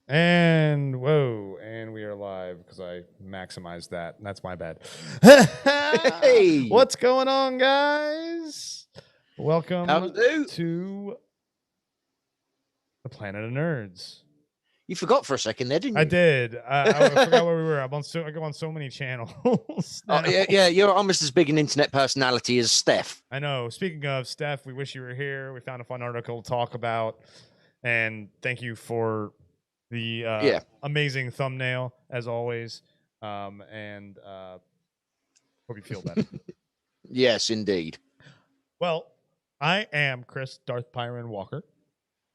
And whoa, and we are live because I maximized that. That's my bad. Hey, What's going on, guys? Welcome to the Planet of Nerds. You forgot for a second there, didn't you? I did. I forgot where we were. I go on so many channels. Oh, yeah, you're almost as big an internet personality as Steph. I know. Speaking of Steph, we wish you were here. We found a fun article to talk about, and thank you for the amazing thumbnail as always. And hope you feel better. Yes, indeed. Well, I am Chris Darth Pyrin Walker,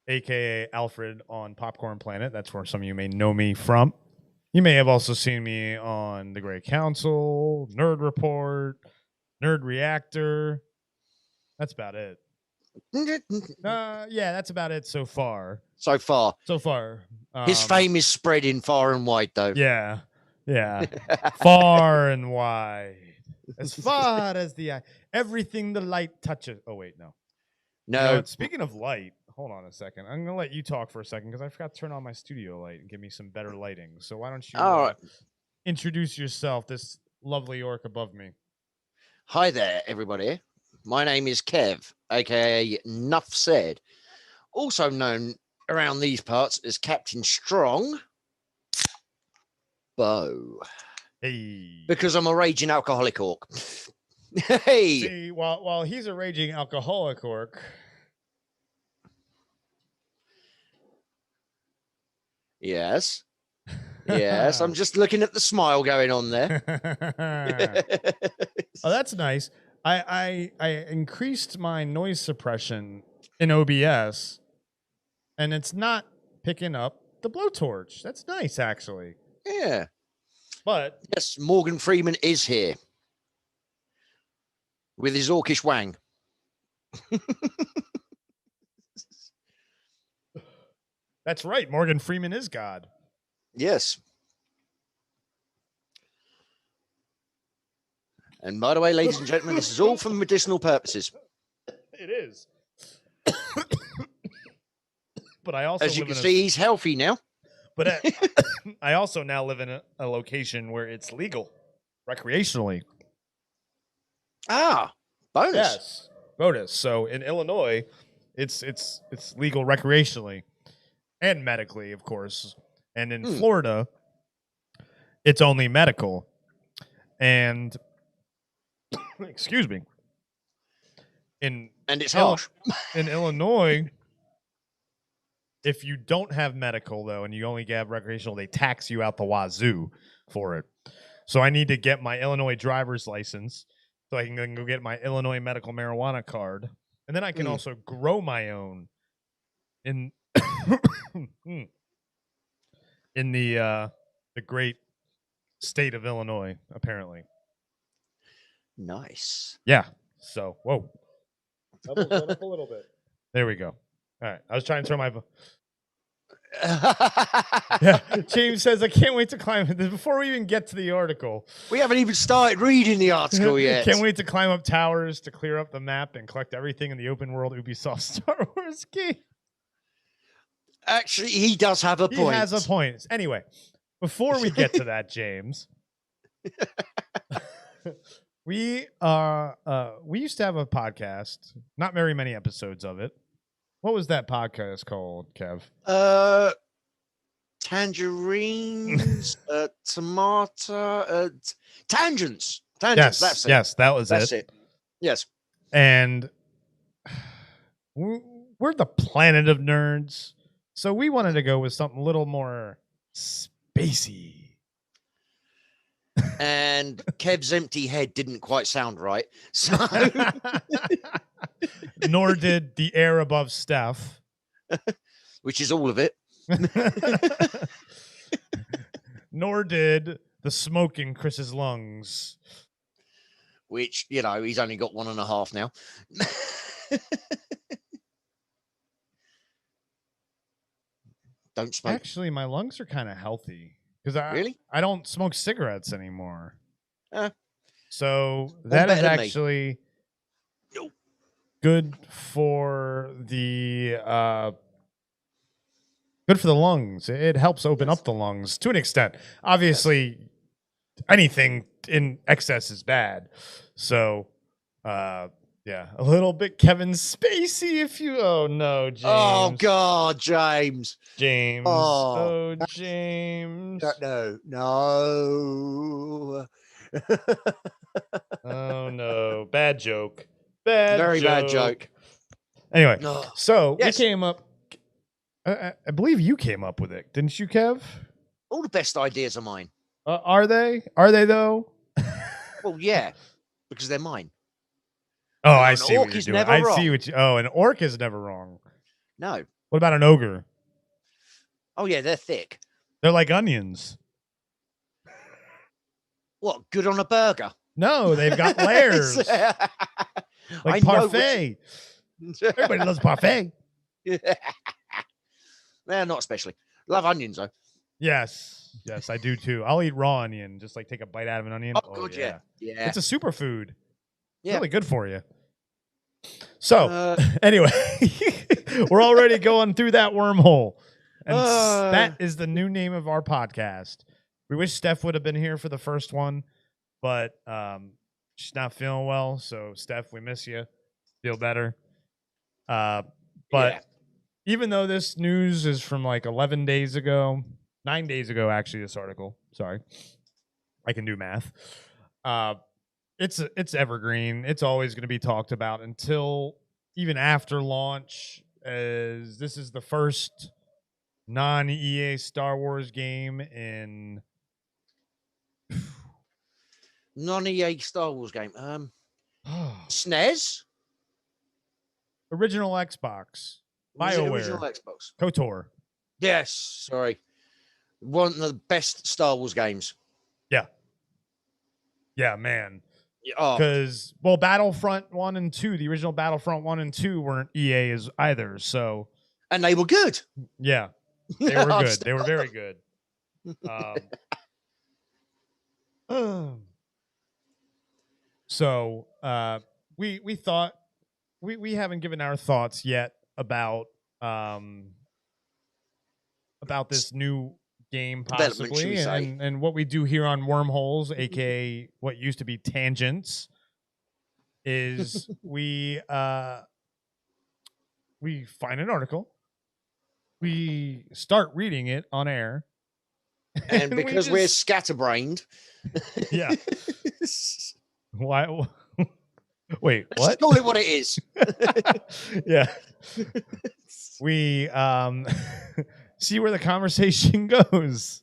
aka Alfred on Popcorn Planet. That's where some of you may know me from. You may have also seen me on The Great Council, Nerd Report, Nerd Reactor. That's about it. Yeah, that's about it so far. So far. His fame is spreading far and wide, though. Yeah. Far and wide. As far as the eye. Everything the light touches. Oh, wait, no. No. You know, speaking of light, hold on a second. I'm going to let you talk for a second because I forgot to turn on my studio light and give me some better lighting. So why don't you introduce yourself, this lovely orc above me. Hi there, everybody. My name is Kev, aka Nuff Said, also known around these parts as Captain Strong Bow. Hey. Because I'm a raging alcoholic orc. Hey. See, while he's a raging alcoholic orc. Yes. Yes, I'm just looking at the smile going on there. Oh, that's nice. I increased my noise suppression in OBS, and it's not picking up the blowtorch. That's nice, actually. Yeah. But yes, Morgan Freeman is here with his orcish wang. That's right. Morgan Freeman is God. Yes. And by the way, ladies and gentlemen, this is all for medicinal purposes. It is. But I also, as you can see, he's healthy now. But I also now live in a location where it's legal recreationally. Ah, bonus. Yes, bonus. So in Illinois, it's legal recreationally and medically, of course. And in Florida, it's only medical. And excuse me. And it's harsh. In Illinois, if you don't have medical, though, and you only have recreational, they tax you out the wazoo for it. So I need to get my Illinois driver's license so I can go get my Illinois medical marijuana card. And then I can also grow my own in in the great state of Illinois, apparently. Nice. Yeah. So, whoa. Level's going up a little bit. There we go. All right. I was trying to turn my... Yeah. James says, I can't wait to climb... Before we even get to the article... We haven't even started reading the article yet. Can't wait to climb up towers to clear up the map and collect everything in the open world Ubisoft Star Wars game. Actually, he does have a point. He has a point. Anyway, before we get to that, James... We used to have a podcast, not very many episodes of it. What was that podcast called, Kev? Tangerines, tomato, tangents. Yes, that's it. Yes, that was that's it. Yes. And we're the Planet of Nerds, so we wanted to go with something a little more spacey. And Kev's empty head didn't quite sound right. So nor did the air above Steph. Which is all of it. Nor did the smoke in Chris's lungs. Which, you know, he's only got 1.5 now. Don't smoke. Actually, my lungs are kind of healthy. Because I don't smoke cigarettes anymore. So that is actually good for the lungs. It helps open up the lungs to an extent. Obviously, anything in excess is bad. So, yeah, a little bit Kevin Spacey, if you. Oh no, James. Oh God, James. James. Oh, James. No. Oh no, bad joke. Very bad joke. Anyway, No. so we came up. I believe you came up with it, didn't you, Kev? All the best ideas are mine. Are they? Are they though? Well, yeah, because they're mine. Oh, I see what you're doing. Never I wrong. see what you. Oh, an orc is never wrong. No. What about an ogre? Oh yeah, they're thick. They're like onions. What? Good on a burger? No, they've got layers. Like parfait. Everybody loves parfait. They're not especially. Love onions though. Yes, I do too. I'll eat raw onion, just like take a bite out of an onion. Oh good, yeah. It's a superfood. Yeah, really good for you. So anyway, we're already going through that wormhole, and that is the new name of our podcast. We wish Steph would have been here for the first one, but she's not feeling well. So Steph, we miss you. Feel better. But even though this news is from like 11 days ago, 9 days ago, actually, this article. Sorry, I can do math. It's evergreen. It's always going to be talked about until even after launch, as this is the first non-EA Star Wars game in non-EA Star Wars game. SNES? Original Xbox. BioWare. Original Xbox. KOTOR. Yes, sorry. One of the best Star Wars games. Yeah. Yeah, man. Oh. Because, well, Battlefront 1 and 2, the original Battlefront 1 and 2 weren't EA as either, so. And they were good. Yeah. They were good. They were very good. So, we thought, we haven't given our thoughts yet about this new game possibly and what we do here on Wormholes, aka what used to be Tangents, is we find an article, we start reading it on air, and because we're scatterbrained. Yeah. Why? Wait, what? Just call it what it is. Yeah. We see where the conversation goes.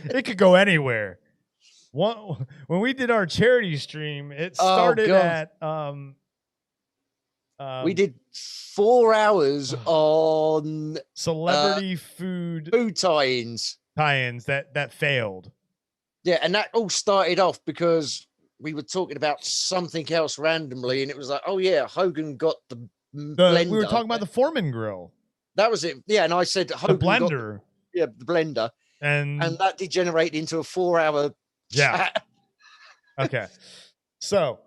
It could go anywhere. When we did our charity stream, it started at we did 4 hours on celebrity food tie-ins that failed. Yeah, and that all started off because we were talking about something else randomly, and it was like, oh yeah, Hogan got the blender. We were talking about the Foreman grill. That was it. Yeah, and I said Hogan the blender. The blender. And that degenerated into a 4-hour chat. Okay. So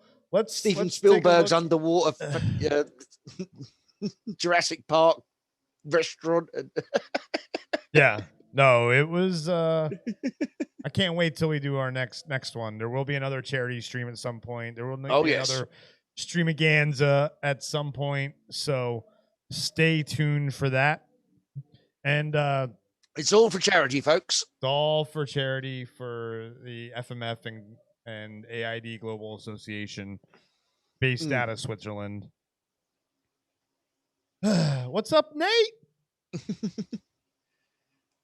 Steven Spielberg's underwater Jurassic Park restaurant. Yeah. No, it was I can't wait till we do our next one. There will be another charity stream at some point. There will be another streamaganza at some point. So stay tuned for that. And it's all for charity, folks. It's all for charity for the FMF and AID Global Association based out of Switzerland. What's up, Nate?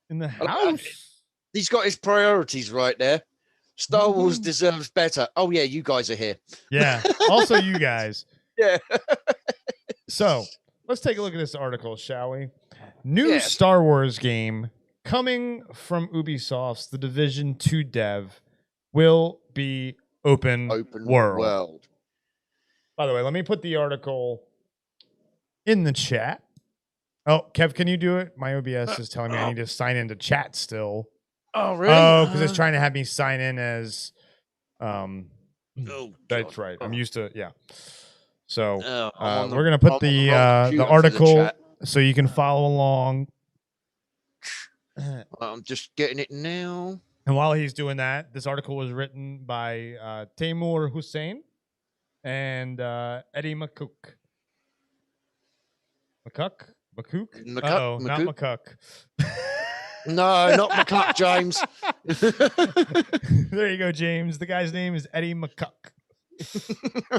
In the house. He's got his priorities right there. Star Wars deserves better. Oh, yeah, you guys are here. Yeah. Also, you guys. Yeah. So let's take a look at this article, shall we? New Star Wars game coming from Ubisoft's The Division 2 dev will be open world. By the way, let me put the article in the chat. Oh, Kev, can you do it? My OBS is telling me I need to sign into chat still. Oh, really? Oh, because it's trying to have me sign in as that's right. I'm used to So I'm on we're gonna put I'm on the wrong computer for the article chat. so you can follow along. I'm just getting it now. And while he's doing that, this article was written by Taimur Hussein and Eddie McCook. McCook? Uh-oh, not McCook. No, not McCook, James. There you go, James. The guy's name is Eddie McCook.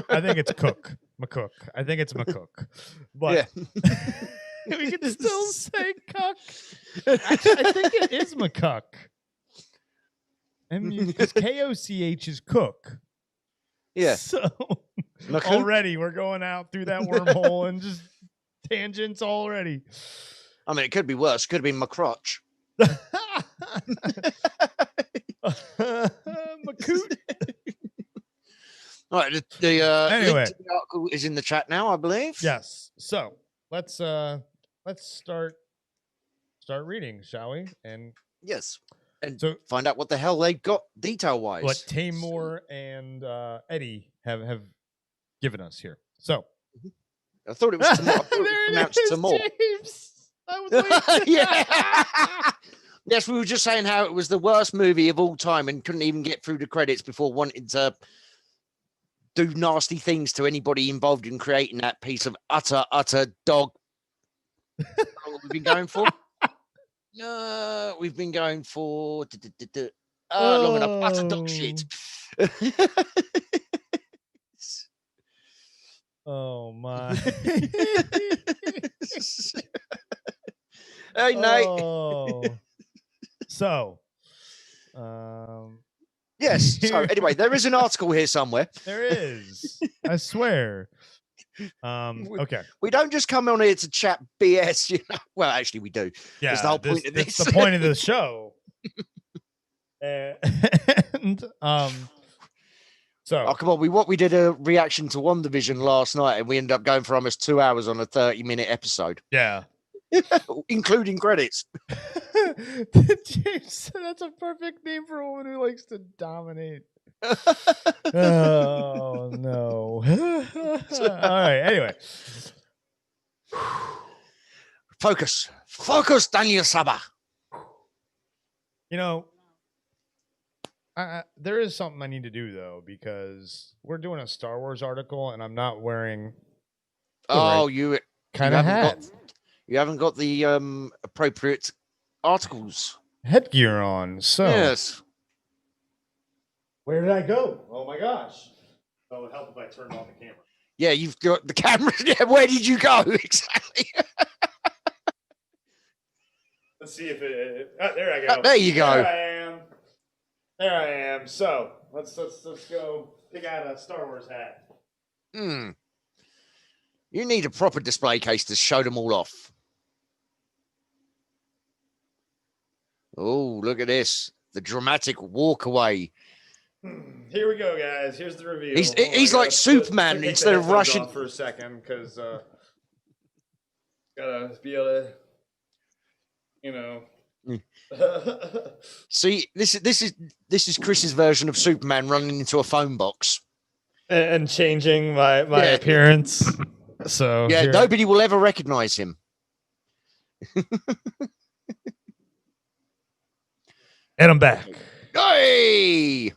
I think it's Cook. McCook. I think it's McCook. But we can still say Cook. Actually, I think it is McCook. Because Koch is Cook. Yeah. So McCook? already we're going out through that wormhole and just tangents already. I mean, it could be worse. Could have been McCrotch. McCoot. All right. The Anyway. link to the article is in the chat now, I believe. Yes. So let's start reading, shall we? And yes. And so find out what the hell they got detail wise. what Taimur and Eddie have given us here. So I thought it was Timor. I thought it was pronounced Timor. James. I was Yeah. Yes, we were just saying how it was the worst movie of all time and couldn't even get through the credits before wanting to do nasty things to anybody involved in creating that piece of utter dog. What we've been going for? No, we've been going for long enough. Utter dog shit. Oh my. Hey, Nate. Oh. So, yes. So anyway, there is an article here somewhere. There is. I swear. Okay. We don't just come on here to chat BS, you know. Well, actually, we do. Yeah. That's the whole point of this. That's the point of the show. And so oh come on, we did a reaction to WandaVision last night, and we ended up going for almost 2 hours on a 30-minute episode. Yeah. Including credits. James, that's a perfect name for a woman who likes to dominate. Oh no. All right, anyway. Focus, Daniel Saba. You know, there is something I need to do though, because we're doing a Star Wars article and I'm not wearing you kind of hat. You haven't got the appropriate articles Headgear on. So yes. Where did I go? Oh my gosh. Oh, it would help if I turned on the camera. Yeah, you've got the camera. Yeah, where did you go exactly? Let's see if it. There I go. There you go. There I am. So let's go pick out a Star Wars hat. You need a proper display case to show them all off. Oh, look at this. The dramatic walk away. Here we go, guys. Here's the reveal. He's like Superman instead of rushing. For a second, because gotta be able to, you know. See, this is Chris's version of Superman running into a phone box and changing my appearance. So yeah, nobody will ever recognize him. And I'm back. Hey!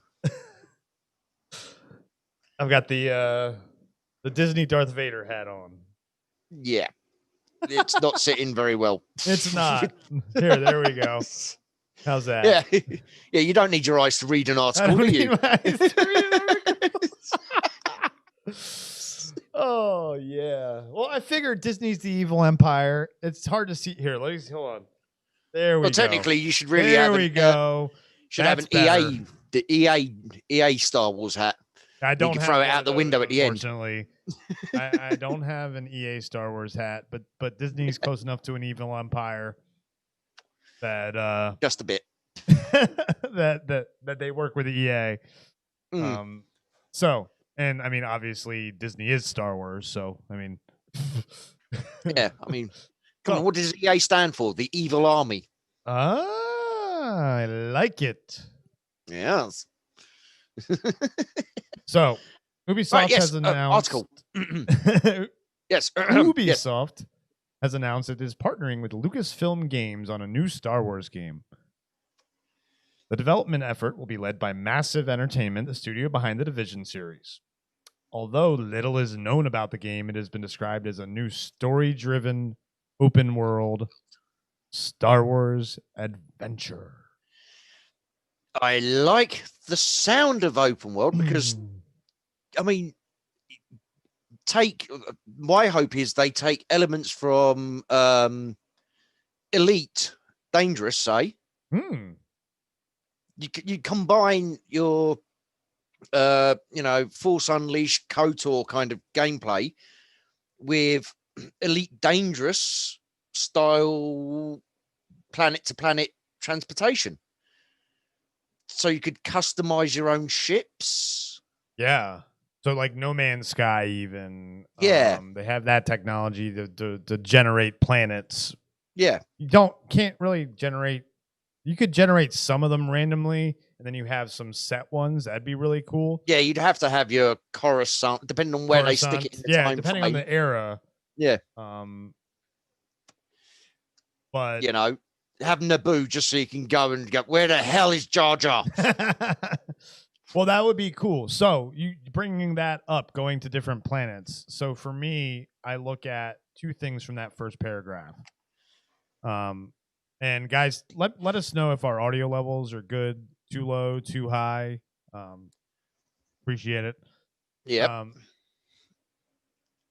I've got the Disney Darth Vader hat on. Yeah. It's not sitting very well. It's not. There we go. How's that? Yeah. Yeah, you don't need your eyes to read an article, do you? Oh, yeah. Well, I figured Disney's the evil empire. It's hard to see. Here, hold on. There we go. Well, technically, you should really have an EA Star Wars hat. I don't you can throw it out the window at the end. Unfortunately, I don't have an EA Star Wars hat, but Disney's close enough to an evil empire that just a bit that they work with the EA. So, and I mean, obviously, Disney is Star Wars, so I mean, yeah, I mean, come on, what does EA stand for? The Evil Army. Ah, I like it. Yes. So, Ubisoft Right, yes, has announced. article. Yes. Yes. Ubisoft has announced it is partnering with Lucasfilm Games on a new Star Wars game. The development effort will be led by Massive Entertainment, the studio behind the Division series. Although little is known about the game, it has been described as a new story-driven, open-world Star Wars adventure. I like the sound of open world because, I mean, my hope is they take elements from Elite Dangerous, say. You combine your Force Unleashed KOTOR kind of gameplay with Elite Dangerous style planet to planet transportation, so you could customize your own ships. Yeah. So like No Man's Sky, even. Yeah. They have that technology to generate planets. Yeah. You can't really generate. You could generate some of them randomly, and then you have some set ones. That'd be really cool. Yeah, you'd have to have your Coruscant, depending on where they stick it in the time depending frame. on the era. Yeah. But have Naboo just so you can go, where the hell is Jar Jar? Well, that would be cool. So you bringing that up, going to different planets. So for me, I look at two things from that first paragraph. And guys, let us know if our audio levels are good, too low, too high. Appreciate it. Yeah.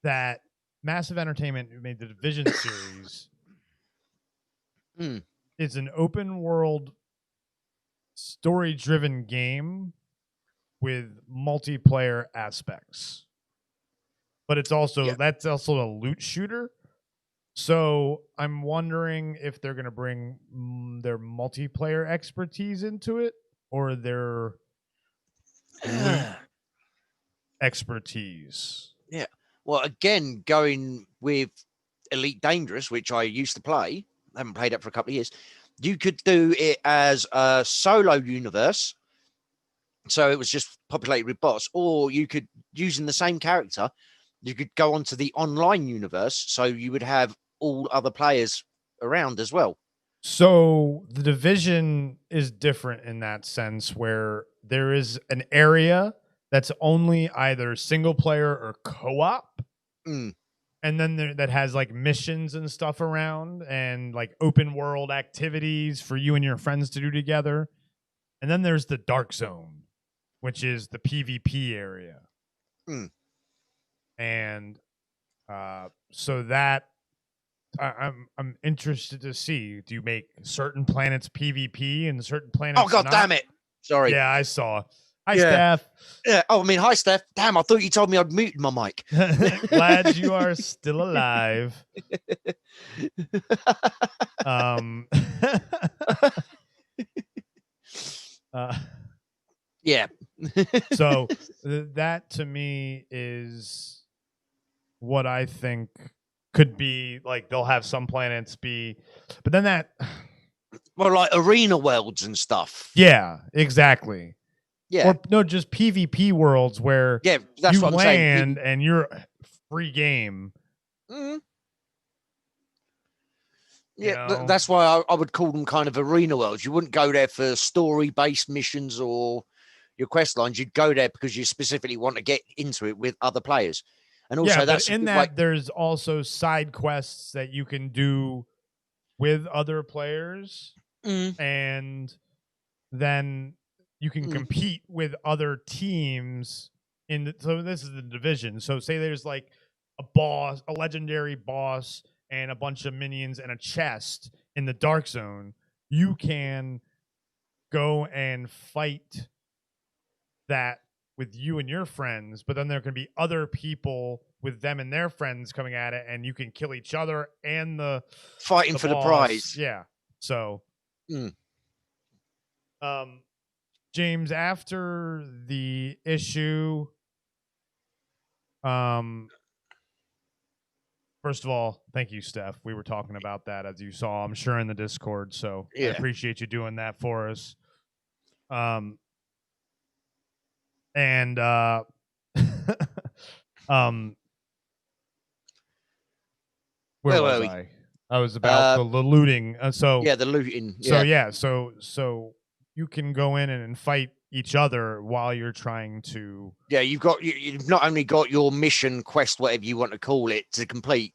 That Massive Entertainment, who made the Division series, is an open world, story driven game with multiplayer aspects. But it's also that's also a loot shooter. So I'm wondering if they're going to bring their multiplayer expertise into it, or their loot expertise. Yeah. Well, again, going with Elite Dangerous, which I used to play, I haven't played it for a couple of years. You could do it as a solo universe, so it was just populated with bots, or you could, using the same character, you could go onto the online universe, so you would have all other players around as well. So the Division is different in that sense, where there is an area that's only either single player or co-op. And then that has like missions and stuff around, and like open world activities for you and your friends to do together. And then there's the Dark Zone, which is the PvP area. And so that I'm interested to see, do you make certain planets PvP and certain planets Oh, God damn it. Sorry. Yeah, I saw. Hi, Steph. Yeah. Oh, I mean, hi, Steph. Damn, I thought you told me I'd muted my mic. Glad you are still alive. Yeah. So that to me is what I think could be like. They'll have some planets be, but then that, well, like arena worlds and stuff. Yeah, exactly. Yeah. Or no, just PvP worlds where that's you what I'm land saying. and you're free game. Yeah, that's why I would call them kind of arena worlds. You wouldn't go there for story-based missions or your quest lines. You'd go there because you specifically want to get into it with other players. And also, that's in that there's also side quests that you can do with other players, and then you can compete with other teams so this is the Division. So say there's like a legendary boss and a bunch of minions and a chest in the Dark Zone. You can go and fight that with you and your friends, but then there can be other people with them and their friends coming at it, and you can kill each other and fighting for the prize. Yeah. So James, after the issue, first of all, thank you, Steph. We were talking about that, as you saw, I'm sure, in the Discord. So I appreciate you doing that for us. And Where Where was were we? I? I was about the looting. Yeah, the looting. So you can go in and fight each other while you're trying to. Yeah, you've not only got your mission quest, whatever you want to call it, to complete,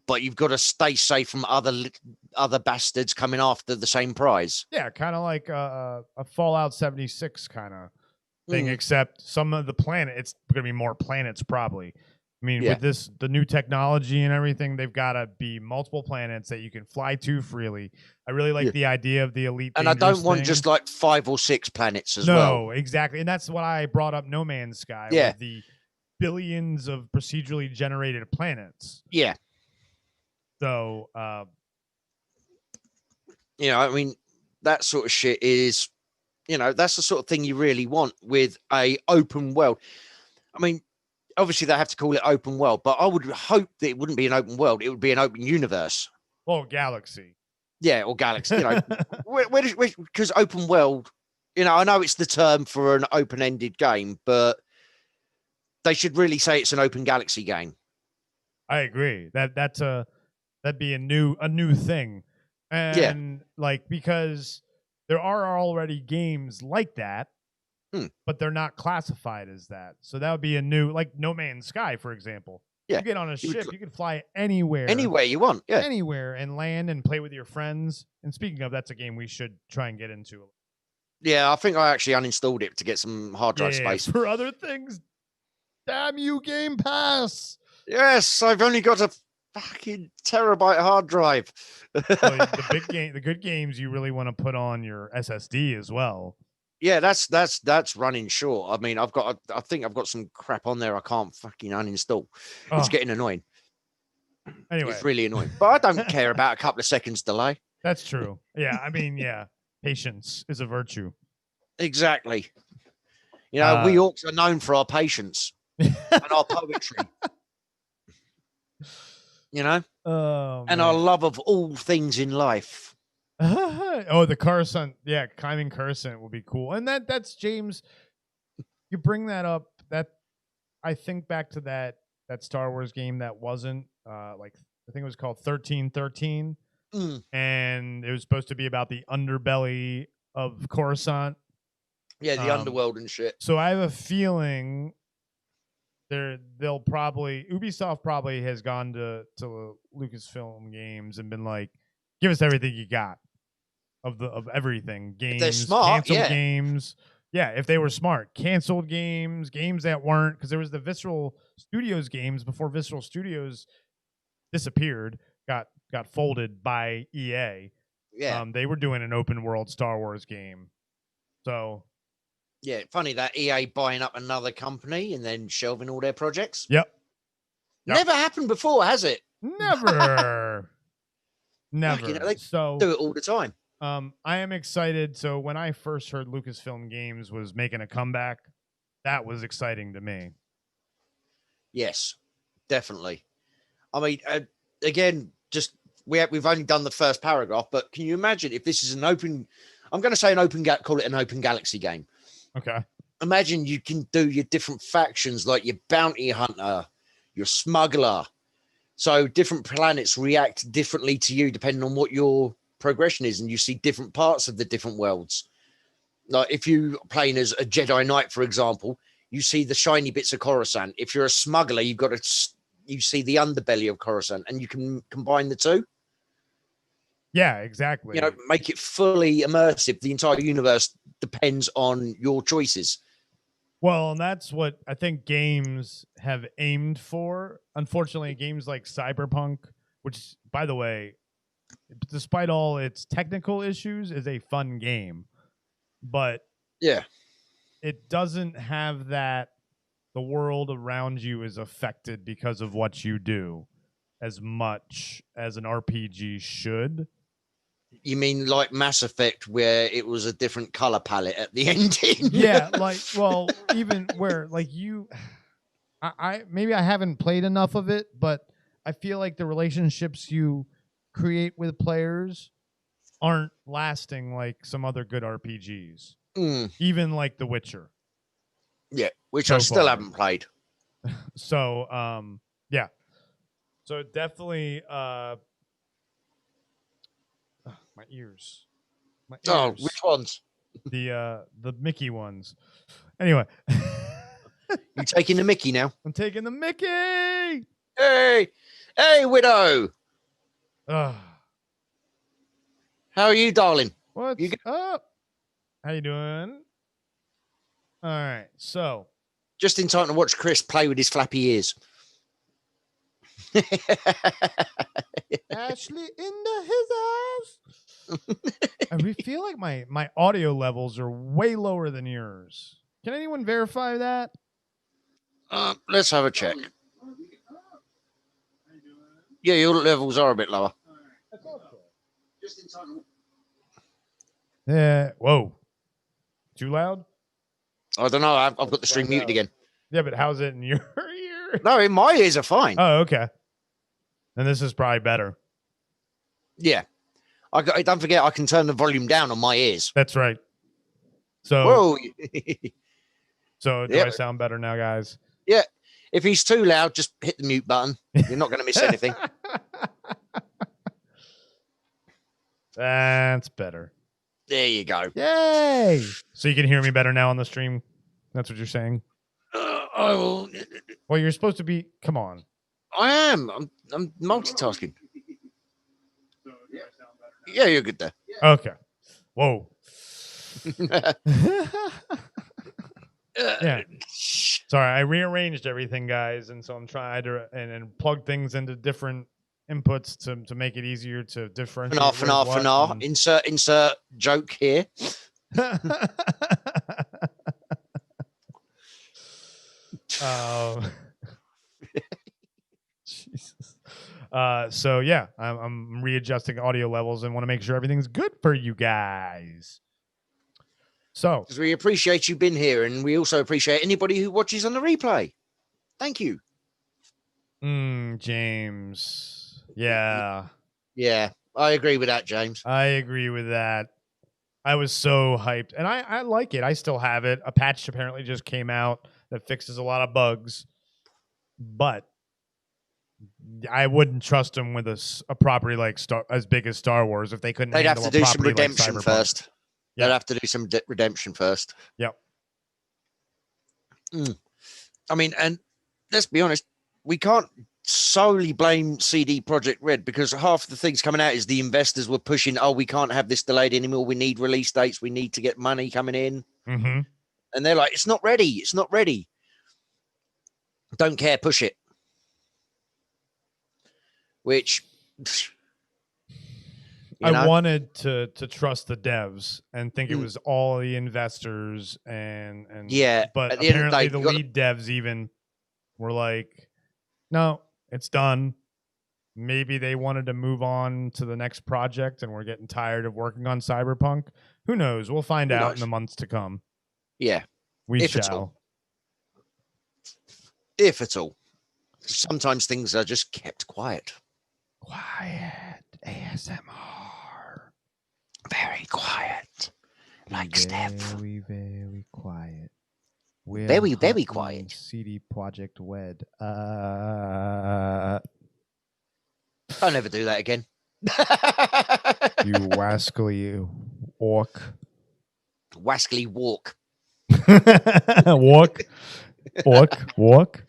but you've got to stay safe from other bastards coming after the same prize. Yeah, kind of like a Fallout 76 kind of thing, except some of the planet. It's going to be more planets, probably. I mean, with the new technology and everything, they've got to be multiple planets that you can fly to freely. I really like the idea of the elite. And I don't want just like 5 or 6 planets as well. No, exactly. And that's what I brought up No Man's Sky with the billions of procedurally generated planets. Yeah. So, I mean, that sort of shit is, that's the sort of thing you really want with a open world. I mean, obviously they have to call it open world, but I would hope that it wouldn't be an open world. It would be an open universe. Well, galaxy. Yeah, or galaxy. Because open world, I know it's the term for an open-ended game, but they should really say it's an open galaxy game. I agree. That'd be a new thing. And because there are already games like that, but they're not classified as that. So that would be a new, like No Man's Sky, for example. Yeah. You get on a ship, you can fly anywhere. Anywhere you want. Yeah. Anywhere and land and play with your friends. And speaking of, that's a game we should try and get into. Yeah, I think I actually uninstalled it to get some hard drive space. For other things. Damn you, Game Pass. Yes, I've only got a fucking terabyte hard drive. The good games you really want to put on your SSD as well. Yeah, that's running short. I mean, I think I've got some crap on there I can't fucking uninstall. It's getting annoying. Anyway, it's really annoying. But I don't care about a couple of seconds delay. That's true. Yeah, I mean, patience is a virtue. Exactly. We orcs are known for our patience and our poetry. And our love of all things in life. The Coruscant, climbing Coruscant will be cool. And that's James. You bring that up. That I think back to that Star Wars game that wasn't I think it was called 1313, and it was supposed to be about the underbelly of Coruscant. Yeah, the underworld and shit. So I have a feeling Ubisoft probably has gone to Lucasfilm Games and been like, give us everything you got of everything. Games, they're smart, canceled games. Yeah, if they were smart. Canceled games that weren't, because there was the Visceral Studios games before Visceral Studios disappeared, got folded by EA. Yeah. They were doing an open world Star Wars game. So yeah, funny that EA buying up another company and then shelving all their projects. Yep. Never happened before, has it? Never. Never. They do it all the time. I am excited. So when I first heard Lucasfilm Games was making a comeback, that was exciting to me. Yes, definitely. I mean, again, just we've only done the first paragraph, but can you imagine if this is an open? I'm going to say call it an open galaxy game. Okay. Imagine you can do your different factions, like your bounty hunter, your smuggler. So different planets react differently to you depending on what your progression is, and you see different parts of the different worlds. Like if you're playing as a Jedi Knight, for example, you see the shiny bits of Coruscant. If you're a smuggler, you see the underbelly of Coruscant, and you can combine the two. Yeah, exactly. Make it fully immersive. The entire universe depends on your choices. Well, and that's what I think games have aimed for. Unfortunately, games like Cyberpunk, which, by the way, despite all its technical issues, is a fun game. But it doesn't have that the world around you is affected because of what you do as much as an RPG should. You mean like Mass Effect, where it was a different color palette at the ending? Yeah, even where maybe I haven't played enough of it, but I feel like the relationships you create with players aren't lasting like some other good RPGs. Even like The Witcher. Yeah, which I still haven't played. So yeah. So definitely my ears. My Oh, ears. which ones? The Mickey ones. Anyway. You taking the Mickey now? I'm taking the Mickey. Hey, hey, widow. Ugh. How are you, darling? What's You up? How you doing? All right. So just in time to watch Chris play with his flappy ears. Ashley into his house. I feel like my audio levels are way lower than yours. Can anyone verify that? Let's have a check. Yeah, your levels are a bit lower. Just in time. Yeah. Whoa. Too loud? I don't know. I've got the stream muted again. Yeah, but how's it in your ear? No, in my ears are fine. Oh, okay. And this is probably better. Yeah. Don't forget, I can turn the volume down on my ears. That's right. So, whoa. So do I sound better now, guys? Yeah. If he's too loud, just hit the mute button. You're not going to miss anything. That's better. There you go. Yay! So you can hear me better now on the stream? That's what you're saying? I will. Well, you're supposed to be. Come on. I am. I'm multitasking. Yeah, you're good there. Okay. Whoa. Yeah. Sorry, I rearranged everything, guys, and so I'm trying to and plug things into different inputs to make it easier to differentiate. Insert joke here. Jesus. So yeah, I'm readjusting audio levels and want to make sure everything's good for you guys. So, because we appreciate you being here, and we also appreciate anybody who watches on the replay. Thank you. James. Yeah. Yeah, I agree with that, James. I agree with that. I was so hyped, and I like it. I still have it. A patch apparently just came out that fixes a lot of bugs, but I wouldn't trust them with a property like as big as Star Wars if they couldn't. They'd have to do some redemption like first. They'd have to do some redemption first. Yep. I mean, and let's be honest, we can't solely blame CD Projekt Red, because half the things coming out is the investors were pushing, oh, we can't have this delayed anymore. We need release dates. We need to get money coming in. Mm-hmm. And they're like, it's not ready. It's not ready. Don't care. Push it. Which... I wanted to trust the devs and think it was all the investors and yeah, but apparently the lead devs even were like, no, it's done. Maybe they wanted to move on to the next project and we're getting tired of working on Cyberpunk. Who knows? We'll find out in the months to come. Yeah. We shall. If at all. Sometimes things are just kept quiet. Quiet. ASMR. Very quiet. Like Steph. Very, very quiet. We're very, very quiet. CD Projekt Red. Don't ever do that again. You wascally orc. Wascally walk. Walk.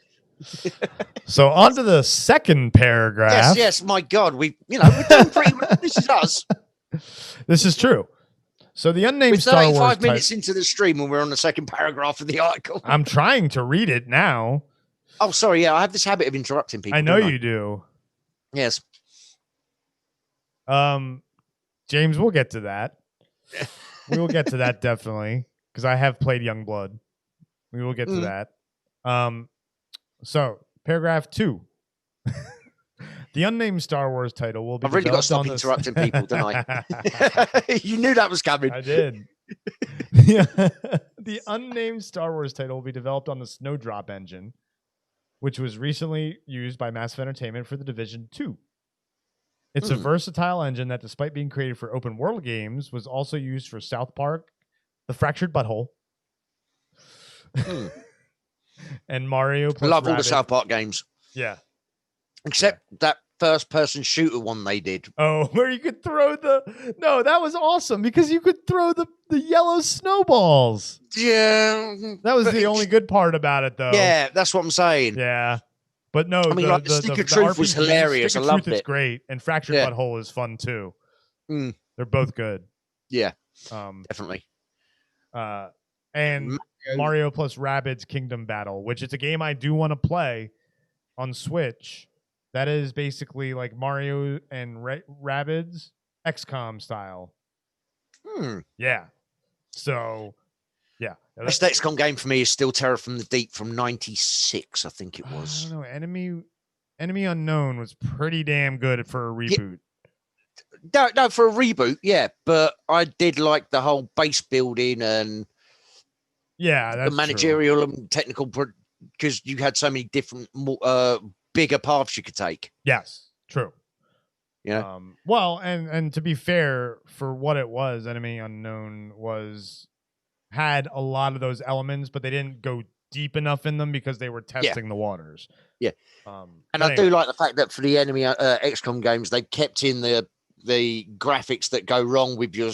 So on to the second paragraph. Yes, my God. We're doing pretty well. This is us. This is true. So the unnamed Star Wars. 35 minutes into the stream when we're on the second paragraph of the article. I'm trying to read it now. Oh, sorry. Yeah, I have this habit of interrupting people. I know you do. Yes. James, we'll get to that. We will get to that definitely, because I have played Youngblood. We will get to that. So paragraph 2. The unnamed Star Wars title will be. I've really got to stop interrupting people, don't I? You knew that was coming. I did. The unnamed Star Wars title will be developed on the Snowdrop engine, which was recently used by Massive Entertainment for The Division 2. It's a versatile engine that, despite being created for open world games, was also used for South Park, The Fractured Butthole, And Mario I plus love all the Rabbids. South Park games, Yeah. except that first-person shooter one they did. Oh, where you could throw no, that was awesome because you could throw the yellow snowballs. Yeah, That was but the only good part about it, though. Yeah, that's what I'm saying. Yeah. But no, I mean, like, the Stick of Truth was RPG, hilarious. Stick I of loved Truth is it. great, and Fractured Yeah. Butthole is fun too. Mm, They're both good. yeah, Um, definitely. and Mario plus Rabbids Kingdom Battle, which is a game I do want to play on Switch. That is basically like Mario and Rabbids XCOM style. Yeah. So, yeah. Best XCOM game for me is still Terror from the Deep from '96, I think it was. I don't know. Enemy Unknown was pretty damn good for a reboot. No, for a reboot, yeah. But I did like the whole base building and the managerial and technical, because you had so many different, bigger paths you could take. Yes, true. Yeah. Well, and to be fair, for what it was, Enemy Unknown had a lot of those elements, but they didn't go deep enough in them because they were testing the waters. Yeah. And I do like the fact that for the Enemy XCOM games, they kept in the graphics that go wrong with your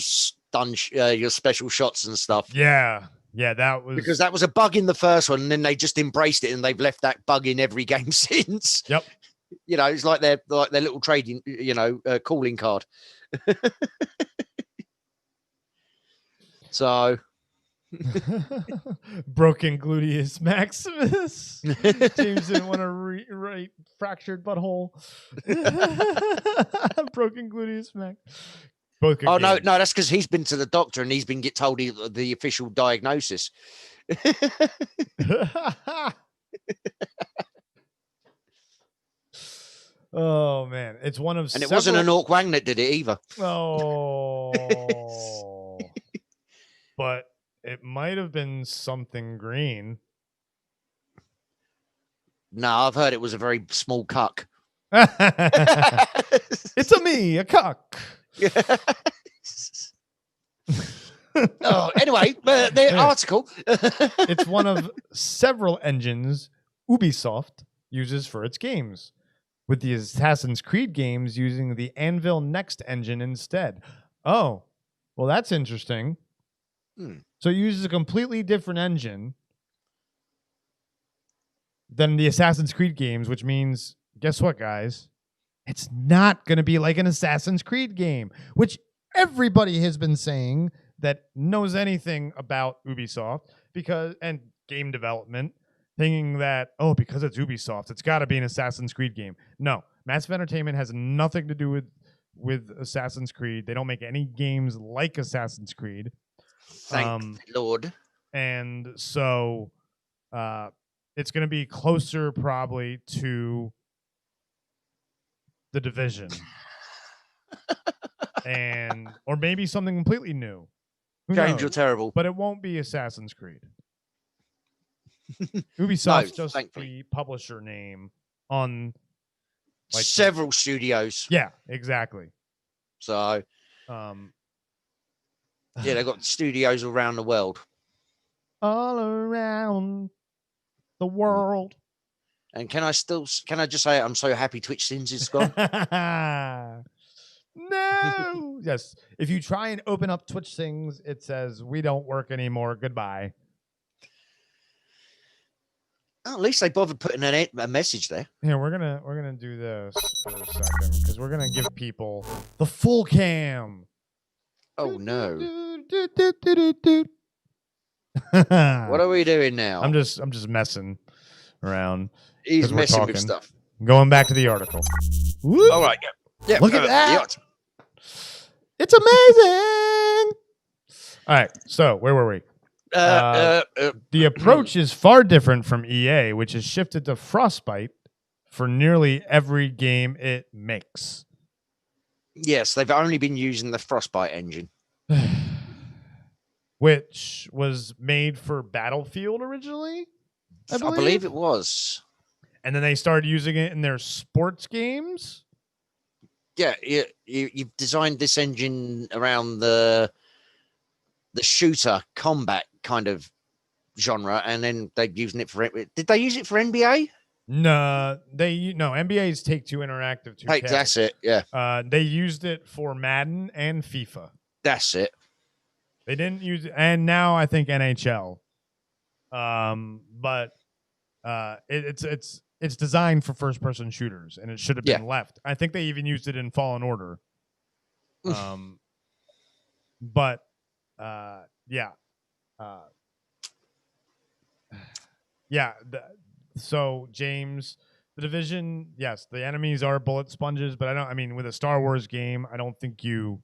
your special shots and stuff. Yeah, that was because that was a bug in the first one, and then they just embraced it, and they've left that bug in every game since. Yep. It's like their little trading, calling card. So. Broken gluteus maximus. James didn't want to write fractured butthole. Broken gluteus max. Both good games. No, that's because he's been to the doctor and he's been told the official diagnosis. Oh man, it's one of and it wasn't an Orc Wang that did it either. Oh, but it might have been something green. No, I've heard it was a very small cuck. It's a cuck. Anyway, the article. It's one of several engines Ubisoft uses for its games, with the Assassin's Creed games using the Anvil Next engine instead. Oh, well, that's interesting. So it uses a completely different engine than the Assassin's Creed games, which means, guess what, guys? It's not going to be like an Assassin's Creed game, which everybody has been saying that knows anything about Ubisoft and game development, thinking that, because it's Ubisoft, it's got to be an Assassin's Creed game. No, Massive Entertainment has nothing to do with Assassin's Creed. They don't make any games like Assassin's Creed. Thank the Lord. And so it's going to be closer probably to The Division. Or maybe something completely new. Strange or terrible. But it won't be Assassin's Creed. Ubisoft's just the publisher name on several studios. Yeah, exactly. So they've got studios around the world. All around the world. And can I just say I'm so happy Twitch Sins is gone? No. Yes. If you try and open up Twitch Things, it says we don't work anymore. Goodbye. Oh, at least they bothered putting a message there. Yeah, we're gonna do this for a second because we're gonna give people the full cam. Oh no. What are we doing now? I'm just messing around. He's messing with stuff. Going back to the article. Whoop. All right. Yeah. Look at that. It's amazing. All right. So where were we? The approach is far different from EA, which has shifted to Frostbite for nearly every game it makes. Yes, they've only been using the Frostbite engine. Which was made for Battlefield originally, I believe it was. And then they started using it in their sports games. Yeah, you've designed this engine around the shooter combat kind of genre, and then they're using it for it. Did they use it for NBA? No, NBA's Take-Two Interactive 2K. That's it. Yeah, They used it for Madden and FIFA. that's it. They didn't use it, and now I think NHL. But it's designed for first-person shooters, and it should have been left. I think they even used it in Fallen Order. But yeah. Yeah. So James, the Division, yes, the enemies are bullet sponges, but I mean, with a Star Wars game, I don't think you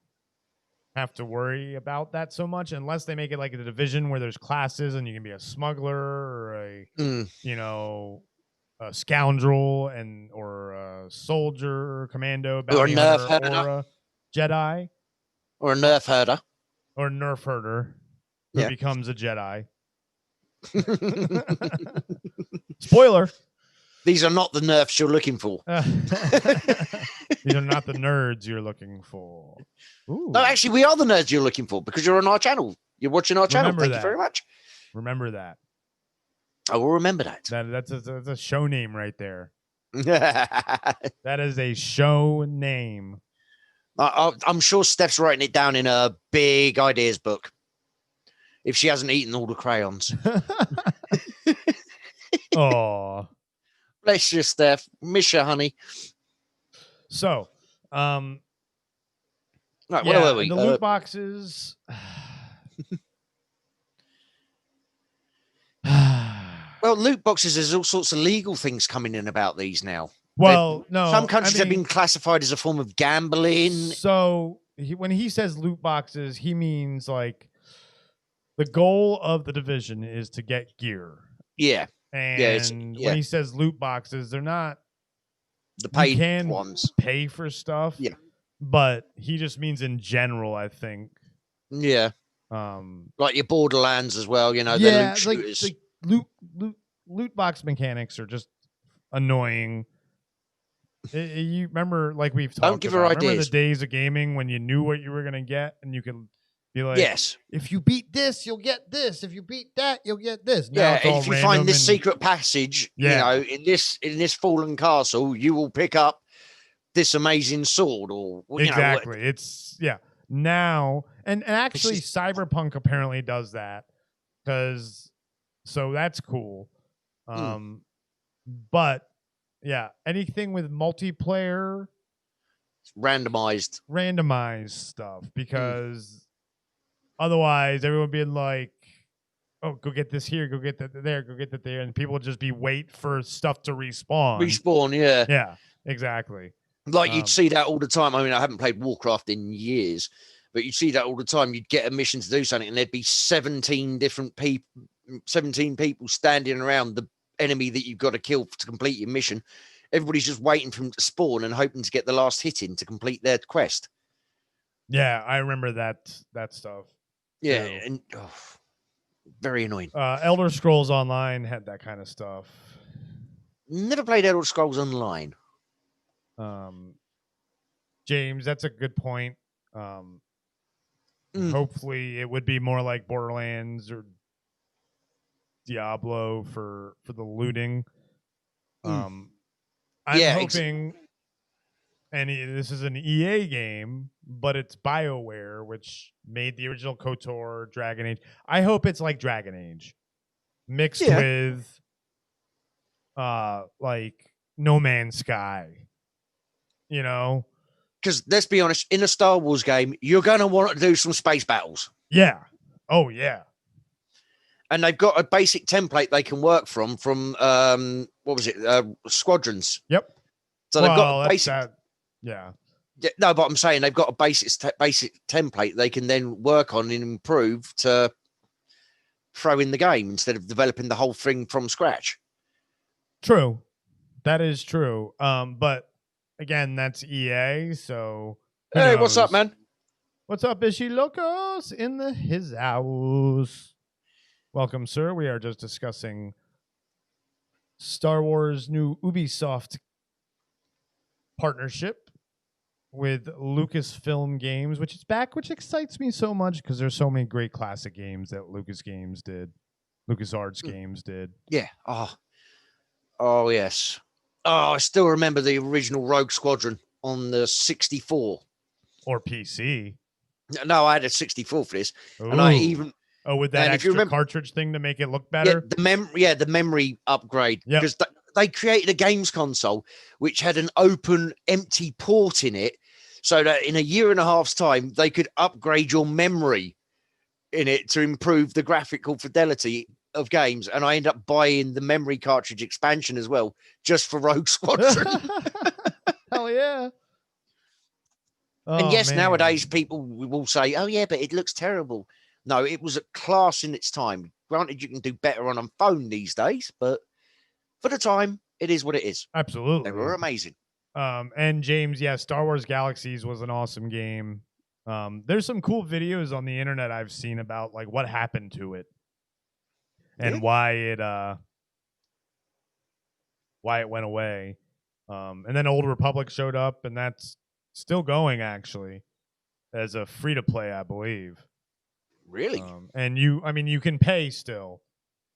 have to worry about that so much unless they make it like a Division where there's classes and you can be a smuggler or a scoundrel or a soldier or commando, or a nerf hunter, herder, or a Jedi, or a nerf herder, or a nerf herder who becomes a Jedi. Spoiler. These are not the nerfs you're looking for. These are not the nerds you're looking for. Ooh. No, actually, we are the nerds you're looking for because you're on our channel. You're watching our channel. Thank you very much. Remember that. I will remember that. That's a show name right there. That is a show name. I'm sure Steph's writing it down in a big ideas book. If she hasn't eaten all the crayons. Oh. Bless you, Steph. Miss you, honey. So, right, where were we? The loot boxes. Well, loot boxes, there's all sorts of legal things coming in about these now. Well, no. Some countries have been classified as a form of gambling. So, when he says loot boxes, he means like the goal of the Division is to get gear. Yeah. And when he says loot boxes, they're not the paid ones. Pay for stuff. Yeah. But he just means in general, I think. Yeah. Like your Borderlands as well, they're loot shooters. Like loot box mechanics are just annoying. You remember, like we've talked Don't give her about. ideas. Remember the days of gaming when you knew what you were going to get and you could be like, yes, if you beat this, you'll get this. If you beat that, you'll get this. Now yeah, if you find this secret passage, in this fallen castle, you will pick up this amazing sword or exactly. It's now and actually Cyberpunk apparently does that so that's cool. But yeah, anything with multiplayer, randomized stuff because otherwise everyone being like, oh, go get this here, go get that there, go get that there, and people just be wait for stuff to respawn. Yeah, exactly. Like you'd see that all the time. I mean, I haven't played Warcraft in years, but you'd see that all the time. You'd get a mission to do something and there'd be 17 people standing around the enemy that you've got to kill to complete your mission. Everybody's just waiting for them to spawn and hoping to get the last hit in to complete their quest. Yeah, I remember that stuff. Yeah, and very annoying. Elder Scrolls Online had that kind of stuff. Never played Elder Scrolls Online. James, that's a good point. Hopefully it would be more like Borderlands or Diablo for the looting. I'm hoping, and this is an EA game, but it's BioWare, which made the original KOTOR, Dragon Age. I hope it's like Dragon Age mixed with like No Man's Sky. Because let's be honest, in a Star Wars game, you're going to want to do some space battles. Yeah. Oh, yeah. And they've got a basic template they can work from what was it? Squadrons. Yep. So they've got a basic. Yeah. No, but I'm saying they've got a basic template they can then work on and improve to throw in the game instead of developing the whole thing from scratch. True. That is true. But again, that's EA, so hey, what's up, man? What's up, Ishi Locos in his house? Welcome, sir. We are just discussing Star Wars new Ubisoft partnership with Lucasfilm Games, which is back, which excites me so much because there's so many great classic games that Lucas Games did. LucasArts games did. Yeah. Oh yes. Oh, I still remember the original Rogue Squadron on the 64. Or PC. No, I had a 64 for this, Ooh. and I even with that and if you extra remember, cartridge thing to make it look better. the memory upgrade, Yep. because they created a games console which had an open, empty port in it, so that in a year and a half's time they could upgrade your memory in it to improve the graphical fidelity of games. And I ended up buying the memory cartridge expansion as well, just for Rogue Squadron. Hell yeah. And yes, man. nowadays people will say, "Oh yeah, but it looks terrible." No, it was a class in its time. Granted, you can do better on a phone these days, but for the time, it is what it is. Absolutely. They were amazing. And James, yeah, Star Wars Galaxies was an awesome game. There's some cool videos on the internet I've seen about like what happened to it and why it went away. And then Old Republic showed up, and that's still going actually as a free to play, I believe. Really? And you can pay still,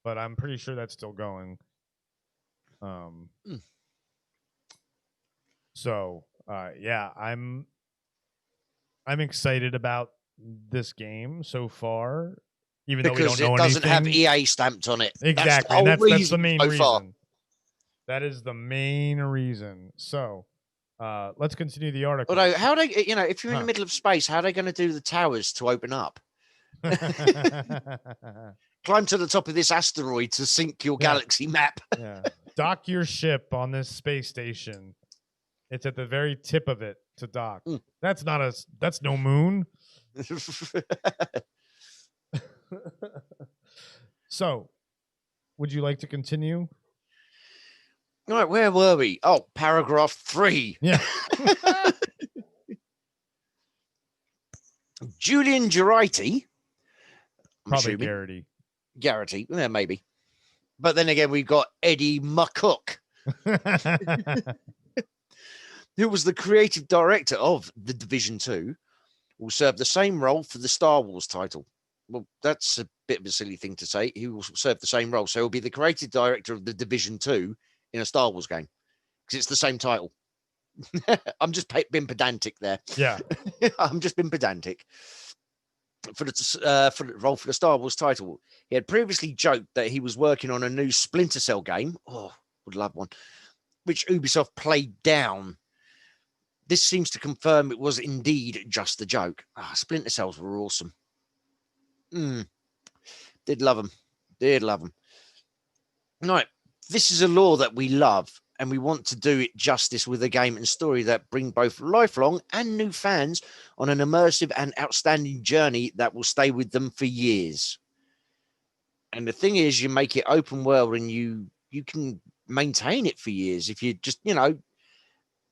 but I'm pretty sure that's still going. So yeah, I'm excited about this game so far, even though we don't know it doesn't have anything. EA stamped on it. Exactly, that's the main reason. Far. That is the main reason. So let's continue the article. Although, how they, if you're in the middle of space, how are they going to do the towers to open up? Climb to the top of this asteroid to sync your galaxy map. Yeah. Dock your ship on this space station. It's at the very tip of it to dock. That's no moon. So, would you like to continue? All right, where were we? Oh, paragraph 3. Yeah. Julian Garrity. Probably Garrity. Garrity, yeah, maybe. But then again, we've got Eddie McCook, who was the creative director of The Division 2, will serve the same role for the Star Wars title. Well, that's a bit of a silly thing to say. He will serve the same role. So he'll be the creative director of The Division 2 in a Star Wars game, because it's the same title. I'm just being pedantic there. Yeah. I'm just being pedantic. For the role for the Star Wars title, he had previously joked that he was working on a new Splinter Cell game. Oh, would love one. Which Ubisoft played down. This seems to confirm it was indeed just a joke. Splinter Cells were awesome. Did love them. Right. This is a lore that we love, and we want to do it justice with a game and story that bring both lifelong and new fans on an immersive and outstanding journey that will stay with them for years. And the thing is, you make it open world and you can maintain it for years if you just,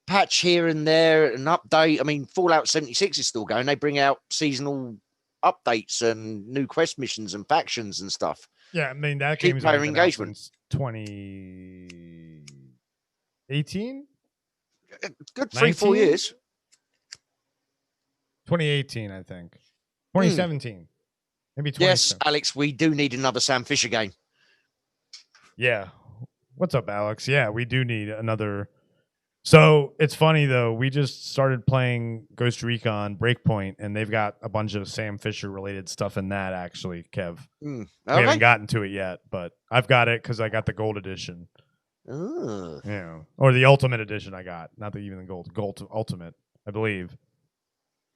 patch here and there, an update. I mean, Fallout 76 is still going. They bring out seasonal updates and new quest missions and factions and stuff. Yeah, I mean, that game's player engagement. 2018? Good 3-4 years. 2018, I think. 2017. Maybe 2017. Yes, Alex, we do need another Sam Fisher game. Yeah. What's up, Alex? Yeah, we do need another. So it's funny, though. We just started playing Ghost Recon Breakpoint, and they've got a bunch of Sam Fisher-related stuff in that, actually, Kev. Okay. We haven't gotten to it yet, but I've got it because I got the gold edition. Yeah. Or the ultimate edition I got. Not even the gold ultimate, I believe.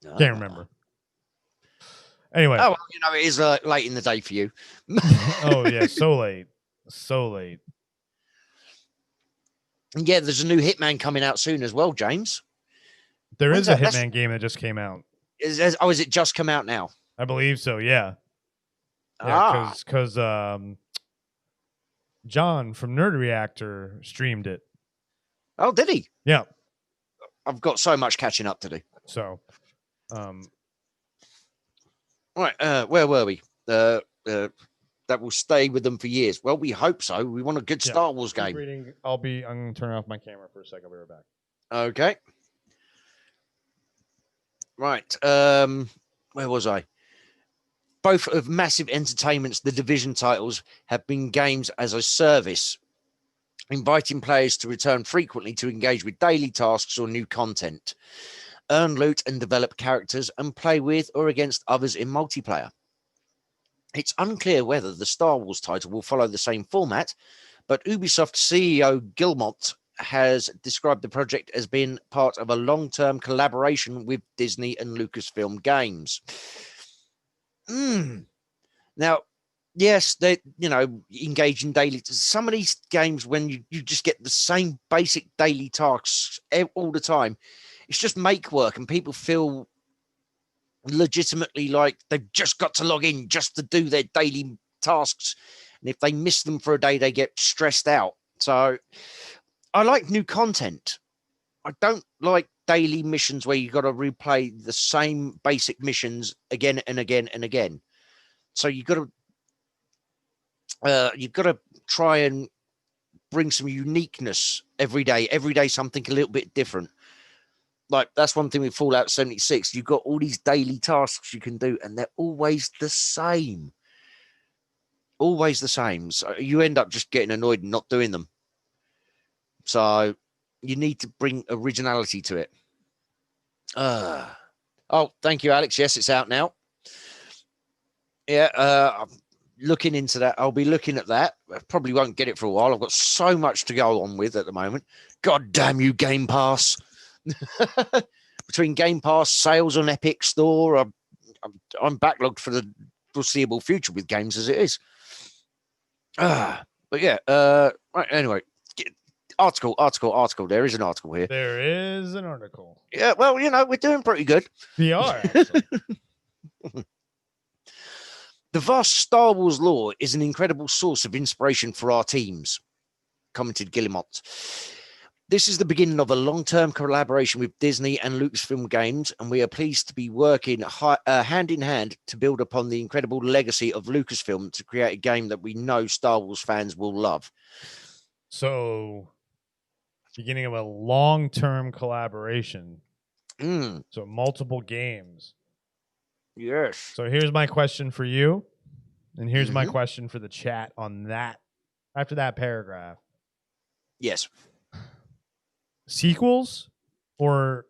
Can't remember. Anyway. Oh, well, it is late in the day for you. Oh, yeah, so late. And yeah, there's a new Hitman coming out soon as well, James. There is a Hitman game that just came out. Is it just come out now? I believe so, yeah. Yeah, because John from Nerd Reactor streamed it. Oh, did he? Yeah. I've got so much catching up to do. So, all right, where were we? That will stay with them for years. Well, we hope so. We want a good Star Wars game. I'm going to turn off my camera for a second. I'll be right back. Okay. Right. Where was I? Both of massive entertainments, the Division titles have been games as a service, inviting players to return frequently to engage with daily tasks or new content, earn loot and develop characters, and play with or against others in multiplayer. It's unclear whether the Star Wars title will follow the same format, but Ubisoft CEO Guillemot has described the project as being part of a long-term collaboration with Disney and Lucasfilm Games. Now, yes, they engage in daily. Some of these games, when you just get the same basic daily tasks all the time, it's just make work, and people feel legitimately like they've just got to log in just to do their daily tasks, and if they miss them for a day, they get stressed out. So I like new content. I don't like daily missions where you got to replay the same basic missions again and again and again. So you've got to try and bring some uniqueness every day. Every day something a little bit different. Like, that's one thing with Fallout 76. You've got all these daily tasks you can do, and they're always the same. Always the same. So you end up just getting annoyed and not doing them. So you need to bring originality to it. Oh, thank you, Alex. Yes, it's out now. Yeah, I'm looking into that. I'll be looking at that. I probably won't get it for a while. I've got so much to go on with at the moment. God damn you, Game Pass. Between Game Pass, sales on Epic Store, I'm backlogged for the foreseeable future with games as it is. But yeah, right, anyway, article. There is an article here. There is an article. Yeah, well, we're doing pretty good. We are, actually. The vast Star Wars lore is an incredible source of inspiration for our teams, commented Guillemot. This is the beginning of a long-term collaboration with Disney and Lucasfilm Games, and we are pleased to be working hand in hand to build upon the incredible legacy of Lucasfilm to create a game that we know Star Wars fans will love. So, beginning of a long-term collaboration. So, multiple games. Yes. So, here's my question for you, and here's my question for the chat on that, after that paragraph. Yes. Sequels or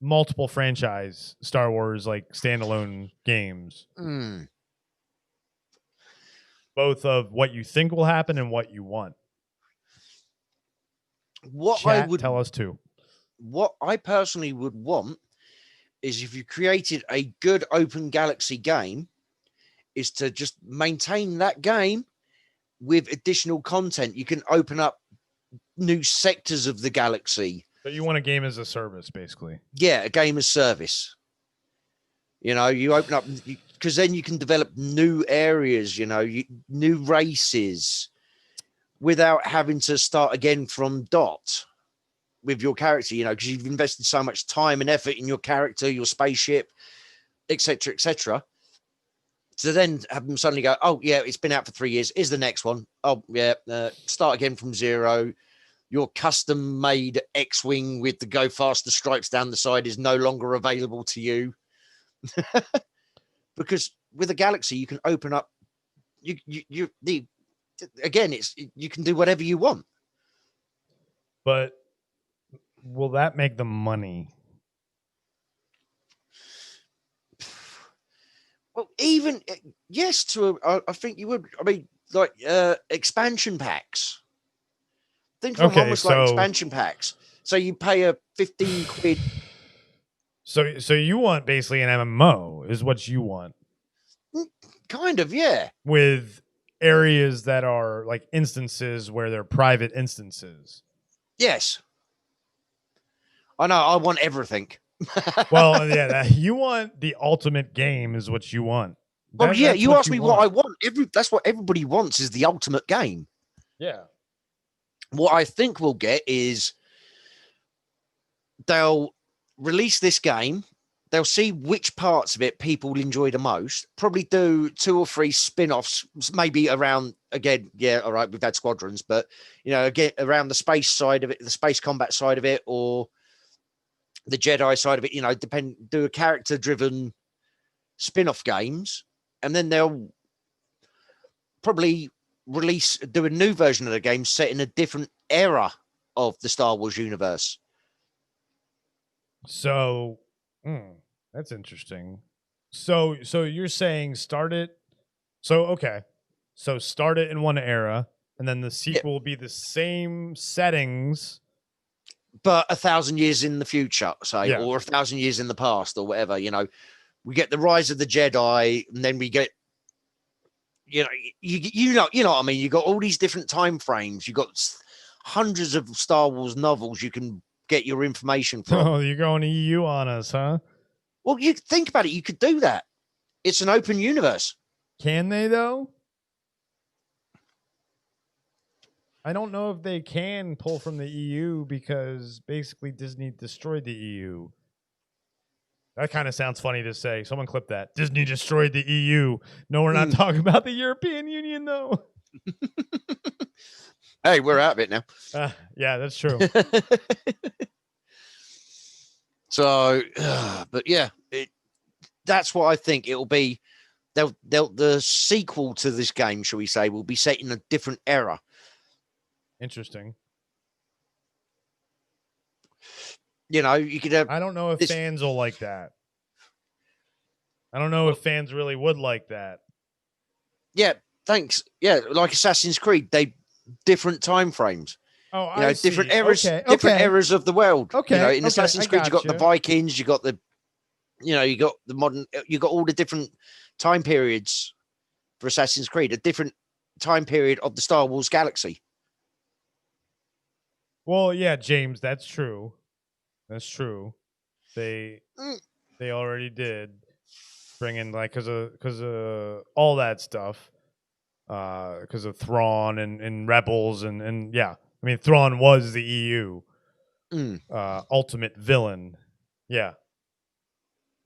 multiple franchise Star Wars, like standalone games? Both of what you think will happen and what you want. What Chat, I would tell us too. What I personally would want is, if you created a good open galaxy game, is to just maintain that game with additional content. You can open up new sectors of the galaxy. So you want a game as a service, basically. Yeah, a game as service. You open up, because then you can develop new areas, new races, without having to start again from dot with your character, because you've invested so much time and effort in your character, your spaceship, etc., etc. So then have them suddenly go, oh yeah, it's been out for 3 years. Is the next one? Oh yeah, start again from zero. Your custom-made X-wing with the go faster stripes down the side is no longer available to you. Because with a galaxy, you can open up. You can do whatever you want. But will that make the money? Well, even yes, I think you would. I mean, like expansion packs. Think of them almost like expansion packs. So you pay a 15 quid. So you want basically an MMO is what you want. Kind of, yeah. With areas that are like instances where they're private instances. Yes. I know. I want everything. Well, yeah, you want the ultimate game is what you want. Well, yeah, you asked me what I want. That's what everybody wants, is the ultimate game. Yeah. What I think we'll get is they'll release this game. They'll see which parts of it people enjoy the most. Probably do 2 or 3 spin-offs, maybe around, again, yeah, all right, we've had Squadrons, but, again, around the space side of it, the space combat side of it, or the Jedi side of it, do a character-driven spin-off games, and then they'll probably do a new version of the game set in a different era of the Star Wars universe. So, that's interesting. So you're saying start it. So okay, so start it in one era, and then the sequel will be the same settings, but 1,000 years in the future, say, Yeah. or 1,000 years in the past, or whatever. We get the Rise of the Jedi, and then we get, you know what I mean. You got all these different time frames. You got hundreds of Star Wars novels you can get your information from. Oh, you're going EU on us, huh? Well, you think about it. You could do that. It's an open universe. Can they though? I don't know if they can pull from the EU because basically Disney destroyed the EU. That kind of sounds funny to say. Someone clip that. Disney destroyed the EU. No, we're not talking about the European Union, though. Hey, we're out of it now. Yeah, that's true. So, but yeah, that's what I think it'll be. The sequel to this game, shall we say, will be set in a different era. Interesting. You could have. I don't know if fans will like that. I don't know if fans really would like that. Yeah, thanks. Yeah, like Assassin's Creed, they different time frames. Oh, I see. Different eras, different eras of the world. Okay. In Assassin's Creed, you got the Vikings, you got the, you got the modern, you got all the different time periods for Assassin's Creed, a different time period of the Star Wars galaxy. Well, yeah, James, that's true. That's true. They already did bring in because of all that stuff, because of Thrawn and Rebels and yeah, I mean Thrawn was the EU ultimate villain. Yeah,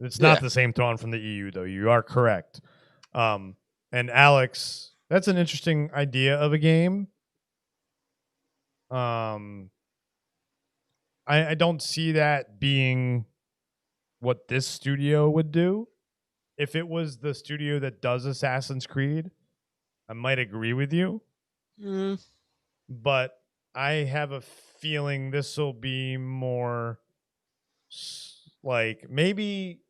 it's not the same Thrawn from the EU though. You are correct. And Alex, that's an interesting idea of a game. I don't see that being what this studio would do. If it was the studio that does Assassin's Creed, I might agree with you. But I have a feeling this will be more like maybe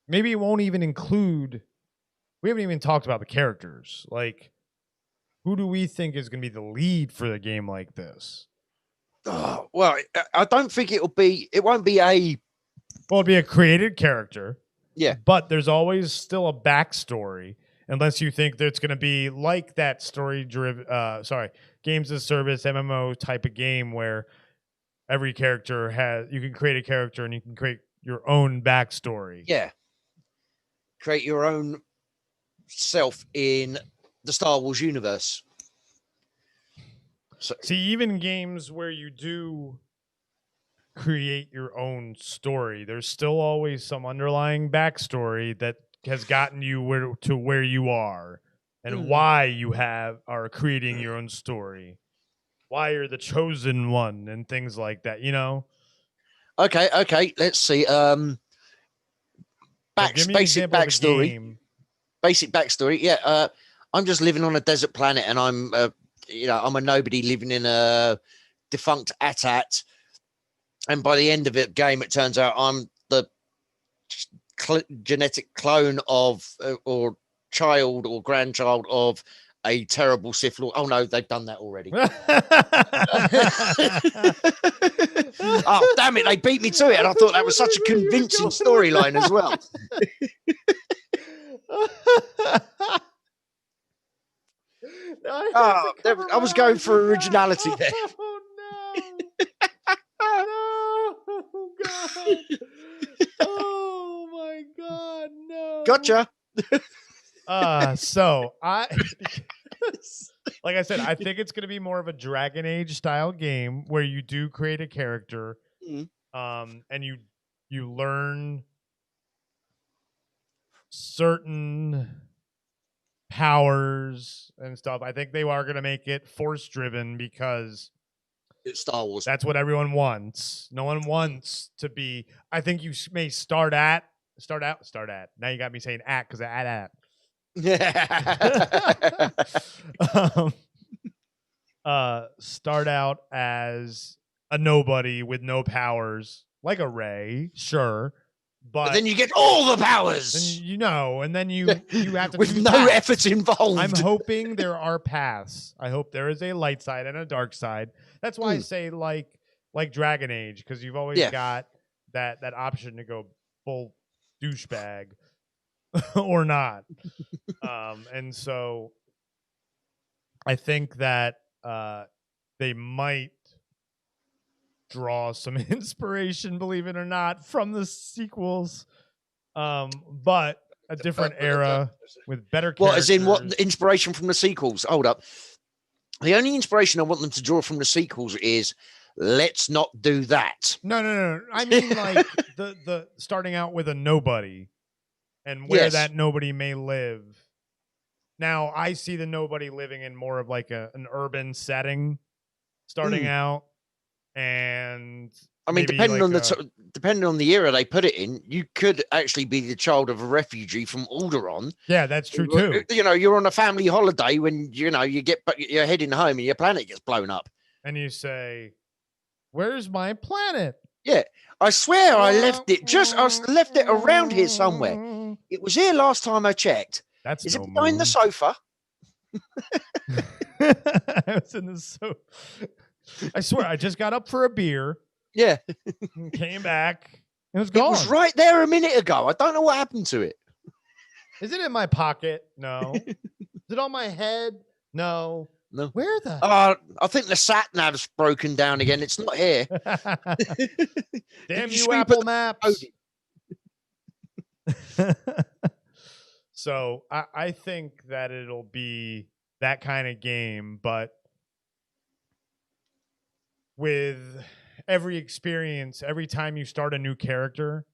it won't even include. We haven't even talked about the characters. Like, who do we think is going to be the lead for the game like this? Well, I don't think it won't be a. Well, it'd be a created character. Yeah. But there's always still a backstory, unless you think that it's going to be like that games as service MMO type of game where every character you can create a character and you can create your own backstory. Yeah. Create your own self in the Star Wars universe. So, see, even games where you do create your own story, there's still always some underlying backstory that has gotten you where you are and why you are creating your own story, why you're the chosen one and things like that, Okay, let's see. Basic backstory. Basic backstory. Yeah, I'm just living on a desert planet, and I'm a nobody living in a defunct AT-AT. And by the end of the game, it turns out I'm the genetic clone of, or child or grandchild of a terrible Sith Lord. Oh no, they've done that already. Oh damn it, they beat me to it, and I thought that was such a convincing storyline as well. I was going for originality there. Oh God! Oh my God! No! Gotcha. So like I said, I think it's going to be more of a Dragon Age style game where you do create a character, and you learn certain powers and stuff. I think they are going to make it force driven because it's Star Wars. That's what everyone wants. No one wants to be. I think you may start out. Now you got me saying at because at. um, start out as a nobody with no powers, like a Ray, sure, But but then you get all the then powers and then you have to with choose no paths. effort involved. I'm hoping there are paths. I hope there is a light side and a dark side. That's why I say like Dragon Age, because you've always got that option to go full douchebag or not. And so I think that they might draw some inspiration, believe it or not, from the sequels. But a different era with better characters. What, as in what inspiration from the sequels? Hold up. The only inspiration I want them to draw from the sequels is let's not do that. No. I mean, like the starting out with a nobody and where that nobody may live. Now, I see the nobody living in more of like an urban setting starting out. And I mean, depending on the era they put it in, you could actually be the child of a refugee from Alderaan. Yeah, that's true too. You know, you're on a family holiday when you you're heading home and your planet gets blown up, and you say, "Where's my planet?" Yeah, I swear I left it around here somewhere. It was here last time I checked. Is it behind the sofa? I was in the sofa. I swear, I just got up for a beer. Yeah. Came back. It was gone. It was right there a minute ago. I don't know what happened to it. Is it in my pocket? No. Is it on my head? No. No. Where the? I think the sat nav's broken down again. It's not here. Damn you, Apple Maps. So I think that it'll be that kind of game, but with every experience, every time you start a new character,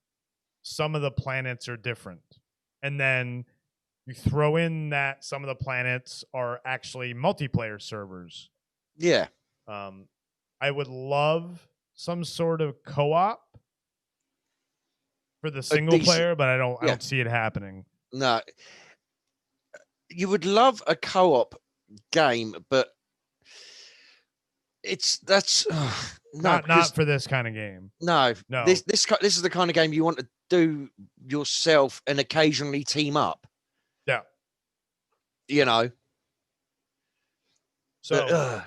some of the planets are different. And then you throw in that some of the planets are actually multiplayer servers. Yeah. I would love some sort of co-op for the single player, but I don't see it happening. No. You would love a co-op game, but not for this kind of game. No. This is the kind of game you want to do yourself and occasionally team up. Yeah. You know. So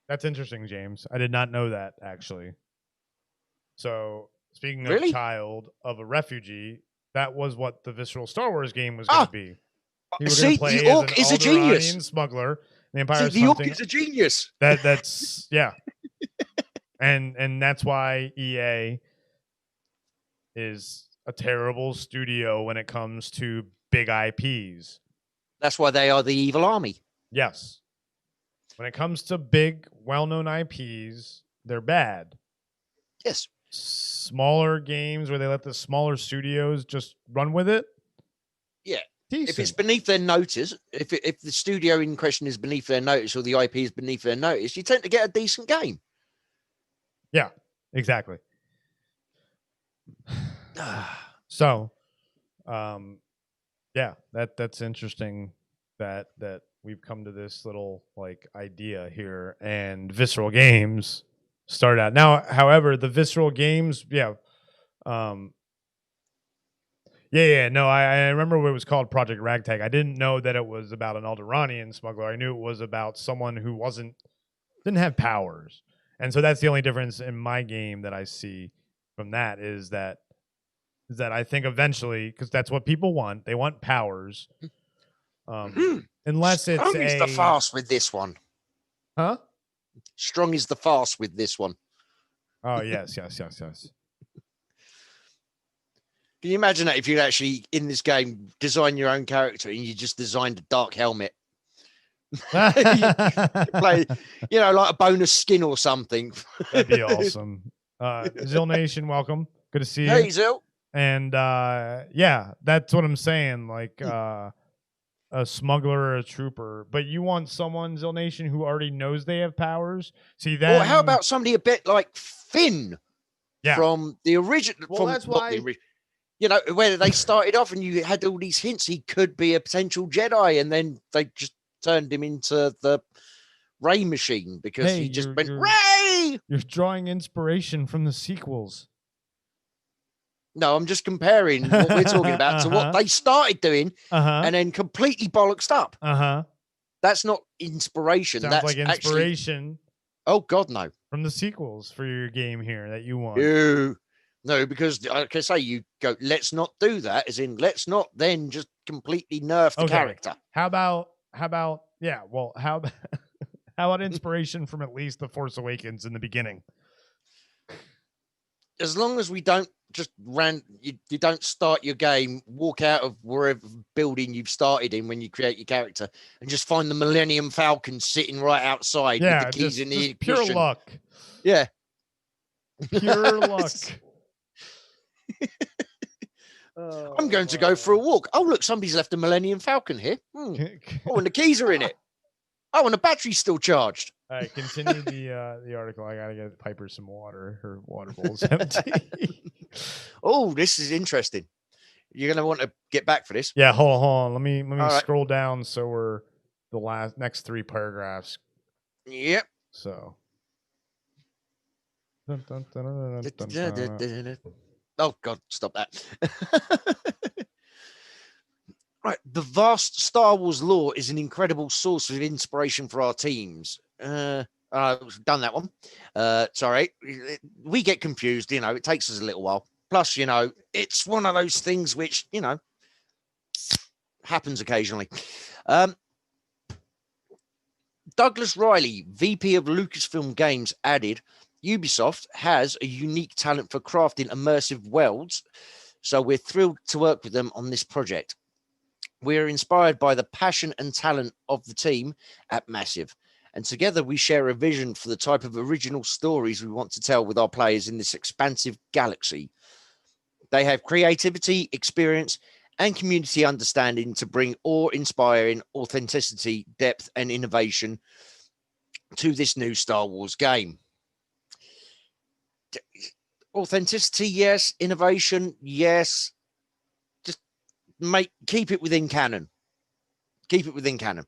that's interesting, James. I did not know that, actually. So speaking of child of a refugee, that was what the Visceral Star Wars game was going to be. You were going to play the Orc is a genius. Smuggler. The Empire. The Orc is a genius. That's yeah. And that's why EA is a terrible studio when it comes to big IPs. That's why they are the evil army. Yes. When it comes to big, well-known IPs, they're bad. Yes. Smaller games where they let the smaller studios just run with it. Yeah. Decent. If it's beneath their notice, if the studio in question is beneath their notice or the IP is beneath their notice, you tend to get a decent game. Yeah, exactly. So, yeah, that's interesting that we've come to this little like idea here, and Visceral Games started out. Now, however, the Visceral Games, no, I remember what it was called, Project Ragtag. I didn't know that it was about an Alderaanian smuggler. I knew it was about someone who didn't have powers. And so that's the only difference in my game that I see from that is that I think eventually, because that's what people want, they want powers. Unless it's Strong is the farce with this one. Huh? Strong is the farce with this one. Oh, yes. Can you imagine that if you actually, in this game, design your own character and you just designed a dark helmet? you play, like a bonus skin or something. That'd be awesome. Zill Nation, welcome. Good to see you. Hey, Zill. And yeah, that's what I'm saying. Like a smuggler or a trooper, but you want someone, Zill Nation, who already knows they have powers. See that? Or how about somebody a bit like Finn? Yeah. From the original. Well, that's why. You know, where they started off and you had all these hints he could be a potential Jedi, and then they just turned him into the Ray machine because Hey, he just went, Ray! You're drawing inspiration from the sequels. No, I'm just comparing what we're talking about to what they started doing and then completely bollocksed up. That's not inspiration. Sounds That's like inspiration. Actually, oh, God, no. From the sequels for your game here that you want. No, because like I say, you go, let's not do that, as in let's not then just completely nerf the character. How about yeah, well, how about inspiration from at least The Force Awakens in the beginning? As long as we don't just you don't start your game, walk out of wherever building you've started in when you create your character, and just find the Millennium Falcon sitting right outside with the keys in the pure ignition. Luck. Yeah. Pure luck. I'm going to go for a walk. Oh, look, somebody's left a Millennium Falcon here. Oh, and the keys are in it. Oh, and the battery's still charged. All right, continue the article. I gotta get Piper some water. Her water bowl's empty. Oh, this is interesting. You're gonna want to get back for this. Yeah, hold on. Let me scroll down so we're the next 3 paragraphs. Yep. So. Oh God, stop that. Right. The vast Star Wars lore is an incredible source of inspiration for our teams. Done that one. Sorry. We get confused, you know, it takes us a little while. Plus, you know, it's one of those things which, you know, happens occasionally. Douglas Riley, VP of Lucasfilm Games, added, Ubisoft has a unique talent for crafting immersive worlds, so we're thrilled to work with them on this project. We are inspired by the passion and talent of the team at Massive, and together we share a vision for the type of original stories we want to tell with our players in this expansive galaxy. They have creativity, experience, and community understanding to bring awe-inspiring authenticity, depth, and innovation to this new Star Wars game. Authenticity, yes. Innovation, yes. Just keep it within canon. Keep it within canon.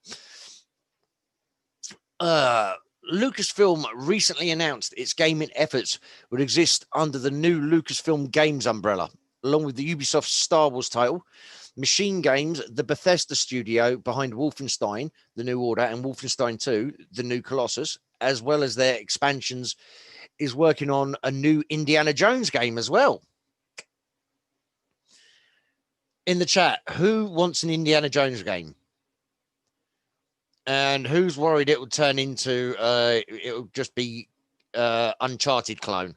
Lucasfilm recently announced its gaming efforts would exist under the new Lucasfilm Games umbrella, along with the Ubisoft Star Wars title. Machine Games, the Bethesda studio behind Wolfenstein, The New Order, and Wolfenstein 2, The New Colossus, as well as their expansions, is working on a new Indiana Jones game as well. In the chat, who wants an Indiana Jones game? And who's worried it will turn into, it'll just be Uncharted clone?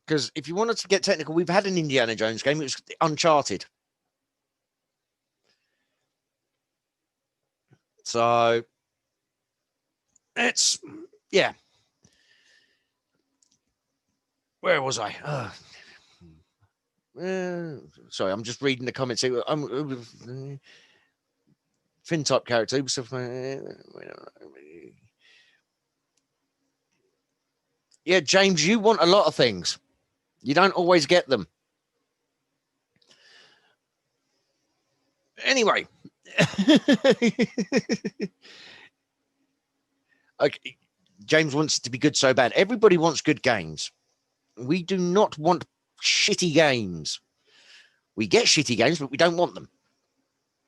Because if you wanted to get technical, we've had an Indiana Jones game. It was Uncharted. So it's, yeah. Where was I? Sorry, I'm just reading the comments. Fin type character. Yeah, James, you want a lot of things. You don't always get them. Anyway. Okay. James wants it to be good so bad. Everybody wants good games. We do not want shitty games. We get shitty games, but we don't want them.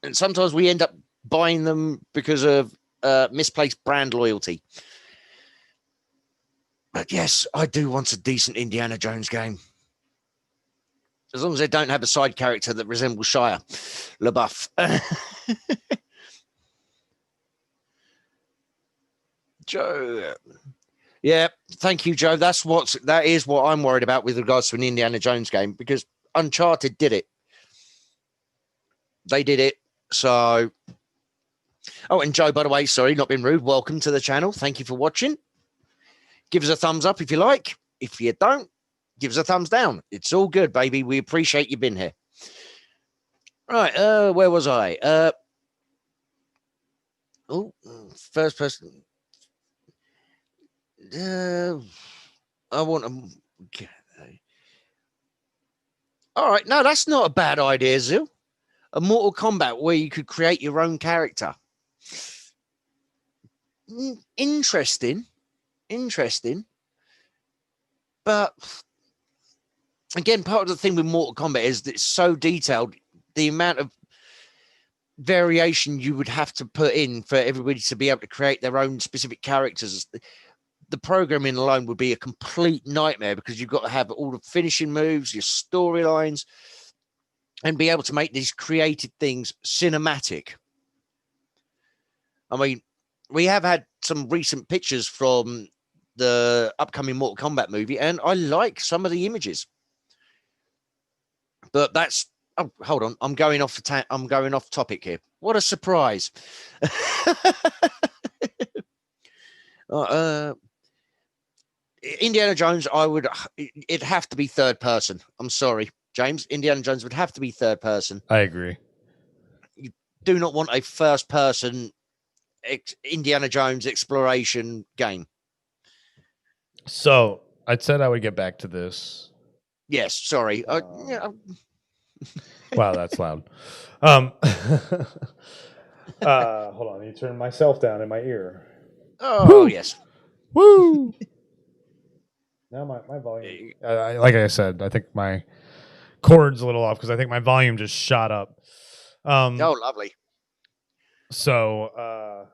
And sometimes we end up buying them because of misplaced brand loyalty. But yes, I do want a decent Indiana Jones game. As long as they don't have a side character that resembles Shia LaBeouf. Joe. Yeah, thank you, Joe. That is what I'm worried about with regards to an Indiana Jones game, because Uncharted did it. They did it. So, oh, and Joe, by the way, sorry, not being rude. Welcome to the channel. Thank you for watching. Give us a thumbs up if you like. If you don't, give us a thumbs down. It's all good, baby. We appreciate you being here. Right, where was I? First person. I want to. All right, no, that's not a bad idea, Zil. A Mortal Kombat where you could create your own character. Interesting. But again, part of the thing with Mortal Kombat is that it's so detailed. The amount of variation you would have to put in for everybody to be able to create their own specific characters. The programming alone would be a complete nightmare because you've got to have all the finishing moves, your storylines, and be able to make these created things cinematic. I mean, we have had some recent pictures from the upcoming Mortal Kombat movie, and I like some of the images. But that's hold on, I'm going off topic here. What a surprise! Indiana Jones, it'd have to be third person. I'm sorry, James. Indiana Jones would have to be third person. I agree. You do not want a first person Indiana Jones exploration game. So I said I would get back to this. Yes, sorry. Wow, that's loud. Hold on, you turn myself down in my ear. Oh, woo! Yes. Woo! Now my volume. Like I said, I think my cord's a little off because I think my volume just shot up. Oh, lovely. So,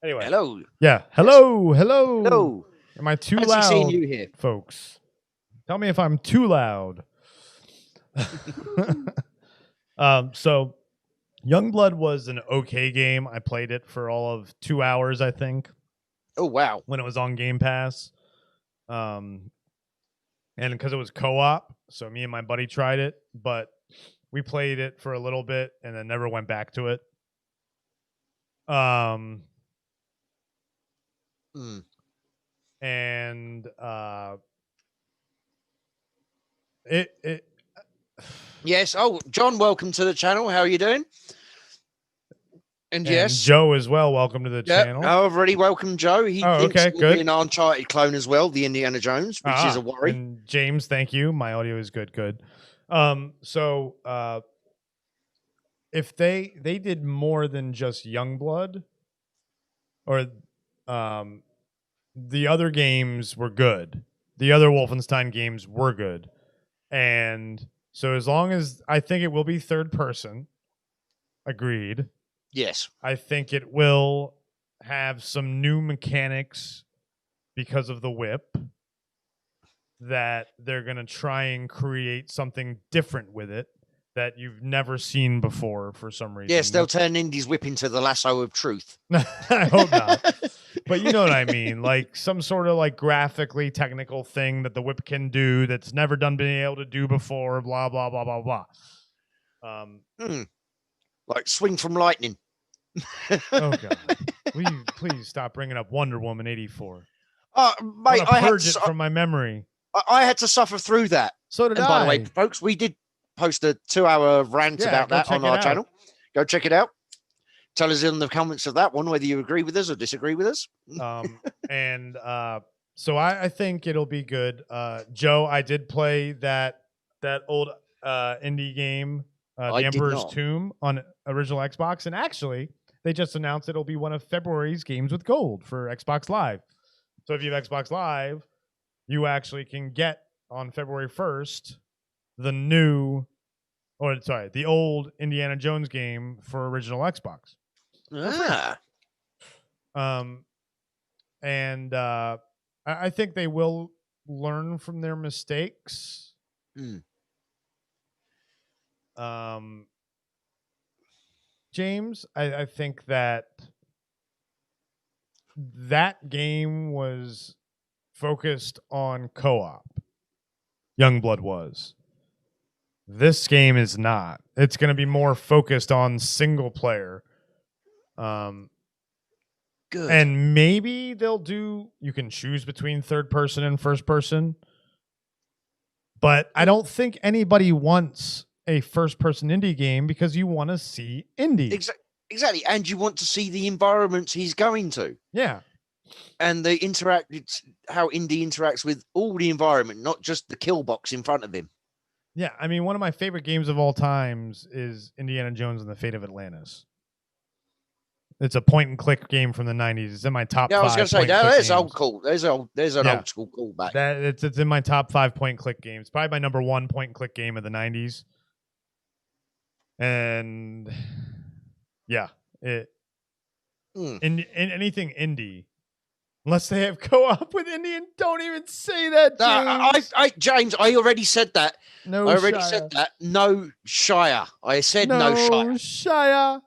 anyway. Hello. Yeah. Hello. Yes. Hello. Hello. Am I too Fancy loud? Seeing you here, folks. Tell me if I'm too loud. So Youngblood was an okay game. I played it for all of 2 hours, I think. Oh, wow. When it was on Game Pass. And because it was co-op, so me and my buddy tried it, but we played it for a little bit and then never went back to it. And it yes. Oh, John, welcome to the channel. How are you doing? And yes, Joe as well. Welcome to the channel. I already welcomed Joe. He thinks okay, good. Be an Uncharted clone as well, the Indiana Jones, which is a worry. And James, thank you. My audio is good. So if they did more than just Youngblood, or the other games were good. The other Wolfenstein games were good. And so as long as I think it will be third person, agreed. Yes. I think it will have some new mechanics because of the whip that they're going to try and create something different with it that you've never seen before for some reason. Yes, they'll turn Indy's whip into the lasso of truth. I hope not. But you know what I mean? Like some sort of like graphically technical thing that the whip can do that's never been able to do before, blah, blah, blah, blah, blah. Like swing from lightning. Oh, God. Will you please stop bringing up Wonder Woman 84? Mate, I purge it from my memory. I had to suffer through that. So did I. By the way, folks, we did post a 2-hour rant about that on our channel. Go check it out. Tell us in the comments of that one whether you agree with us or disagree with us. So I think it'll be good. Joe, I did play that old indie game, The Emperor's Tomb, on original Xbox, and actually they just announced it'll be one of February's games with gold for Xbox Live. So if you have Xbox Live, you actually can get on February 1st the old Indiana Jones game for original Xbox. I think they will learn from their mistakes. James, I think that game was focused on co-op. Youngblood was. This game is not. It's going to be more focused on single player. Good. And maybe you can choose between third person and first person. But I don't think anybody wants a first person indie game because you want to see indie. Exactly. And you want to see the environments he's going to. Yeah. And it's how Indy interacts with all the environment, not just the kill box in front of him. Yeah, I mean, one of my favorite games of all times is Indiana Jones and the Fate of Atlantis. It's a point and click game from the 90s. It's in my top 5. Yeah, I was going to say, there's old cool. There's an old school callback. It's in my top 5 point and click games. Probably my number 1 point and click game of the 90s. And yeah, in anything indie, unless they have co-op with indie, and don't even say that, James. James, I already said that. No, I already said that. No Shire. I said no Shire. Shire.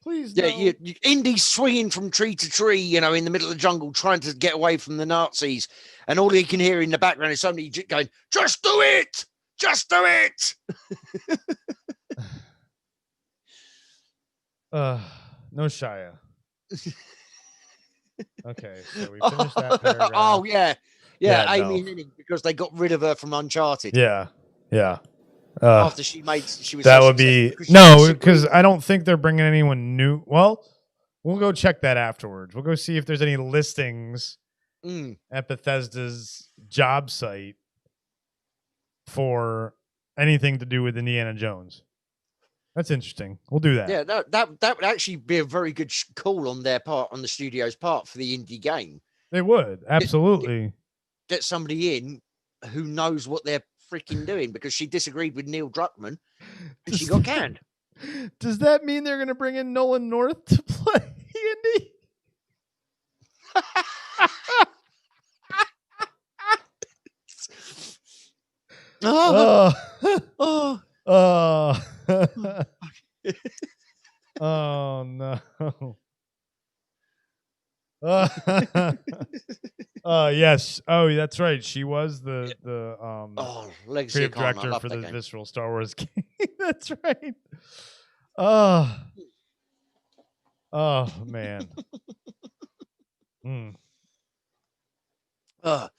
Please, yeah, no. Indy's swinging from tree to tree, in the middle of the jungle, trying to get away from the Nazis, and all he can hear in the background is somebody going, "Just do it! Just do it!" No Shire. Okay, so we finished that paragraph. Oh yeah, Amy Hennig, because they got rid of her from Uncharted. Yeah. After she was. That would be no, because I don't think they're bringing anyone new. Well, we'll go check that afterwards. We'll go see if there's any listings at Bethesda's job site for anything to do with Indiana Jones. That's interesting. We'll do that. Yeah, that would actually be a very good call on their part, on the studio's part, for the indie game. They would absolutely get somebody in who knows what they're freaking doing, because she disagreed with Neil Druckmann and she got canned. Does that mean they're going to bring in Nolan North to play Indy? Oh no. Yes. Oh, that's right. She was the creative director for the Visceral Star Wars game. That's right. Oh man. John,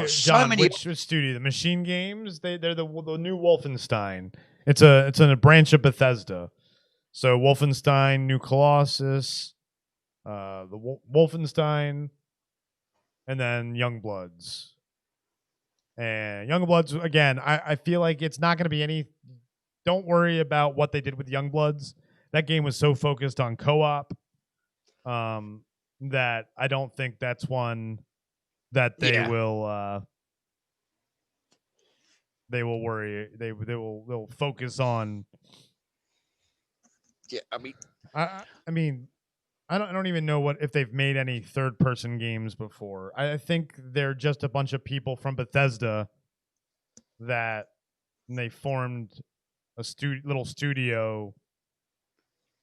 so many. Which studio? The Machine Games. They're the new Wolfenstein. It's a branch of Bethesda. So Wolfenstein, New Colossus, the Wolfenstein, and then Youngbloods. And Youngbloods, again, I feel like it's not going to be any. Don't worry about what they did with Youngbloods. That game was so focused on co-op that I don't think that's one that they will. They will worry. They'll focus on. Yeah, I mean, I don't even know if they've made any third-person games before. I think they're just a bunch of people from Bethesda that they formed a little studio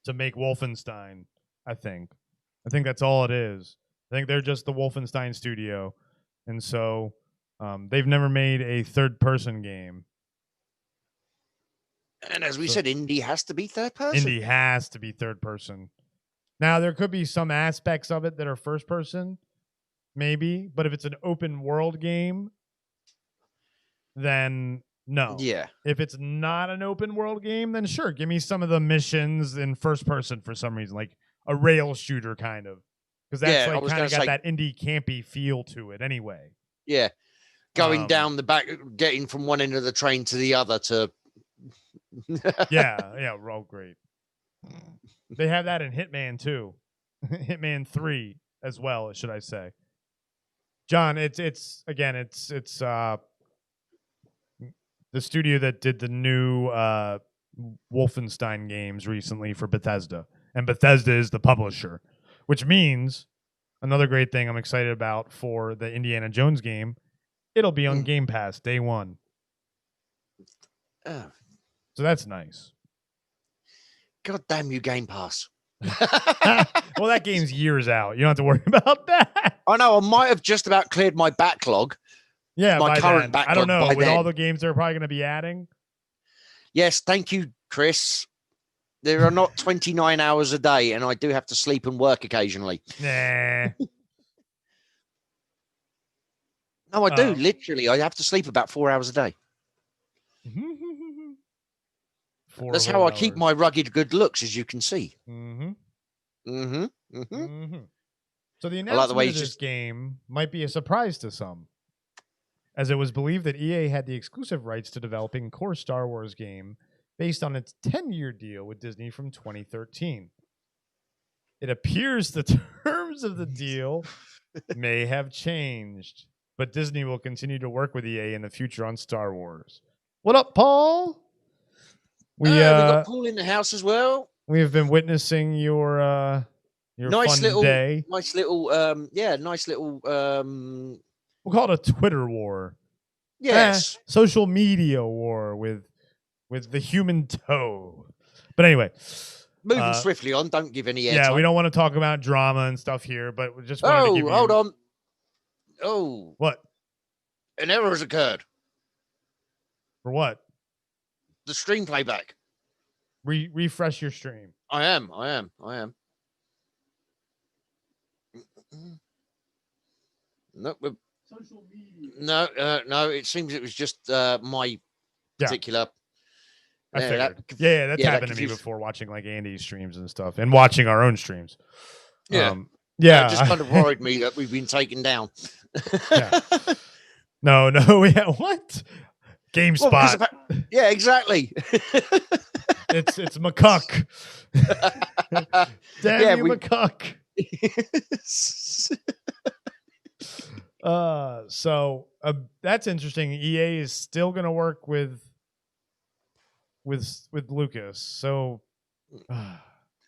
to make Wolfenstein. I think that's all it is. I think they're just the Wolfenstein studio, and so they've never made a third-person game. And as we said, Indy has to be third person. Indy has to be third person. Now, there could be some aspects of it that are first person, maybe. But if it's an open world game, then no. Yeah. If it's not an open world game, then sure, give me some of the missions in first person for some reason, like a rail shooter kind of. Because that's like kind of got that indie campy feel to it anyway. Yeah. Going down the back, getting from one end of the train to the other to... yeah, oh, great. They have that in Hitman too, Hitman 3 as well, should I say? John, it's the studio that did the new Wolfenstein games recently for Bethesda, and Bethesda is the publisher, which means another great thing I'm excited about for the Indiana Jones game. It'll be on Game Pass day one. So that's nice. God damn you, Game Pass. Well, that game's years out. You don't have to worry about that. I know. I might have just about cleared my backlog. Yeah, my current backlog. I don't know. With all the games they're probably going to be adding. Yes, thank you, Chris. There are not 29 hours a day, and I do have to sleep and work occasionally. Nah. No, I do. Literally, I have to sleep about 4 hours a day. That's how I keep my rugged good looks, as you can see. So the I like the announcement way of he's this just game might be a surprise to some, as it was believed that EA had the exclusive rights to developing a core Star Wars game based on its 10-year deal with Disney from 2013. It appears the terms of the deal may have changed, but Disney will continue to work with EA in the future on Star Wars. What up, Paul? we got Paul in the house as well. We have been witnessing your Nice fun little, day. nice little, nice little. We'll call it a Twitter war. Yes, Social media war with the human toe. But anyway, moving swiftly on. Don't give any airtime. Yeah, we don't want to talk about drama and stuff here, but we just wanted to give you. Hold on. Oh, what? An error has occurred. For what? The stream playback. Refresh your stream. I am. No, social media. No. It seems it was just my particular. I figured. That's happened to me before, watching like Andy's streams and stuff, and watching our own streams. Yeah, it just kind of worried me that we've been taken down. Yeah. No, what? GameSpot. Well, yeah, exactly. It's McCuck. Damn you, McCuck. So that's interesting. EA is still going to work with Lucas. So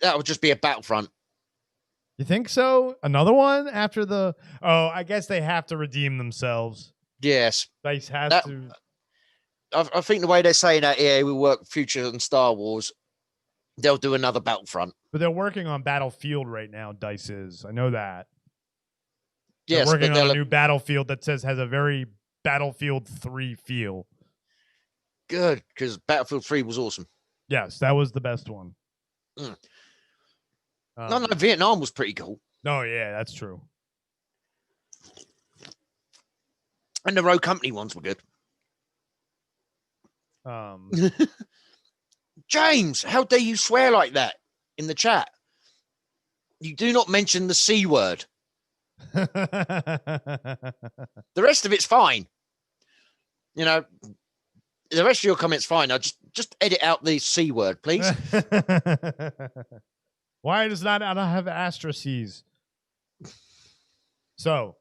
that would just be a Battlefront. You think so? Another one after the? Oh, I guess they have to redeem themselves. Yes, DICE has to. I think the way they're saying that EA will work future on Star Wars, they'll do another Battlefront. But they're working on Battlefield right now. DICE is. I know that. Yes, they're working on a new Battlefield that has a very Battlefield 3 feel. Good, because Battlefield 3 was awesome. Yes, that was the best one. No, Vietnam was pretty cool. Oh, yeah, that's true. And the Rogue Company ones were good. James, how dare you swear like that in the chat? You do not mention the C word. The rest of it's fine. You know, the rest of your comments fine. Now just edit out the C word, please. Why does not have asterisks? So,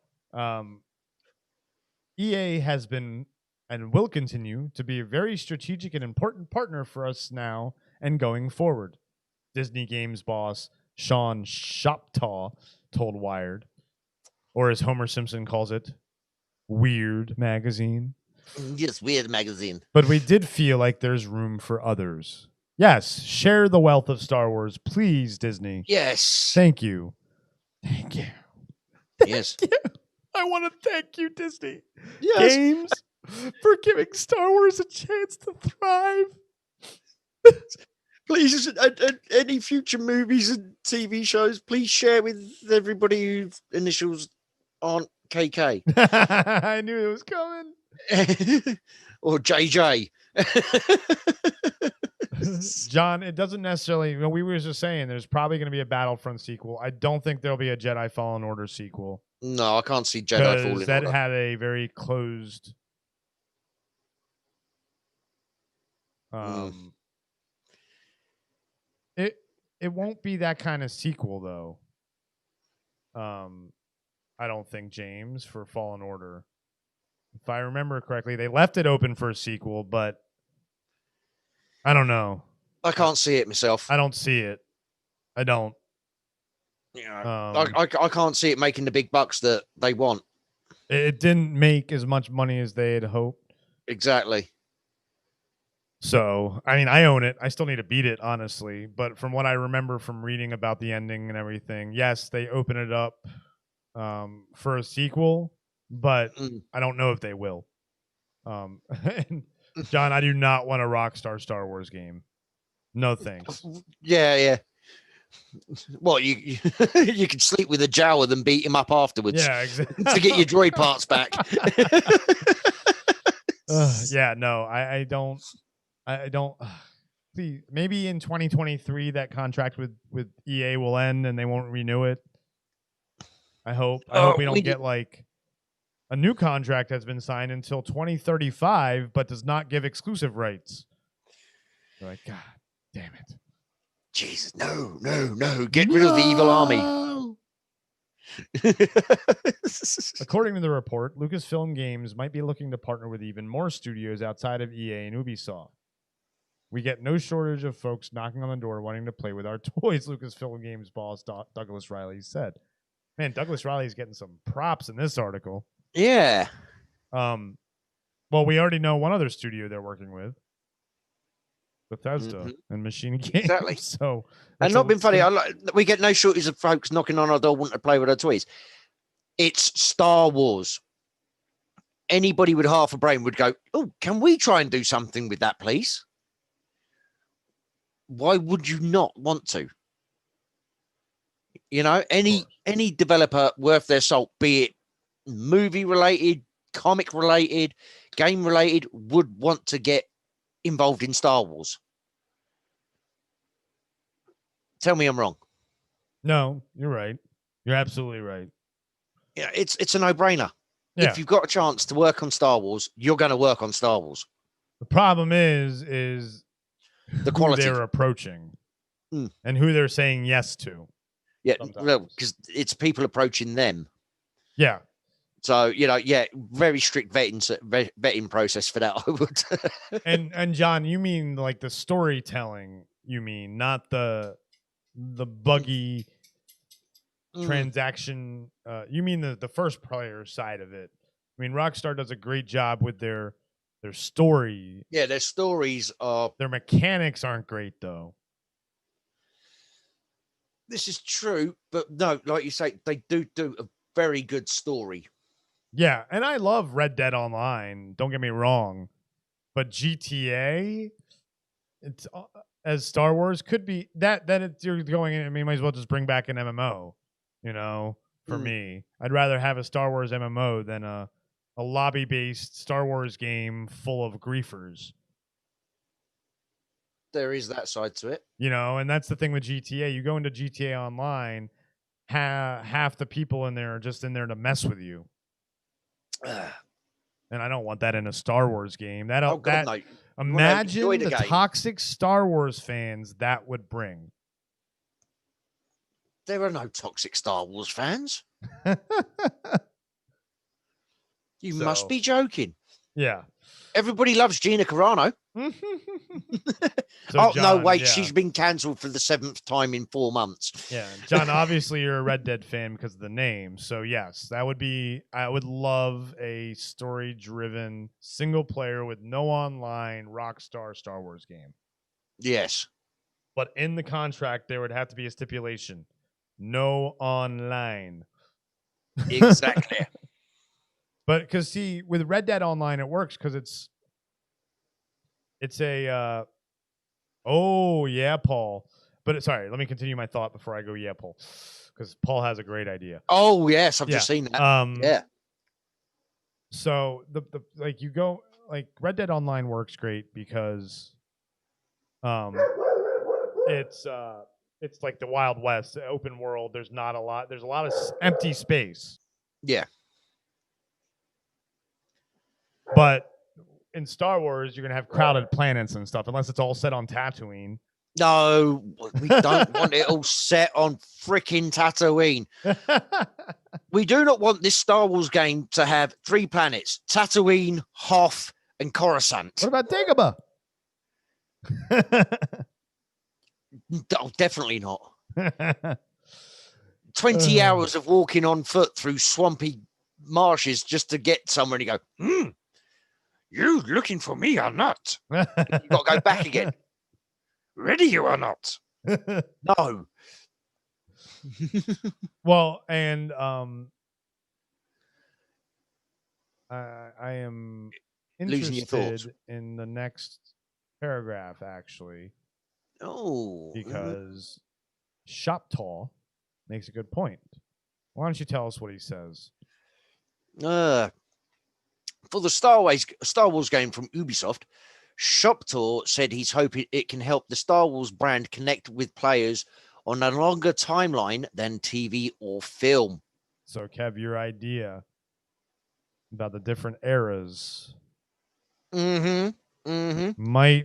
EA has been and will continue to be a very strategic and important partner for us now and going forward. Disney Games boss Sean Shoptaw told Wired, or as Homer Simpson calls it, Weird Magazine. Yes, Weird Magazine. But we did feel like there's room for others. Yes, share the wealth of Star Wars, please, Disney. Yes. Thank you. Thank you. Yes. Thank you. I want to thank you, Disney. Yes. Games, for giving Star Wars a chance to thrive. Please, any future movies and TV shows, please share with everybody whose initials aren't KK. I knew it was coming. Or JJ. John, it doesn't necessarily, we were just saying there's probably going to be a Battlefront sequel. I don't think there'll be a Jedi Fallen Order sequel. No, I can't see Jedi Fallen Order. That had a very closed it won't be that kind of sequel though. I don't think, James, for Fallen Order. If I remember correctly, they left it open for a sequel, but I don't know. I can't see it myself. I don't see it. I don't. Yeah, I can't see it making the big bucks that they want. It didn't make as much money as they had hoped. Exactly. So, I mean, I own it. I still need to beat it, honestly. But from what I remember from reading about the ending and everything, yes, they open it up for a sequel, but I don't know if they will. And John, I do not want a Rockstar Star Wars game. No thanks. Yeah. What, you you could sleep with a Jawa and beat him up afterwards. Yeah, exactly. To get your droid parts back. Yeah, no, I don't. Please, maybe in 2023 that contract with EA will end and they won't renew it. I hope we don't we get like a new contract has been signed until 2035, but does not give exclusive rights. You're like, God damn it. Jesus, no. Get rid of the evil army. According to the report, Lucasfilm Games might be looking to partner with even more studios outside of EA and Ubisoft. We get no shortage of folks knocking on the door wanting to play with our toys, Lucasfilm Games boss Douglas Riley said. Man, Douglas Riley's getting some props in this article. Yeah. Well, we already know one other studio they're working with. Bethesda and Machine Games. Exactly. So, and not been funny. We get no shortage of folks knocking on our door wanting to play with our toys. It's Star Wars. Anybody with half a brain would go, "Oh, can we try and do something with that, please?" Why would you not want to? You know, any developer worth their salt, be it movie related, comic related, game related, would want to get involved in Star Wars. Tell me I'm wrong. No, you're right. You're absolutely right. Yeah, it's a no-brainer. Yeah. If you've got a chance to work on Star Wars, you're going to work on Star Wars. The problem is the quality they're approaching and who they're saying yes to. Yeah, because it's people approaching them. Yeah. So, you know, very strict vetting process for that, I would. and John, you mean like the storytelling, you mean, not the buggy transaction. You mean the first player side of it. I mean, Rockstar does a great job with their story. Yeah, their stories are... Their mechanics aren't great, though. This is true, but no, like you say, they do a very good story. Yeah, and I love Red Dead Online. Don't get me wrong, but GTA, it's as Star Wars could be that you're going in. I mean, might as well just bring back an MMO. You know, for me, I'd rather have a Star Wars MMO than a lobby-based Star Wars game full of griefers. There is that side to it. You know, and that's the thing with GTA. You go into GTA Online, half the people in there are just in there to mess with you. And I don't want that in a Star Wars game. No. Imagine the toxic Star Wars fans that would bring. There are no toxic Star Wars fans. You must be joking. Yeah. Everybody loves Gina Carano. John, no, wait, she's been cancelled for the 7th time in 4 months. Yeah, John, obviously you're a Red Dead fan because of the name. So yes, I would love a story-driven, single-player with no online Rockstar Star Wars game. Yes. But in the contract, there would have to be a stipulation. No online. Exactly. But because see, with Red Dead Online, it works because it's a oh yeah, Paul. But sorry, let me continue my thought before I go yeah, Paul, because Paul has a great idea. Oh yes, I've just seen that. Yeah. So the like you go like Red Dead Online works great because it's like the Wild West, open world. There's not a lot. There's a lot of empty space. Yeah. But in Star Wars, you're going to have crowded planets and stuff, unless it's all set on Tatooine. No, we don't want it all set on freaking Tatooine. We do not want this Star Wars game to have 3 planets, Tatooine, Hoth, and Coruscant. What about Dagobah? Oh, definitely not. 20 hours of walking on foot through swampy marshes just to get somewhere and you go, you looking for me or not? You've got to go back again. Ready you or not? No. Well, and I am interested in the next paragraph, actually. Oh. Because Shoptall makes a good point. Why don't you tell us what he says? For the Star Wars game from Ubisoft, Shoptall said he's hoping it can help the Star Wars brand connect with players on a longer timeline than TV or film. So, Kev, your idea about the different eras might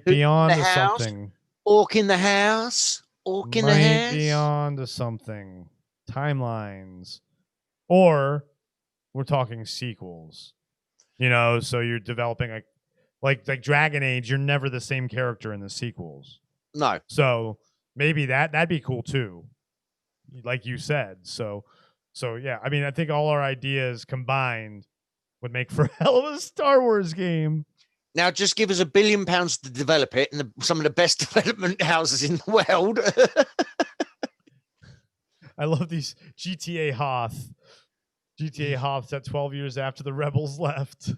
be on to something. Orc in the house. Orc in the house. Might be on to something. Timelines. Or we're talking sequels. You know, so you're developing like Dragon Age, you're never the same character in the sequels. No. So maybe that'd be cool too. Like you said. So yeah, I mean, I think all our ideas combined would make for a hell of a Star Wars game. Now, just give us £1 billion to develop it, and some of the best development houses in the world. I love these GTA Hoth. GTA Hoth's at 12 years after the Rebels left.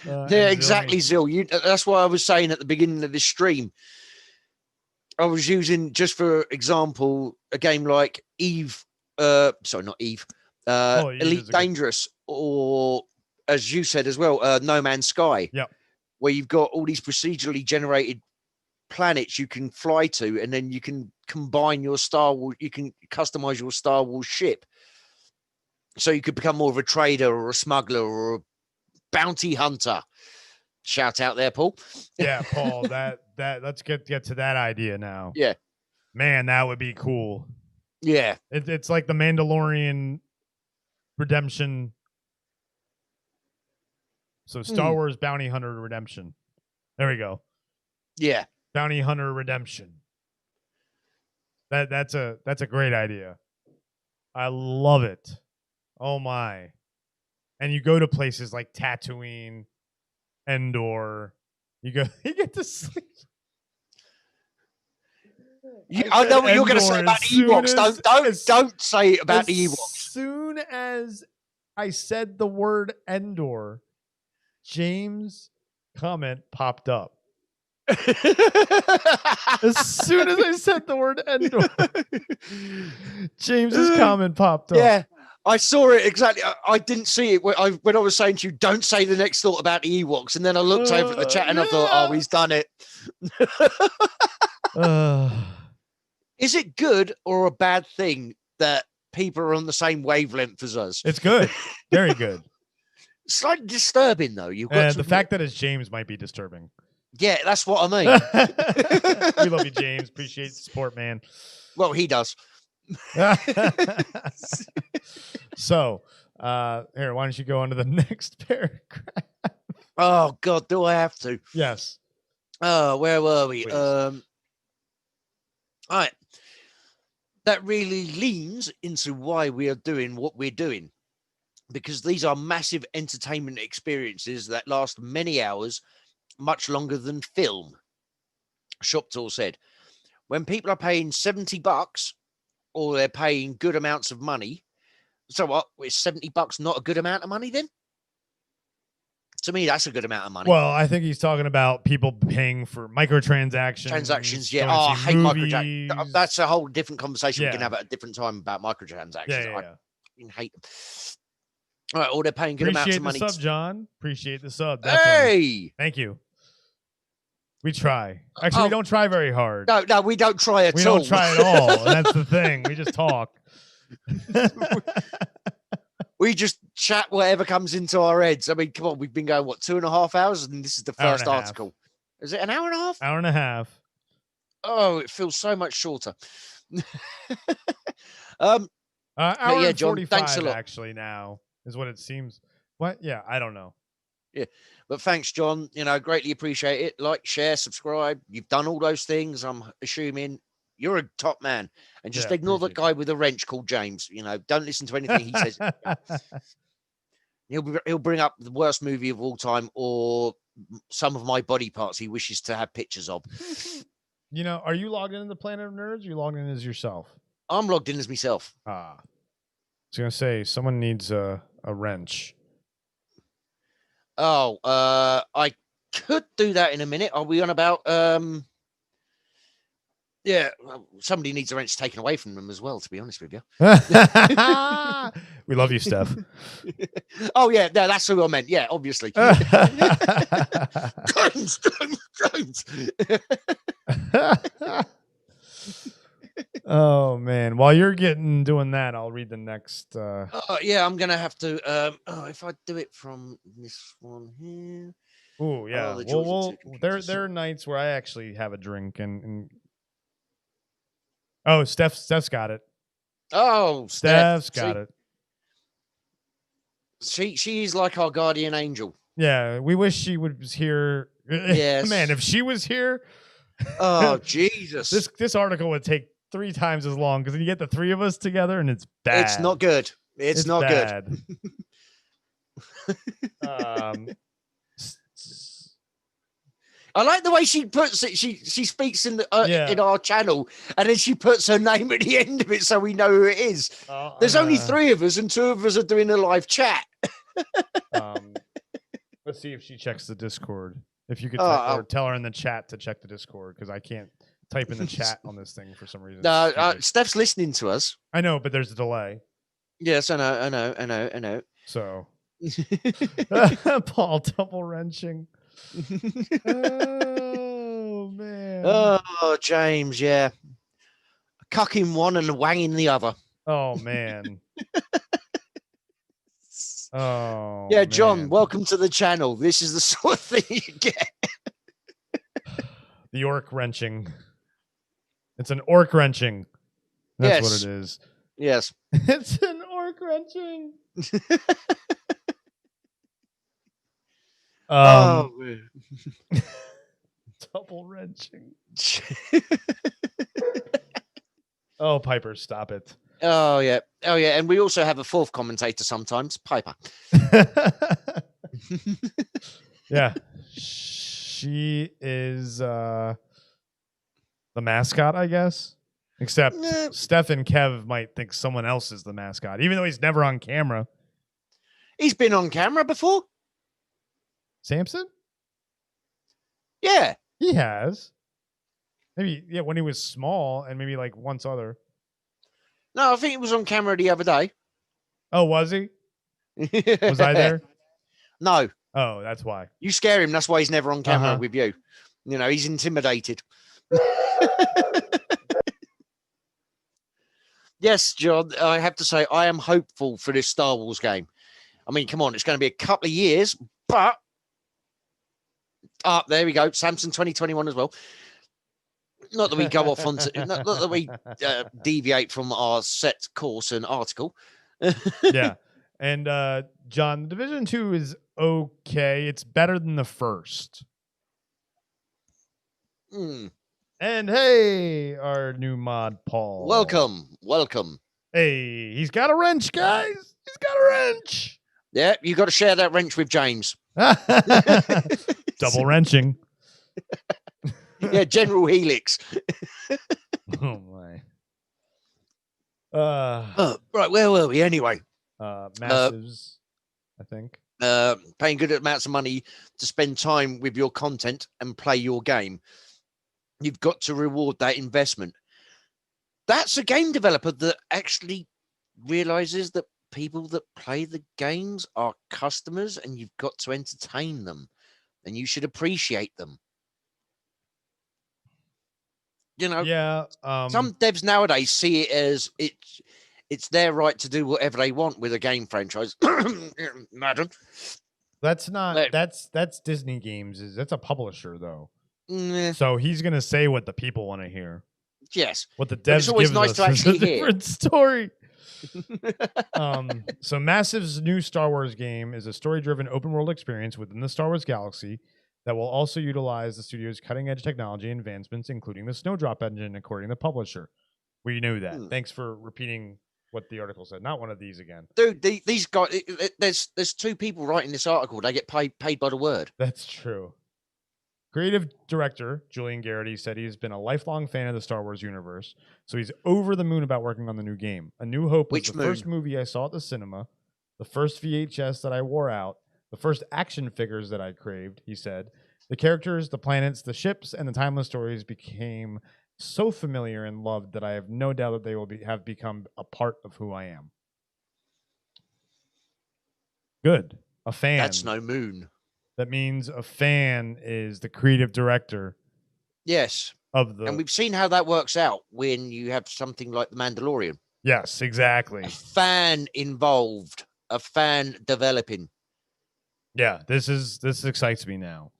Yeah, exactly, Zil. That's why I was saying at the beginning of this stream, I was using, just for example, a game like Eve. Sorry, not Eve. Eve Elite Dangerous, or as you said as well, No Man's Sky. Yeah. Where you've got all these procedurally generated planets you can fly to, and then you can combine your Star Wars, you can customize your Star Wars ship. So you could become more of a trader or a smuggler or a bounty hunter. Shout out there, Paul. Yeah, Paul, that let's get to that idea now. Yeah. Man, that would be cool. Yeah. It's like the Mandalorian redemption. So Star Wars Bounty Hunter Redemption. There we go. Yeah. Bounty Hunter Redemption. That's a great idea. I love it. Oh my. And you go to places like Tatooine, Endor. You get to sleep. I know what you're going to say about the Ewoks. Don't say it about the Ewoks. As soon as I said the word Endor, James' comment popped up. As soon as I said the word Endor, James's comment popped up. Yeah, I saw it exactly. I didn't see it when I was saying to you, don't say the next thought about the Ewoks. And then I looked over at the chat and I thought, oh, he's done it. Is it good or a bad thing that people are on the same wavelength as us? It's good. Very good. Slightly disturbing, though. You've got the fact that it's James might be disturbing. Yeah, that's what I mean. We love you, James. Appreciate the support, man. Well, he does. So, here, why don't you go on to the next paragraph? Oh, God, do I have to? Yes. Where were we? Please. All right. That really leans into why we are doing what we're doing, because these are massive entertainment experiences that last many hours, much longer than film. Shoptal said, when people are paying $70 or they're paying good amounts of money, so what? Is $70 not a good amount of money then? To me, that's a good amount of money. Well, I think he's talking about people paying for microtransactions. Transactions, yeah. Oh, I hate microtransactions. That's a whole different conversation we can have at a different time about microtransactions. Yeah. I hate them. All right, or they're paying good amounts of money. Appreciate the sub, John. Appreciate the sub. Definitely. Hey! Thank you. We try. Actually, we don't try very hard. No, we don't try at all. We don't try at all. And that's the thing. We just talk. We just chat whatever comes into our heads. I mean, come on, we've been going, 2.5 hours? And this is the first article. Is it an hour and a half? Hour and a half. Oh, it feels so much shorter. Hour and John, 45 thanks a lot. Actually now is what it seems. What? Yeah, I don't know. Yeah, but thanks, John. Greatly appreciate it. Like, share, subscribe. You've done all those things. I'm assuming you're a top man. And just ignore the guy with a wrench called James. Don't listen to anything he says. He'll bring up the worst movie of all time or some of my body parts he wishes to have pictures of. Are you logged into the Planet of Nerds? Or are you logged in as yourself? I'm logged in as myself. I was going to say, someone needs a wrench. Oh, I could do that in a minute. Are we on about... Yeah, somebody needs a wrench taken away from them as well, to be honest with you. We love you, Steph. Oh, yeah, no, that's who I meant. Yeah, obviously. James. Oh man! While you're doing that, I'll read the next. Yeah, I'm gonna have to. If I do it from this one here. Oh yeah. The joys of two computers. There are nights where I actually have a drink and. Oh, Steph's got it. Oh, Steph's got it. She is like our guardian angel. Yeah, we wish she was here. Yes, man, if she was here. Oh Jesus! This article would take 3 times as long because you get the 3 of us together and it's bad. It's not good. It's not bad. Good. I like the way she puts it. She speaks in in our channel, and then she puts her name at the end of it, so we know who it is. There's only 3 of us, and 2 of us are doing a live chat. Let's see if she checks the Discord. If you could or tell her in the chat to check the Discord, because I can't type in the chat on this thing for some reason. No, Steph's listening to us. I know, but there's a delay. Yes, I know. So, Paul double wrenching. Oh man. Oh, James, yeah. Cucking one and wanging the other. Oh man. Oh yeah, John, man. Welcome to the channel. This is the sort of thing you get. The orc wrenching. It's an orc wrenching. That's what it is. Yes. It's an orc wrenching. Oh, man. Double wrenching. Oh, Piper, stop it. Oh yeah, and we also have a 4th commentator sometimes, Piper. Yeah, she is the mascot, I guess. Except Steph and Kev might think someone else is the mascot, even though he's never on camera. He's been on camera before. Samson? Yeah, he has. Maybe when he was small, and maybe like once other. No, I think it was on camera the other day. Oh, was he? Was I there? No. Oh, that's why. You scare him. That's why he's never on camera with you. You know, he's intimidated. Yes, John, I have to say, I am hopeful for this Star Wars game. I mean, come on, it's going to be a couple of years, but... there we go. Samsung 2021 as well. Not that we go off onto, not that we deviate from our set course and article. Yeah. And John, Division 2 is okay. It's better than the first. And hey, our new mod, Paul. Welcome. Hey, he's got a wrench, guys. He's got a wrench. Yeah, you got to share that wrench with James. Double wrenching. Yeah, General Helix. Oh my. Right, where were we anyway? Massives, I think. Paying good amounts of money to spend time with your content and play your game. You've got to reward that investment. That's a game developer that actually realizes that people that play the games are customers and you've got to entertain them and you should appreciate them. You know, some devs nowadays see it as it's their right to do whatever they want with a game franchise. Madam, that's not that's Disney Games. That's a publisher though. So he's gonna say what the people want to hear. Yes, what the devs it's always give nice us to actually hear. Different story. So Massive's new Star Wars game is a story-driven open-world experience within the Star Wars galaxy that will also utilize the studio's cutting-edge technology advancements, including the Snowdrop engine, according to the publisher. We knew that. Thanks for repeating what the article said. Not one of these again. Dude, these guys, there's 2 people writing this article. They get paid by the word. That's true. Creative director Julian Garrity said he's been a lifelong fan of the Star Wars universe, so he's over the moon about working on the new game. A New Hope was the first movie I saw at the cinema, the first VHS that I wore out, the first action figures that I craved, he said. The characters, the planets, the ships, and the timeless stories became so familiar and loved that I have no doubt that they will have become a part of who I am. Good. A fan. That's no moon. That means a fan is the creative director. Yes. of the. And we've seen how that works out when you have something like The Mandalorian. Yes, exactly. A fan involved, a fan developing. Yeah, this excites me now.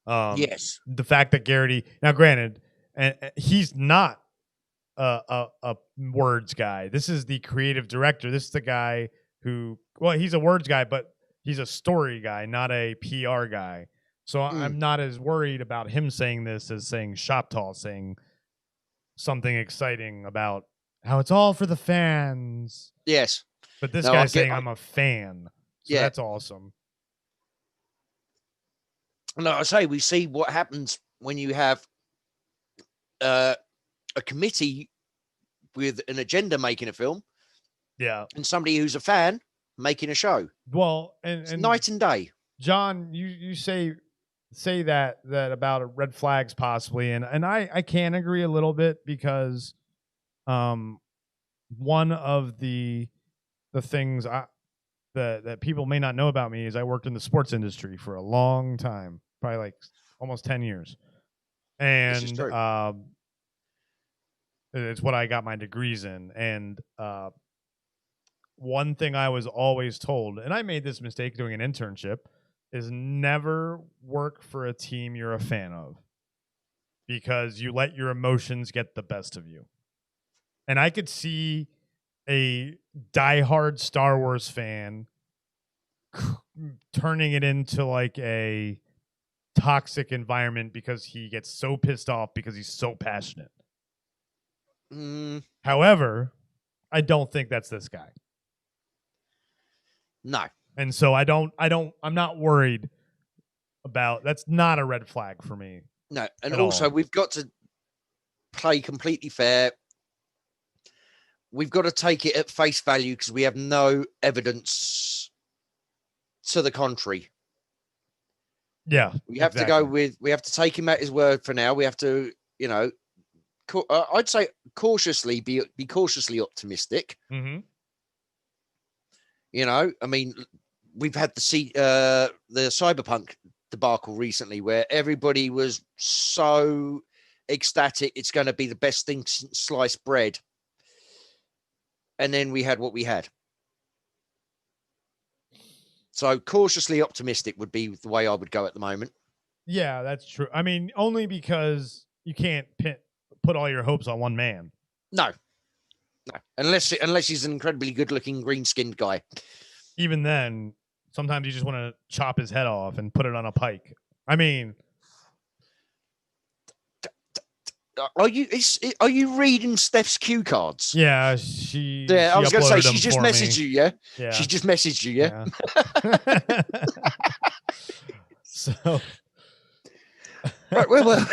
Yes. The fact that Garrity, now granted, and he's not a words guy. This is the creative director. This is the guy who, well, he's a words guy, but he's a story guy, not a PR guy. So I'm not as worried about him saying this as saying Shoptal saying something exciting about how it's all for the fans. Yes. But this guy's saying I'm a fan. So yeah. that's awesome. No, I say we see what happens when you have a committee with an agenda making a film. Yeah. And somebody who's a fan making a show. Well, and night and day. John, you say that about red flags possibly, and I can agree a little bit because one of the things that people may not know about me is I worked in the sports industry for a long time, probably like almost 10 years. And it's what I got my degrees in. And one thing I was always told, and I made this mistake doing an internship, is never work for a team you're a fan of, because you let your emotions get the best of you. And I could see a diehard Star Wars fan turning it into like a toxic environment because he gets so pissed off because he's so passionate. However, I don't think that's this guy. No. And so I'm not worried about, that's not a red flag for me. No. And also we've got to play completely fair. We've got to take it at face value because we have no evidence to the contrary. Yeah. We have to go with, we have to take him at his word for now. We have to, you know, I'd say cautiously, be cautiously optimistic. Mm-hmm. You know, I mean, we've had the Cyberpunk debacle recently where everybody was so ecstatic it's going to be the best thing since sliced bread. And then we had what we had. So cautiously optimistic would be the way I would go at the moment. Yeah, that's true. I mean, only because you can't put all your hopes on one man. No. Unless he's an incredibly good-looking, green-skinned guy. Even then, sometimes you just want to chop his head off and put it on a pike. I mean, are you reading Steph's cue cards? Yeah, I was going to say she just messaged you, yeah. Yeah, she just messaged you, yeah. So, right, well,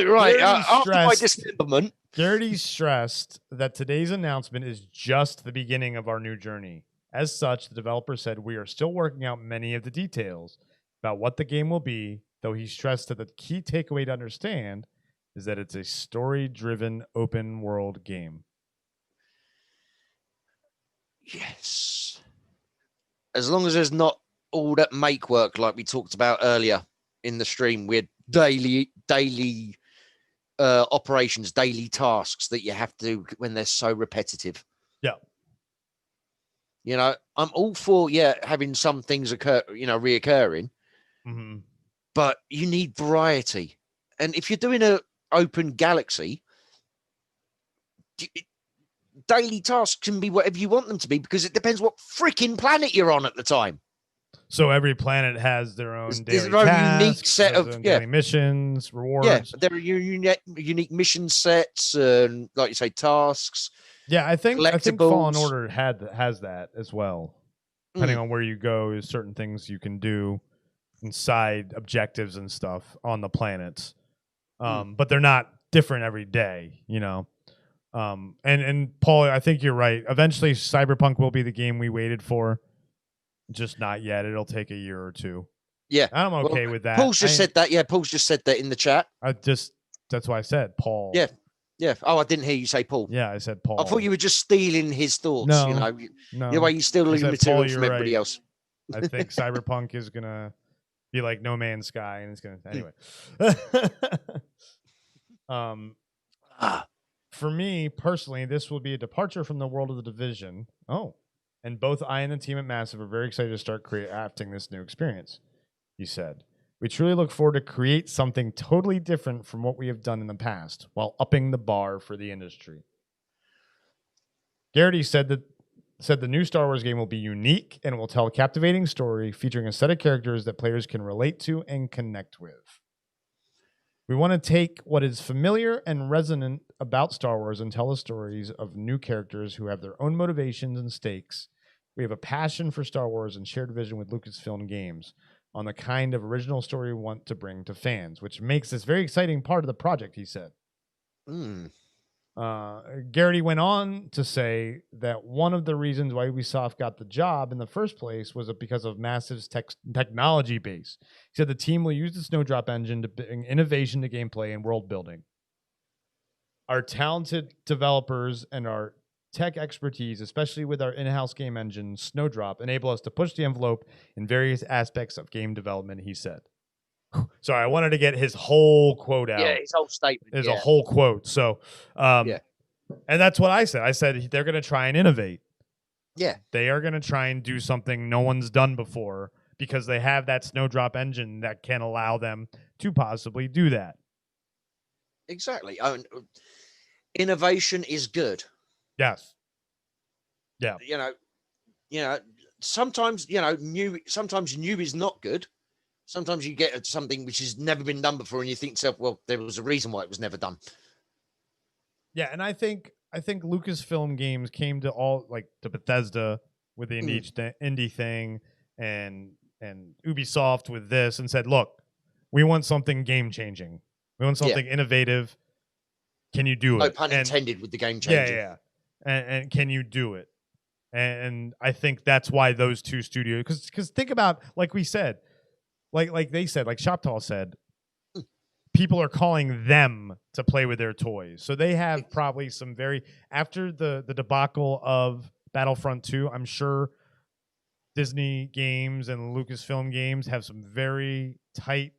right. After my dismemberment, Garrity's stressed that today's announcement is just the beginning of our new journey. As such, the developer said we are still working out many of the details about what the game will be, though he stressed that the key takeaway to understand is that it's a story-driven open world game. Yes. As long as there's not all that make work like we talked about earlier in the stream with daily operations, daily tasks that you have to do when they're so repetitive. Yeah. You know, I'm all for, having some things occur, reoccurring. Mm-hmm. But you need variety. And if you're doing an open galaxy, daily tasks can be whatever you want them to be because it depends what freaking planet you're on at the time. So every planet has their own daily tasks, unique set of daily missions, rewards. Yeah, there are unique mission sets and, like you say, tasks. Yeah, I think Fallen Order has that as well. Depending on where you go, is certain things you can do inside objectives and stuff on the planets. But they're not different every day, you know. And Paul, I think you're right. Eventually, Cyberpunk will be the game we waited for. Just not yet. It'll take a year or two. Yeah, I'm okay with that. Paul's just said that. Yeah, Paul's just said that in the chat. That's why I said Paul. Yeah. Oh, I didn't hear you say Paul. Yeah, I said Paul. I thought you were just stealing his thoughts. No, the way you steal material from everybody else. I think Cyberpunk is gonna be like No Man's Sky, and it's gonna anyway. For me personally, this will be a departure from the world of the Division. Oh, and both I and the team at Massive are very excited to start crafting this new experience, he said. We truly look forward to create something totally different from what we have done in the past, while upping the bar for the industry. Garrity said the new Star Wars game will be unique and will tell a captivating story featuring a set of characters that players can relate to and connect with. We want to take what is familiar and resonant about Star Wars and tell the stories of new characters who have their own motivations and stakes. We have a passion for Star Wars and shared vision with Lucasfilm Games on the kind of original story we want to bring to fans, which makes this very exciting part of the project, he said. Garrity went on to say that one of the reasons why Ubisoft got the job in the first place was because of Massive's technology base. He said the team will use the Snowdrop engine to bring innovation to gameplay and world building. Our talented developers and our tech expertise, especially with our in-house game engine, Snowdrop, enable us to push the envelope in various aspects of game development, he said. Sorry, I wanted to get his whole quote out. Yeah, his whole statement. There's a whole quote. So, and that's what I said. I said they're going to try and innovate. Yeah. They are going to try and do something no one's done before because they have that Snowdrop engine that can allow them to possibly do that. Exactly. Innovation is good. Yes. Yeah. Sometimes new is not good. Sometimes you get something which has never been done before and you think to yourself, well, there was a reason why it was never done. Yeah, and I think Lucasfilm Games came to to Bethesda with the indie thing and Ubisoft with this and said, look, we want something game changing. We want something innovative. Can you do it? No pun intended with the game changing. Yeah. And can you do it? And I think that's why those two studios, because think about, like we said, like they said, like Shoptal said, people are calling them to play with their toys. So they have probably some after the debacle of Battlefront 2, I'm sure Disney Games and Lucasfilm Games have some very tight,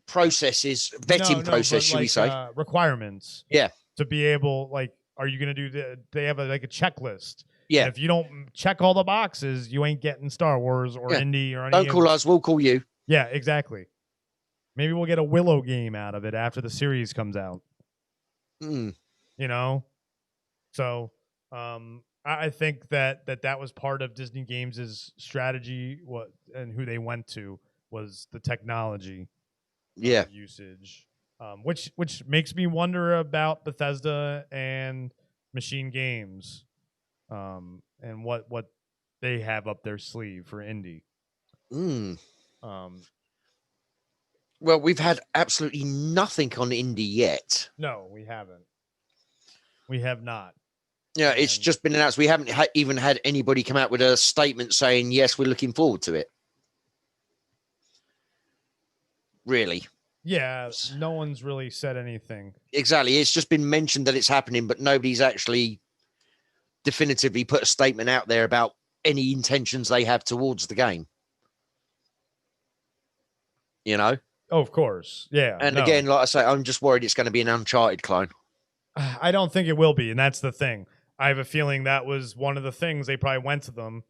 processes, vetting process, should we say? Requirements. Yeah. To be able, are you going to do they have a checklist. Yeah. And if you don't check all the boxes, you ain't getting Star Wars or Indie or anything. Don't call us, we'll call you. Yeah, exactly. Maybe we'll get a Willow game out of it after the series comes out. So I think that was part of Disney Games' strategy. And who they went to was the technology usage, which makes me wonder about Bethesda and Machine Games, and what they have up their sleeve for indie. Well, we've had absolutely nothing on indie yet. No, we haven't. We have not. Yeah, it's just been announced. We haven't even had anybody come out with a statement saying, yes, we're looking forward to it. Really? Yeah, no one's really said anything. Exactly. It's just been mentioned that it's happening, but nobody's actually definitively put a statement out there about any intentions they have towards the game. Oh, of course. Yeah. And again, like I say, I'm just worried it's going to be an Uncharted clone. I don't think it will be, and that's the thing. I have a feeling that was one of the things they probably went to them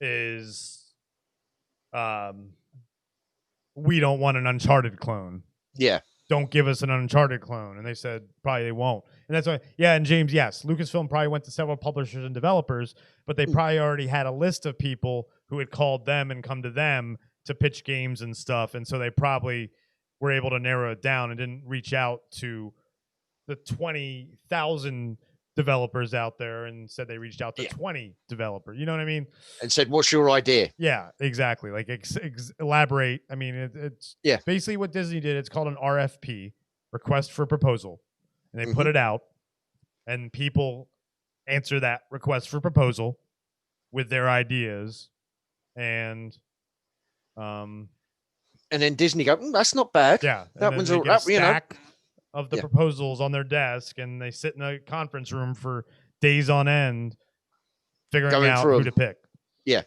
is we don't want an Uncharted clone. Yeah. Don't give us an Uncharted clone. And they said probably they won't. And that's why, and James, yes, Lucasfilm probably went to several publishers and developers, but they probably already had a list of people who had called them and come to them to pitch games and stuff. And so they probably were able to narrow it down and didn't reach out to the 20,000 developers out there and said they reached out to 20 developers. You know what I mean? And said, what's your idea? Yeah, exactly. Like elaborate. I mean, it's basically what Disney did. It's called an RFP, request for proposal. And they put it out and people answer that request for proposal with their ideas. And then Disney go, that's not bad. Yeah. That one's a stack of the proposals on their desk, and they sit in a conference room for days on end figuring out who to pick. Yeah.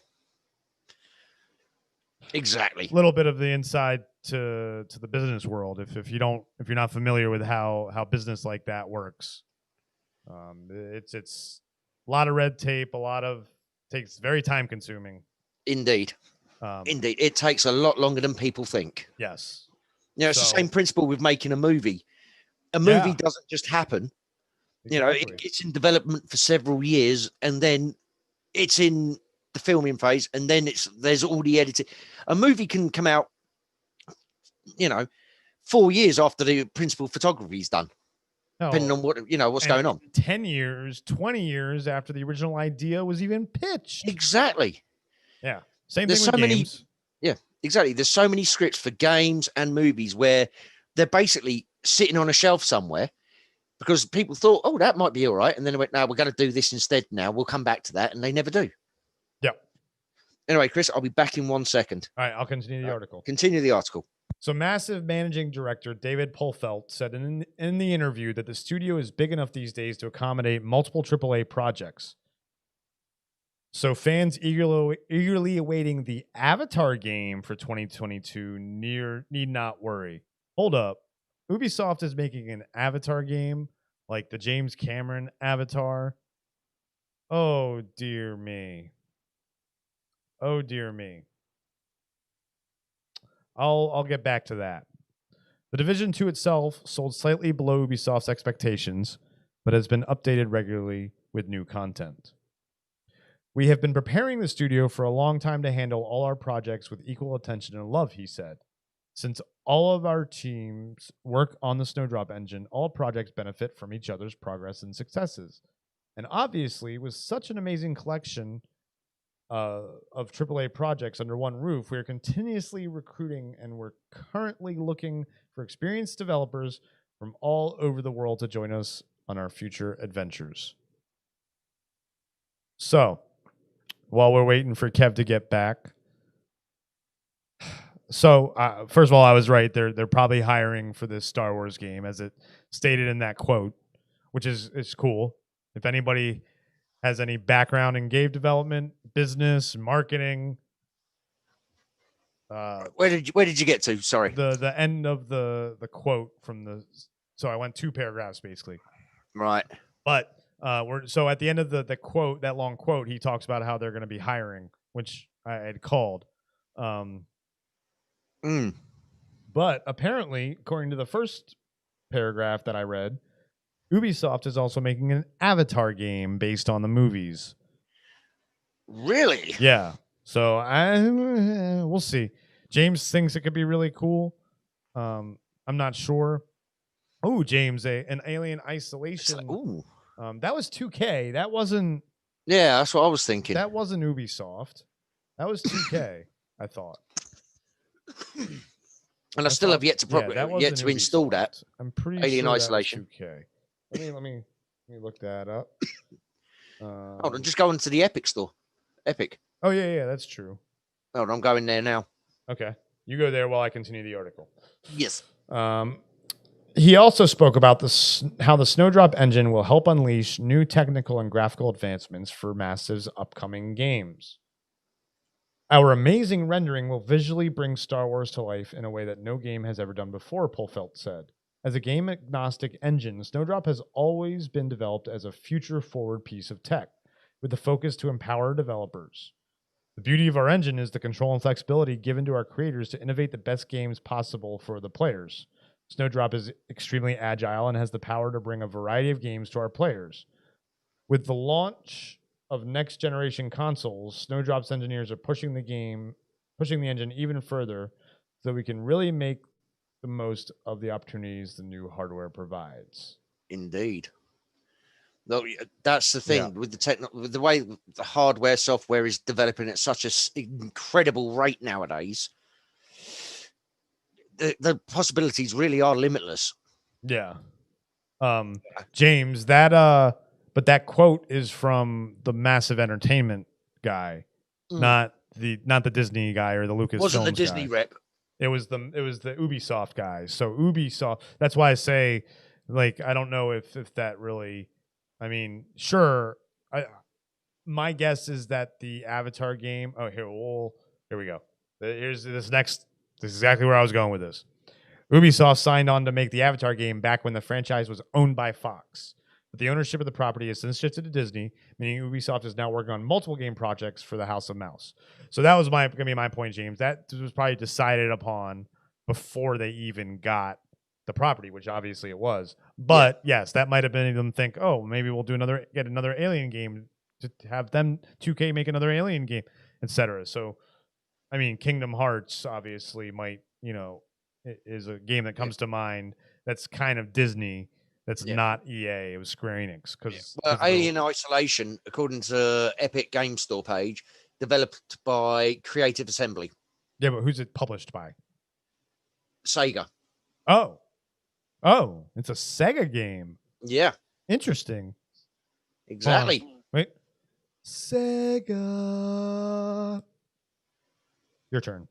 Exactly. A little bit of the inside to the business world if you're not familiar with how business like that works. It's a lot of red tape, takes very time consuming. Indeed. Indeed. It takes a lot longer than people think. Yes. It's the same principle with making a movie. A movie doesn't just happen. Exactly. It's in development for several years, and then it's in the filming phase, and then there's all the editing. A movie can come out, 4 years after the principal photography is done, depending on what's going on. 10 years, 20 years after the original idea was even pitched. Exactly. Yeah. Same thing with games. Yeah, exactly. There's so many scripts for games and movies where they're basically sitting on a shelf somewhere because people thought, oh, that might be all right. And then they went, no, we're going to do this instead now. We'll come back to that. And they never do. Yep. Anyway, Chris, I'll be back in 1 second. All right, I'll continue the article. Continue the article. So Massive managing director David Polfelt said in the interview that the studio is big enough these days to accommodate multiple AAA projects. So fans eagerly awaiting the Avatar game for 2022 need not worry. Hold up. Ubisoft is making an Avatar game like the James Cameron Avatar. Oh, dear me. Oh, dear me. I'll get back to that. The Division 2 itself sold slightly below Ubisoft's expectations, but has been updated regularly with new content. We have been preparing the studio for a long time to handle all our projects with equal attention and love, he said. Since all of our teams work on the Snowdrop engine, all projects benefit from each other's progress and successes. And obviously, with such an amazing collection of AAA projects under one roof, we are continuously recruiting, and we're currently looking for experienced developers from all over the world to join us on our future adventures. So, while we're waiting for Kev to get back, so first of all, I was right. They're probably hiring for this Star Wars game, as it stated in that quote, which is cool. If anybody has any background in game development, business, marketing. Where did you get to? Sorry. The end of the quote from the. So I went 2 paragraphs basically. Right. But so at the end of the quote, that long quote, he talks about how they're going to be hiring, which I had called. But apparently, according to the first paragraph that I read, Ubisoft is also making an Avatar game based on the movies. Really? Yeah. So we'll see. James thinks it could be really cool. I'm not sure. Oh, James, an Alien Isolation. Ooh. That was 2K. That wasn't. Yeah, that's what I was thinking. That wasn't Ubisoft. That was 2K. I thought. And I still have yet to install that. I'm pretty Alien sure Isolation. That was 2K. Let me look that up. Hold on, just go into the Epic store. Epic. Oh yeah, that's true. Hold on, I'm going there now. Okay, you go there while I continue the article. Yes. He also spoke about how the Snowdrop engine will help unleash new technical and graphical advancements for Massive's upcoming games. Our amazing rendering will visually bring Star Wars to life in a way that no game has ever done before, Polfelt said. As a game-agnostic engine, Snowdrop has always been developed as a future-forward piece of tech, with the focus to empower developers. The beauty of our engine is the control and flexibility given to our creators to innovate the best games possible for the players. Snowdrop is extremely agile and has the power to bring a variety of games to our players. With the launch of next-generation consoles, Snowdrop's engineers are pushing the engine even further so that we can really make the most of the opportunities the new hardware provides. Indeed. That's the thing with with the way the hardware software is developing at such an incredible rate nowadays. The possibilities really are limitless. Yeah. James, but that quote is from the Massive Entertainment guy, not the Disney guy or the Lucasfilm. Wasn't the Disney rep? It was the Ubisoft guy. So Ubisoft. That's why I say, like, I don't know if that really. I mean, sure. My guess is that the Avatar game. Oh, here we go. Here's this next This is exactly where I was going with this. Ubisoft signed on to make the Avatar game back when the franchise was owned by Fox. But the ownership of the property has since shifted to Disney, meaning Ubisoft is now working on multiple game projects for the House of Mouse. So that was going to be my point, James. That was probably decided upon before they even got the property, which obviously it was. But yes, that might have been them think, oh, maybe we'll get another Alien game to have them 2K make another Alien game, etc. So, I mean, Kingdom Hearts obviously might, is a game that comes to mind that's kind of Disney. That's not EA. It was Square Enix. Because Alien Isolation, according to Epic Game Store page, developed by Creative Assembly. Yeah, but who's it published by? Sega. Oh, it's a Sega game. Yeah. Interesting. Exactly. Wait. Sega. Your turn.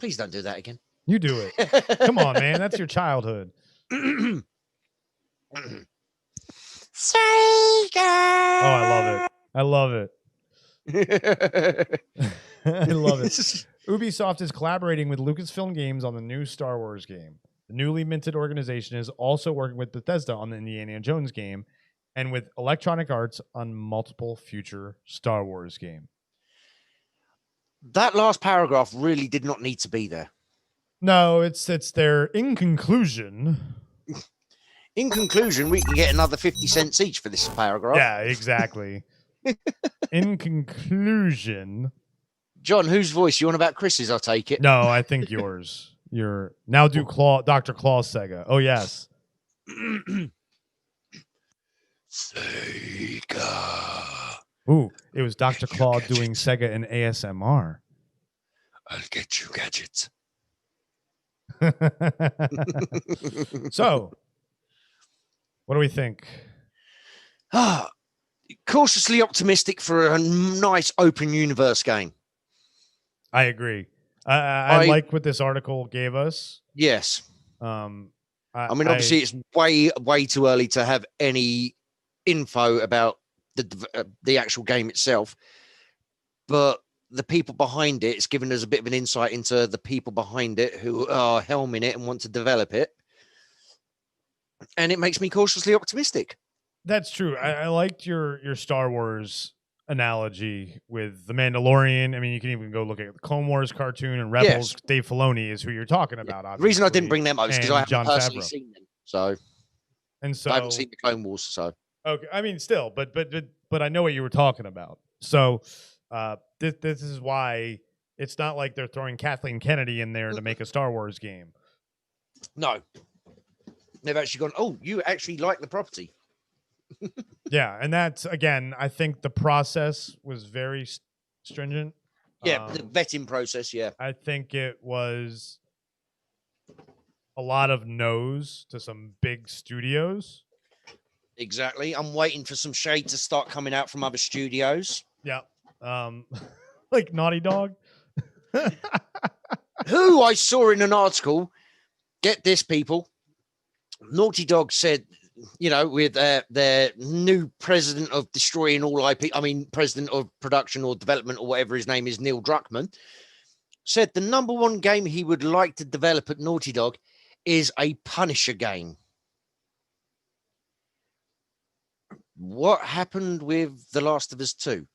Please don't do that again. You do it. Come on, man. That's your childhood. Sega. Oh, I love it. I love it. Ubisoft is collaborating with Lucasfilm Games on the new Star Wars game. The newly minted organization is also working with Bethesda on the Indiana Jones game and with Electronic Arts on multiple future Star Wars games. That last paragraph really did not need to be there. No, it's there. In conclusion, we can get another 50 cents each for this paragraph. Yeah, exactly. In conclusion, John, whose voice? You on about Chris's? I'll take it. No, I think yours. You're now do Dr. Claw Sega. Oh yes. Sega. Ooh, it was Dr. Claw doing Sega in ASMR. I'll get you gadgets. So, what do we think? Cautiously optimistic for a nice open universe game. I agree. I like what this article gave us. Yes. Obviously, it's way too early to have any info about the actual game itself, but the people behind it's given us a bit of an insight into the people behind it who are helming it and want to develop it, and it makes me cautiously optimistic. That's true. I liked your Star Wars analogy with the Mandalorian. I mean, you can even go look at the Clone Wars cartoon and Rebels. Yes. Dave Filoni is who you're talking about. The reason I didn't bring them up is because I haven't personally seen them. So I haven't seen the Clone Wars. So okay, I mean, still, but I know what you were talking about. So this is why it's not like they're throwing Kathleen Kennedy in there to make a Star Wars game. No, they've actually gone, oh, you actually like the property. Yeah, and that's, again, I think the process was very stringent. Yeah, the vetting process, yeah. I think it was a lot of no's to some big studios. Exactly. I'm waiting for some shade to start coming out from other studios. Yeah. Like Naughty Dog. Who I saw in an article, get this, people, Naughty Dog said, with their new president of destroying all IP, president of production or development or whatever his name is, Neil Druckmann, said the number one game he would like to develop at Naughty Dog is a Punisher game. What happened with The Last of Us 2?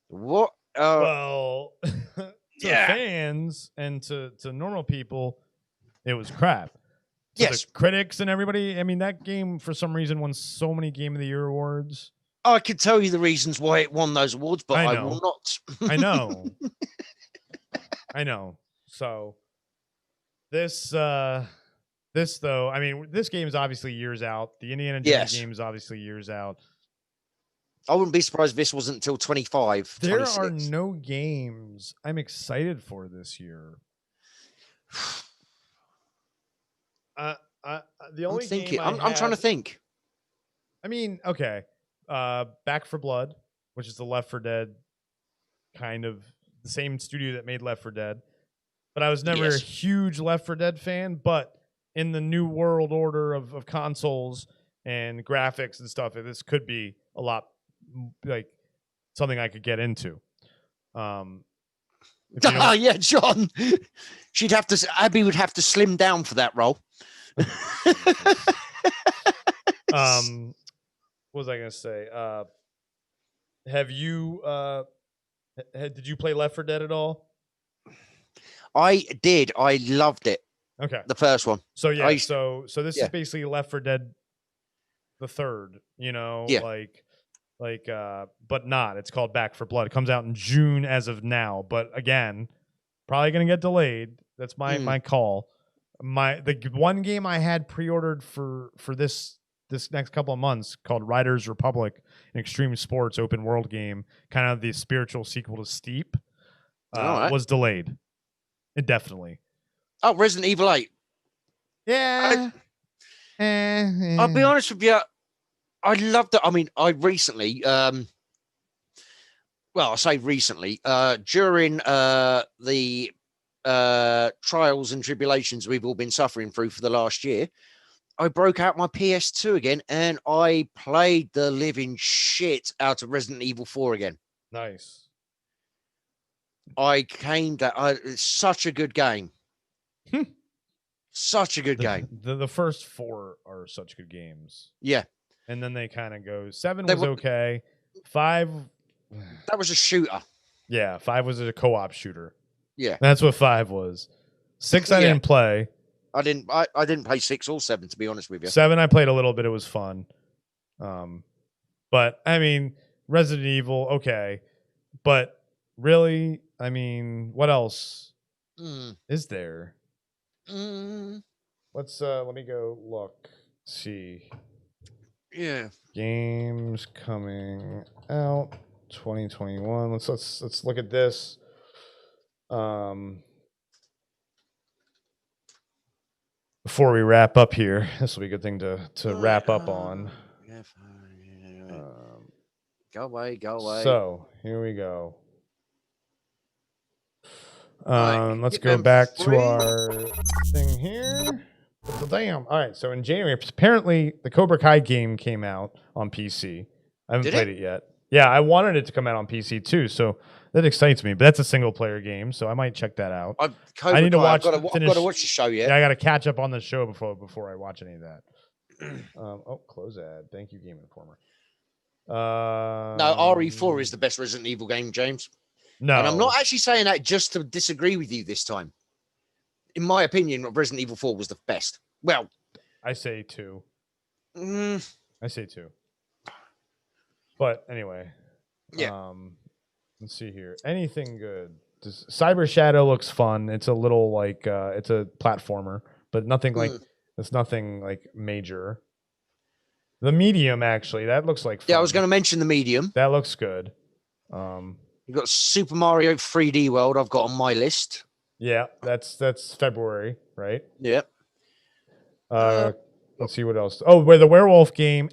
What? Well, to fans and to normal people, it was crap. To the critics and everybody, I mean, that game for some reason won so many Game of the Year awards. I could tell you the reasons why it won those awards, but I will not. I know. I know. So this though, I mean, this game is obviously years out. The Indiana Jones game is obviously years out. I wouldn't be surprised if this wasn't until 25. There 26. are no games I'm excited for this year. The only game I'm trying to think. I mean, okay. Back 4 Blood, which is the Left 4 Dead, kind of the same studio that made Left 4 Dead. But I was never a huge Left 4 Dead fan. But in the new world order of consoles and graphics and stuff, this could be a lot like something I could get into. Oh yeah, John. Abby would have to slim down for that role. What was I gonna say? Have you did you play Left 4 Dead at all? I did. I loved it. Okay. The first one. So yeah, so this yeah. is basically Left 4 Dead the third, you know, Yeah. but not. It's called Back 4 Blood. It comes out in June as of now, but again, probably gonna get delayed. That's my call. The one game I had pre-ordered for this next couple of months called Riders Republic, an extreme sports open world game, kind of the spiritual sequel to Steep, was delayed indefinitely. Oh, Resident Evil 8. Yeah. I'll be honest with you. I loved it. I mean, I recently, well, I say recently, during the trials and tribulations we've all been suffering through for the last year, I broke out my PS2 again and I played the living shit out of Resident Evil 4 again. Nice. It's such a good game. Such a good game. The first 4 are such good games. Yeah. And then they kind of go 7 was okay. 5. That was a shooter. Yeah. 5 was a co-op shooter. Yeah. That's what 5 was. 6 I didn't play. I didn't play 6 or 7, to be honest with you. 7 I played a little bit. It was fun. But I mean, Resident Evil, okay. But really, I mean, what else is there? Let's let me go look. See. Yeah. Games coming out 2021. Let's look at this. Before we wrap up here, this will be a good thing to wrap up on. Go away. So here we go. Let's go back to our thing here. Damn. All right. So in January, apparently the Cobra Kai game came out on PC. I haven't played it yet. Yeah, I wanted it to come out on PC too, so that excites me. But that's a single player game, so I might check that out. I need to watch. I've got to watch the show yet. Yeah, I got to catch up on the show before I watch any of that. Close ad. Thank you, Game Informer. No, RE4 is the best Resident Evil game, James. No, and I'm not actually saying that just to disagree with you this time. In my opinion, Resident Evil 4 was the best. Well, I say 2. I say 2. But anyway, let's see here. Anything good? Cyber Shadow looks fun. It's a little like it's a platformer, but nothing like it's nothing like major. The Medium, actually, that looks like fun. Yeah, I was going to mention the Medium. That looks good. You've got Super Mario 3D World. I've got on my list. Yeah, that's February, right? Yep. Let's see what else. Oh, where the werewolf game?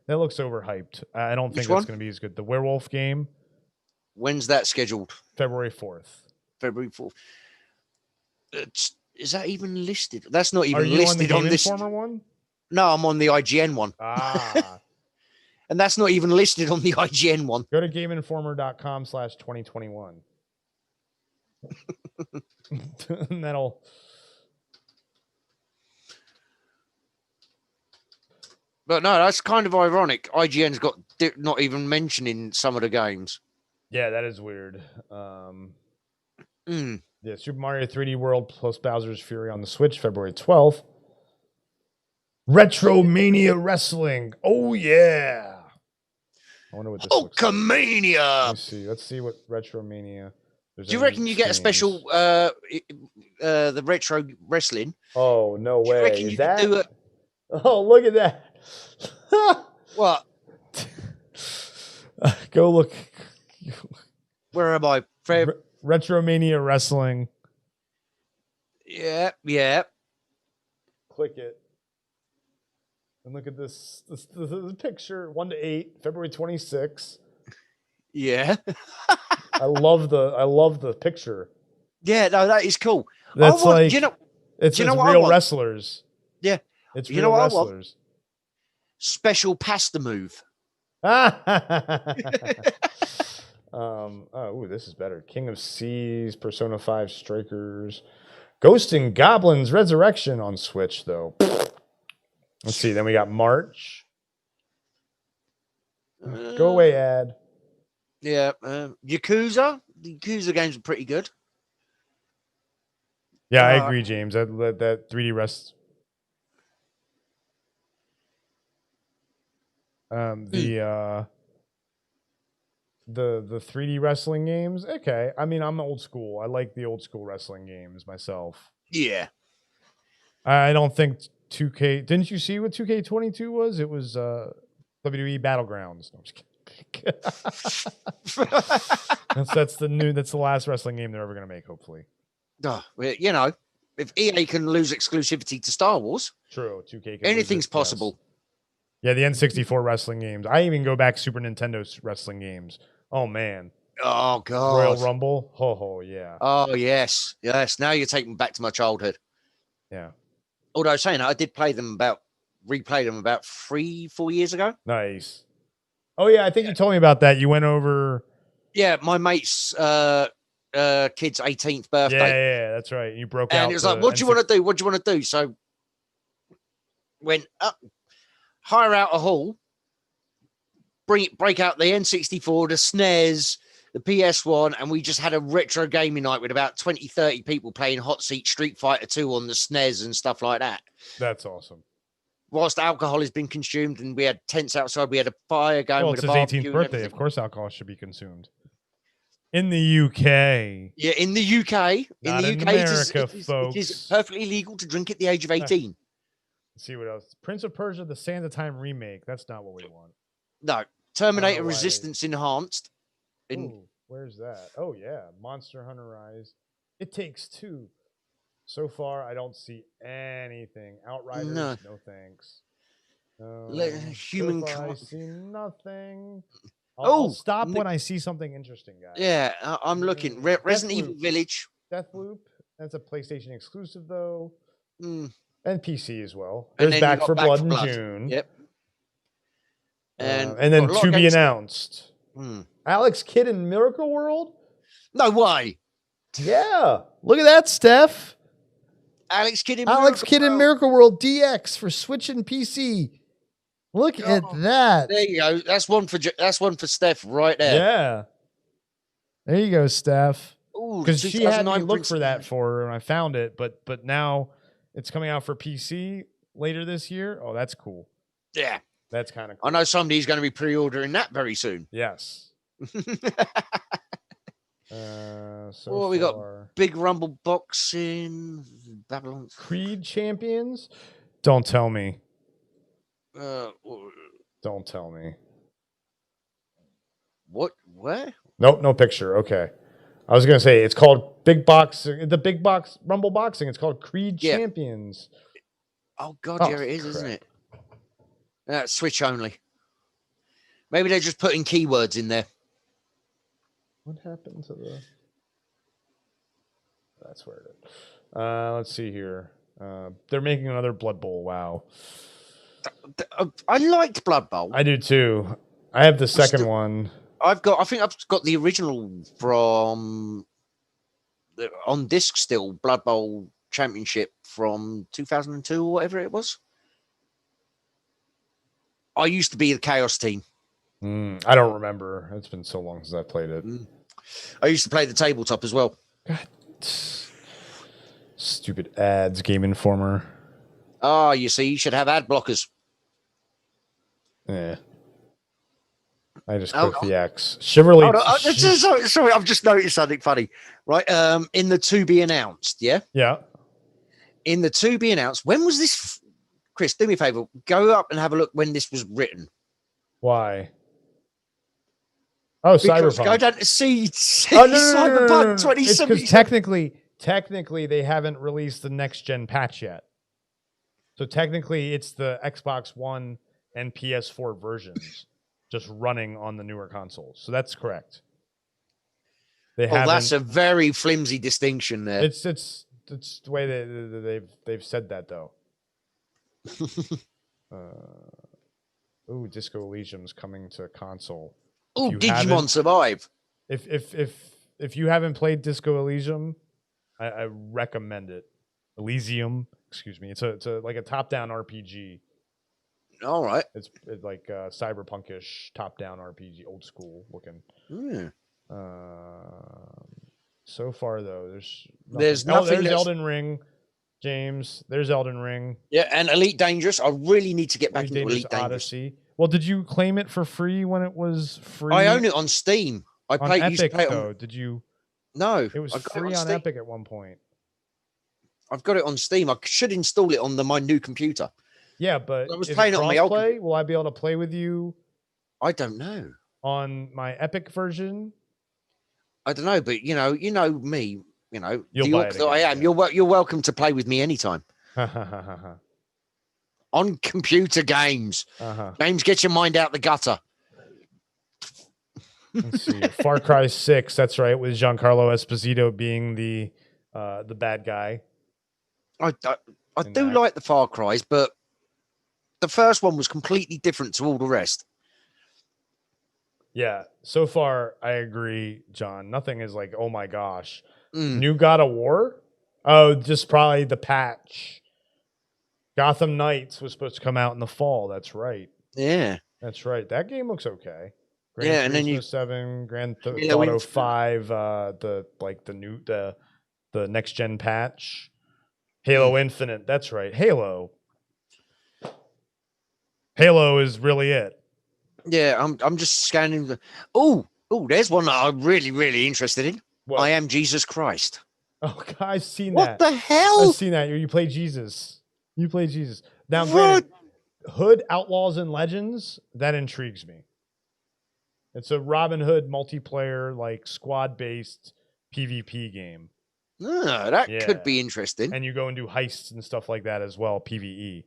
That looks overhyped. I don't think that's going to be as good. The werewolf game. When's that scheduled? February 4th. February 4th. Is that even listed? That's not even listed on this one. No, I'm on the IGN one. And that's not even listed on the IGN one. Go to GameInformer.com/2021. And that'll. But no, that's kind of ironic. IGN's got not even mentioning some of the games. Yeah, that is weird. Yeah, Super Mario 3D World plus Bowser's Fury on the Switch, February 12th. Retromania Wrestling. Oh, yeah. I wonder what this looks like. Hulkamania. Let's see what Retromania. Do you reckon you get a special the retro wrestling? Oh, no way. Do you reckon you could do it? Oh, look at that. What? Go look. Where am I? Retromania Wrestling. Yeah. Click it. And look at this picture. 1 to 8, February 26th. Yeah. I love the picture. Yeah, no, that is cool. That's it's real wrestlers. Yeah. It's real wrestlers. Special pasta move. This is better. King of Seas, Persona 5 Strikers, Ghost and Goblins Resurrection on Switch, though. Let's see. Then we got March. Go away, ad. Yeah, Yakuza. The Yakuza games are pretty good. Yeah, I agree, James. That 3D rest. The 3D wrestling games. Okay, I mean, I'm old school. I like the old school wrestling games myself. Yeah. I don't think 2K. Didn't you see what 2K22 was? It was WWE Battlegrounds. No, I'm just kidding. that's the last wrestling game they're ever gonna make, hopefully. You know, if EA can lose exclusivity to Star Wars, true. 2K can anything's possible. Yes. Yeah, the N64 wrestling games. I even go back Super Nintendo's wrestling games. Oh man. Oh god. Royal Rumble. Oh yeah. Oh yes. Now you're taking me back to my childhood. Yeah. Although saying that, I did replay them about 3-4 years ago. Nice. Oh yeah, I think you told me about that. You went over. Yeah, my mate's kid's 18th birthday. Yeah, that's right. You broke out. And it was like, what do you want to do? What do you want to do? So went up, hire out a hall, break out the N64, the SNES, the PS1, and we just had a retro gaming night with about 20, 30 people playing Hot Seat Street Fighter 2 on the SNES and stuff like that. That's awesome. Whilst alcohol has been consumed and we had tents outside, we had a fire going with a barbecue. It's his 18th birthday. Of course, alcohol should be consumed. In the UK. Yeah, in the UK. Not in America, folks. It is perfectly legal to drink at the age of 18. Let's see what else. Prince of Persia, the Sands of Time remake. That's not what we want. No. Terminator Resistance Enhanced. Where's that? Oh, yeah. Monster Hunter Rise. It Takes Two. So far, I don't see anything. Outriders, no thanks. I see nothing. I'll stop when I see something interesting, guys. Yeah, I'm looking. Resident Evil Village. Deathloop. That's a PlayStation exclusive, though. Mm. And PC as well. There's Back 4 Blood in June. Yep. And then to be announced. Alex Kidd in Miracle World? No way. Yeah. Look at that, Steph. Alex Kidd in Miracle World DX for Switch and PC. Look at that. There you go. That's one for Steph right there. Yeah. There you go, Steph. Because she had me look for that for her, and I found it, but now it's coming out for PC later this year. Oh, that's cool. Yeah. That's kind of cool. I know somebody's going to be pre-ordering that very soon. Yes. We got Big Rumble Boxing, Babylon. Creed Champions? Don't tell me. Don't tell me. What? Where? Nope, no picture. Okay. I was going to say, it's called Big Box Rumble Boxing. It's called Creed Champions. Oh, God, it is, isn't it? Switch only. Maybe they're just putting keywords in there. What happened to the... That's where it is. Let's see here. They're making another Blood Bowl. Wow. I liked Blood Bowl. I do too. I have the second one. I think I've got the original from on disc still, Blood Bowl Championship from 2002 or whatever it was. I used to be the Chaos team. I don't remember. It's been so long since I played it. I used to play the tabletop as well. God. Stupid ads, Game Informer. Oh, you see, you should have ad blockers. Yeah. I just clicked the X. Chivalry. Sorry, I've just noticed something funny. Right. In the to be announced, yeah? Yeah. In the to be announced, when was this? Chris, do me a favor. Go up and have a look when this was written. Why? Oh, because Cyberpunk. Go down to see Cyberpunk 2070. Because technically, they haven't released the next gen patch yet. So technically, it's the Xbox One and PS4 versions just running on the newer consoles. So that's correct. That's a very flimsy distinction there. It's the way they've said that though. Disco Elysium's coming to console. Oh, Digimon Survive. If you haven't played Disco Elysium, I recommend it. Elysium, excuse me. It's a like a top-down RPG. All right. It's like cyberpunkish top-down RPG, old school looking. Hmm. So far though, there's There's nothing. There's Elden Ring, James. There's Elden Ring. Yeah, and Elite Dangerous. I really need to get back into Dangerous Elite Dangerous. Odyssey. Well, did you claim it for free when it was free? I own it on Steam. I on played Epic play it though. on, Did you? No, It was I got free it on Steam. Epic at one point. I've got it on Steam. I should install it on my new computer. Yeah, but I was is playing it it on my old crossplay? Will I be able to play with you I don't know. on my Epic version? I don't know, but you know me. You know, You'll the buy orc it that I again, am. yeah. You're welcome to play with me anytime on computer games. James, get your mind out the gutter. Let's see. Far Cry 6, that's right, with Giancarlo Esposito being the bad guy. I do like the Far Cries, but the first one was completely different to all the rest. Yeah, so far I agree, John. Nothing is like, oh my gosh. Mm. New God of War? Oh, just probably the patch. Gotham Knights was supposed to come out in the fall. That's right. Yeah. That's right. That game looks okay. Yeah, and then Turismo you 7, Grand Theft Halo Auto Infinite. 5, the next gen patch. Halo Infinite. That's right. Halo is really it. Yeah, I'm just scanning the. Oh, there's one that I'm really interested in. What? I Am Jesus Christ. Oh, God, I've seen What that. the hell? I've seen that. You play Jesus. You play Jesus. Now, What? granted, Hood Outlaws and Legends, that intrigues me. It's a Robin Hood multiplayer, like squad-based PvP game. That could be interesting. And you go and do heists and stuff like that as well, PvE.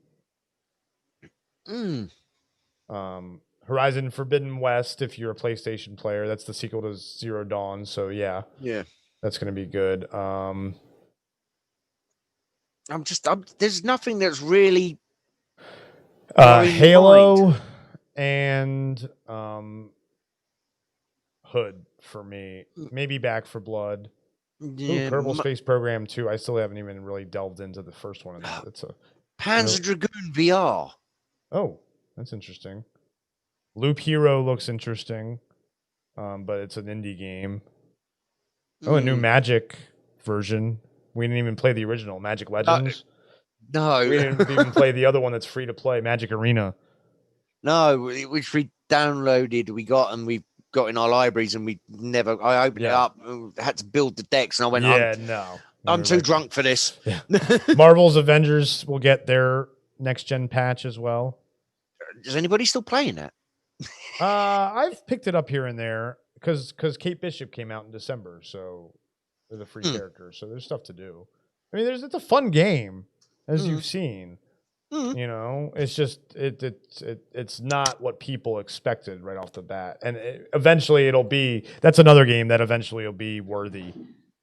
Horizon Forbidden West, if you're a PlayStation player, that's the sequel to Zero Dawn. So yeah, that's gonna be good. There's nothing that's really Halo and Hood for me. Maybe Back for Blood. Yeah, Kerbal Space Program 2. I still haven't even really delved into the first one. It's a Panzer Dragoon VR. Oh, that's interesting. Loop Hero looks interesting, but it's an indie game. Oh, a new Magic version. We didn't even play the original Magic Legends. No, we didn't even play the other one that's free to play, Magic Arena. No, which we downloaded, we got, and we got in our libraries, and we never. I opened it up, and had to build the decks, and I went, I'm too drunk for this. Yeah. Marvel's Avengers will get their next gen patch as well. Is anybody still playing that? I've picked it up here and there because Kate Bishop came out in December, so they're the free characters. So there's stuff to do. I mean, it's a fun game, as you've seen. You know, it's just it's not what people expected right off the bat, and eventually it'll be. That's another game that eventually will be worthy.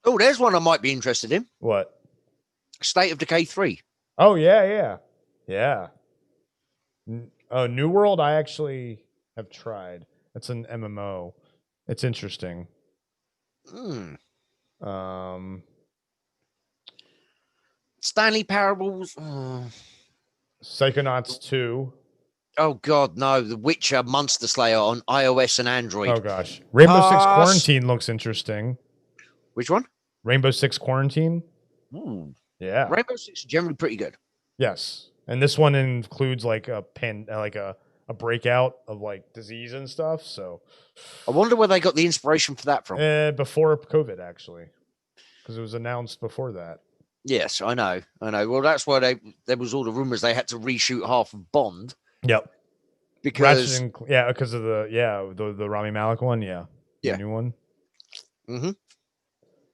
Oh, there's one I might be interested in. What? State of Decay 3. Oh yeah. Oh, New World. I actually have tried. It's an MMO. It's interesting. Stanley Parables. Psychonauts 2. Oh God, no! The Witcher Monster Slayer on iOS and Android. Oh gosh, Rainbow Six Quarantine looks interesting. Which one? Rainbow Six Quarantine. Yeah, Rainbow Six is generally pretty good. Yes, and this one includes like a breakout of like disease and stuff. So, I wonder where they got the inspiration for that from. Before COVID, actually, because it was announced before that. Yes, I know. Well, that's why there was all the rumors they had to reshoot half of Bond. Yep. Because because of the Rami Malek one. Yeah. The new one.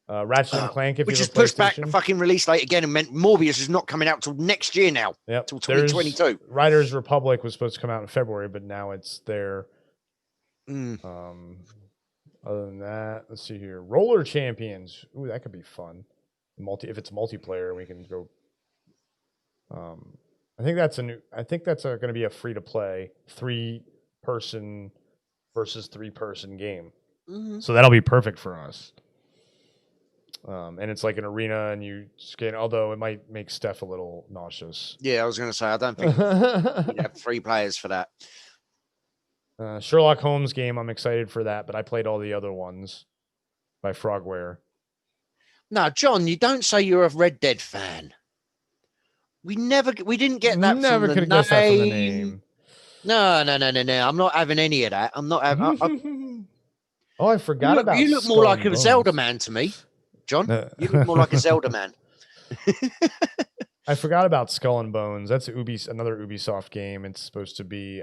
Ratchet and Clank, which has pushed back the fucking release date again, and meant Morbius is not coming out till next year now. Yep. Till 2022. Riders Republic was supposed to come out in February, but now it's there. Other than that, let's see here. Roller Champions. Ooh, that could be fun. If it's multiplayer, we can go. I think that's going to be a free to play 3-person versus 3-person game. So that'll be perfect for us. And it's like an arena, and you skate. Although it might make Steph a little nauseous. Yeah, I was going to say I don't think you'd have 3 players for that. Sherlock Holmes game, I'm excited for that, but I played all the other ones by Frogware. No, John, you don't say you're a Red Dead fan. We didn't get that. Never could have guessed that from the name. No. I'm not having any of that. I'm not having. Oh, I forgot about. You look more like a Zelda man to me, John. You look more like a Zelda man. I forgot about Skull and Bones. That's another Ubisoft game. It's supposed to be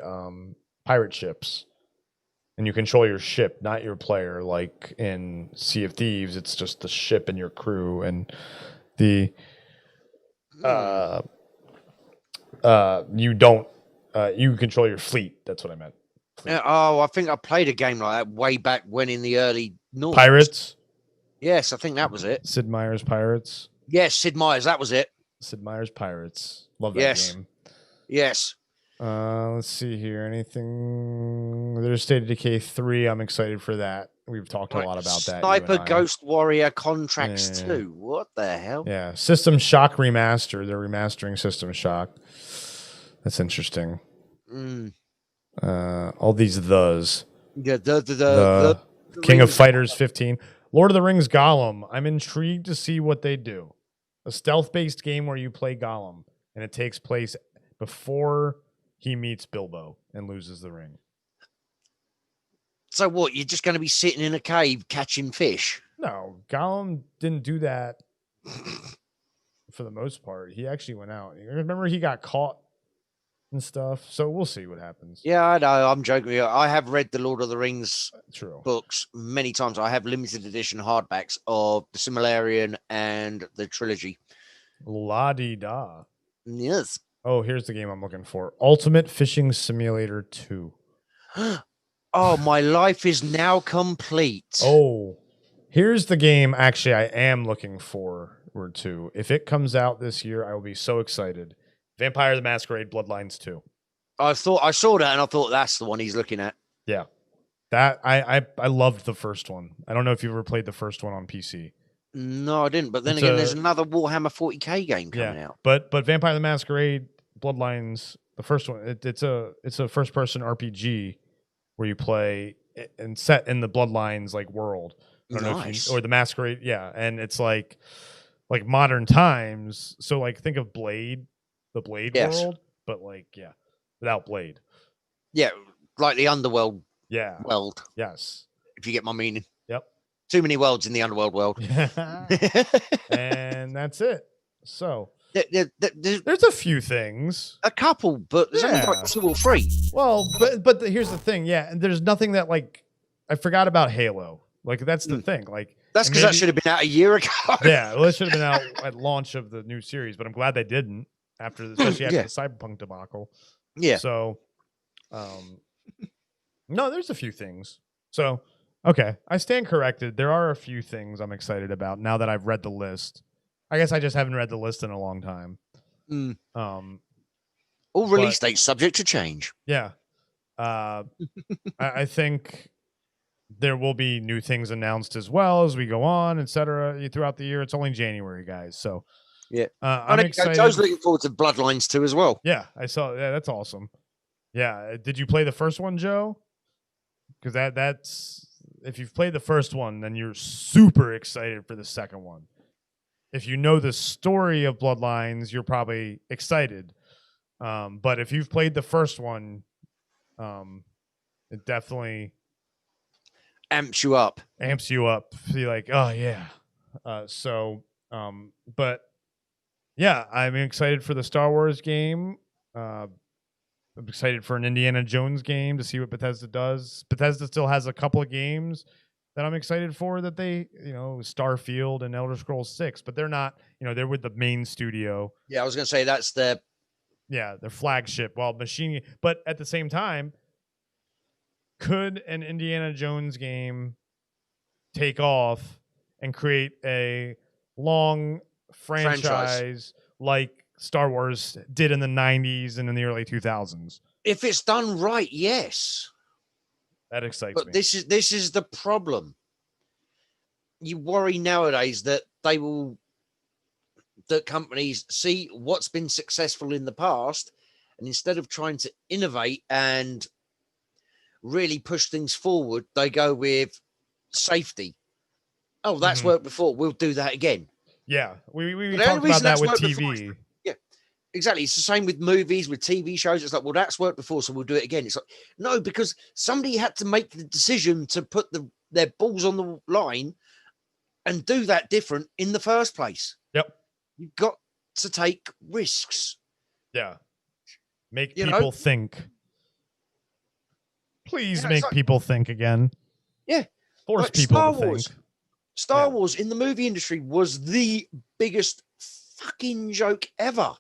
pirate ships, and you control your ship, not your player. Like in Sea of Thieves, it's just the ship and your crew, and the you don't you control your fleet. That's what I meant. Yeah, I think I played a game like that way back when in the early noughts. Pirates. Yes, I think that was it. Sid Meier's Pirates. Yes, Sid Meier's. That was it. Sid Meier's Pirates. Love that game. Yes. Let's see here. Anything? There's State of Decay 3. I'm excited for that. We've talked a lot about that. Sniper Ghost Warrior Contracts 2. What the hell? Yeah. System Shock Remaster. They're remastering System Shock. That's interesting. All these thes. Yeah, the King of Fighters 15. Lord of the Rings Gollum. I'm intrigued to see what they do. A stealth-based game where you play Gollum, and it takes place before he meets Bilbo and loses the ring. So what? You're just going to be sitting in a cave catching fish? No, Gollum didn't do that for the most part. He actually went out. Remember, he got caught and stuff. So we'll see what happens. Yeah, I know. I'm joking. I have read the Lord of the Rings books many times. I have limited edition hardbacks of the Silmarillion and the trilogy. La-di-da. Yes. Oh, here's the game I'm looking for. Ultimate Fishing Simulator 2. Oh, my life is now complete. Oh, here's the game actually I am looking for, or 2. If it comes out this year, I will be so excited. Vampire the Masquerade Bloodlines 2. I saw that and I thought that's the one he's looking at. Yeah. That I loved the first one. I don't know if you ever played the first one on PC. No, I didn't. But then again, there's another Warhammer 40K game coming out. But Vampire the Masquerade Bloodlines, the first one, it's a first person RPG where you play and set in the Bloodlines like world. I don't know if or the Masquerade, and it's like modern times. So like think of Blade. The Blade world, but without Blade. Yeah, like the Underworld. Yeah. World. Yes. If you get my meaning. Yep. Too many worlds in the Underworld world. And that's it. So there's a few things. A couple, but there's only like 2 or 3. Well, but here's the thing. Yeah, and there's nothing that I forgot about Halo. Like that's the thing. That's because that should have been out a year ago. Yeah, well, it should have been out at launch of the new series, but I'm glad they didn't. Especially after the Cyberpunk debacle. Yeah. So, no, there's a few things. So, okay, I stand corrected. There are a few things I'm excited about now that I've read the list. I guess I just haven't read the list in a long time. All release dates subject to change. Yeah. I think there will be new things announced as well as we go on, etc. throughout the year. It's only January, guys. So, yeah, I'm excited. I was looking forward to Bloodlines 2 as well. Yeah, I saw. Yeah, that's awesome. Yeah, did you play the first one, Joe? Because that's if you've played the first one, then you're super excited for the second one. If you know the story of Bloodlines, you're probably excited. But if you've played the first one, it definitely amps you up. Be like, oh yeah. But. Yeah, I'm excited for the Star Wars game. I'm excited for an Indiana Jones game to see what Bethesda does. Bethesda still has a couple of games that I'm excited for that they, Starfield and Elder Scrolls 6, but they're not, they're with the main studio. Yeah, I was going to say that's their flagship. But at the same time, could an Indiana Jones game take off and create a long franchise like Star Wars did in the 90s and in the early 2000s? If it's done right, yes. That excites But me. this is the problem. You worry nowadays that companies see what's been successful in the past, and instead of trying to innovate and really push things forward, they go with safety. Oh, that's worked before. We'll do that again. Yeah, we talked about that with TV. Yeah, exactly. It's the same with movies, with TV shows. It's like, well, that's worked before, so we'll do it again. It's like, no, because somebody had to make the decision to put their balls on the line and do that different in the first place. Yep. You've got to take risks. Yeah. Make people think. Please make people think again. Yeah. Force people to think. Star Wars in the movie industry was the biggest fucking joke ever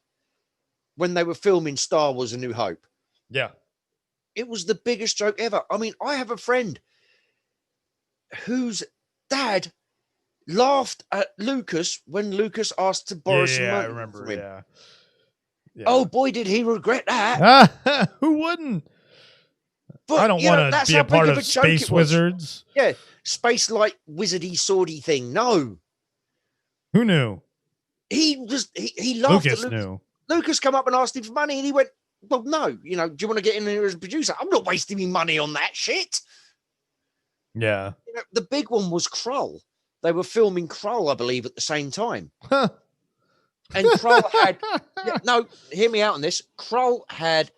when they were filming Star Wars A New Hope. Yeah. It was the biggest joke ever. I mean, I have a friend whose dad laughed at Lucas when Lucas asked to borrow some money. I remember. From him. Yeah. Oh boy, did he regret that. Who wouldn't? But, I don't want to be a part of Space Wizards. Yeah, space like wizardy swordy thing. No. Who knew? He laughed Lucas at knew. Lucas come up and asked him for money, and he went, well, no, do you want to get in there as a producer? I'm not wasting my money on that shit. Yeah. The big one was Krull. They were filming Krull, I believe, at the same time. Huh. And Krull had... no, hear me out on this. Krull had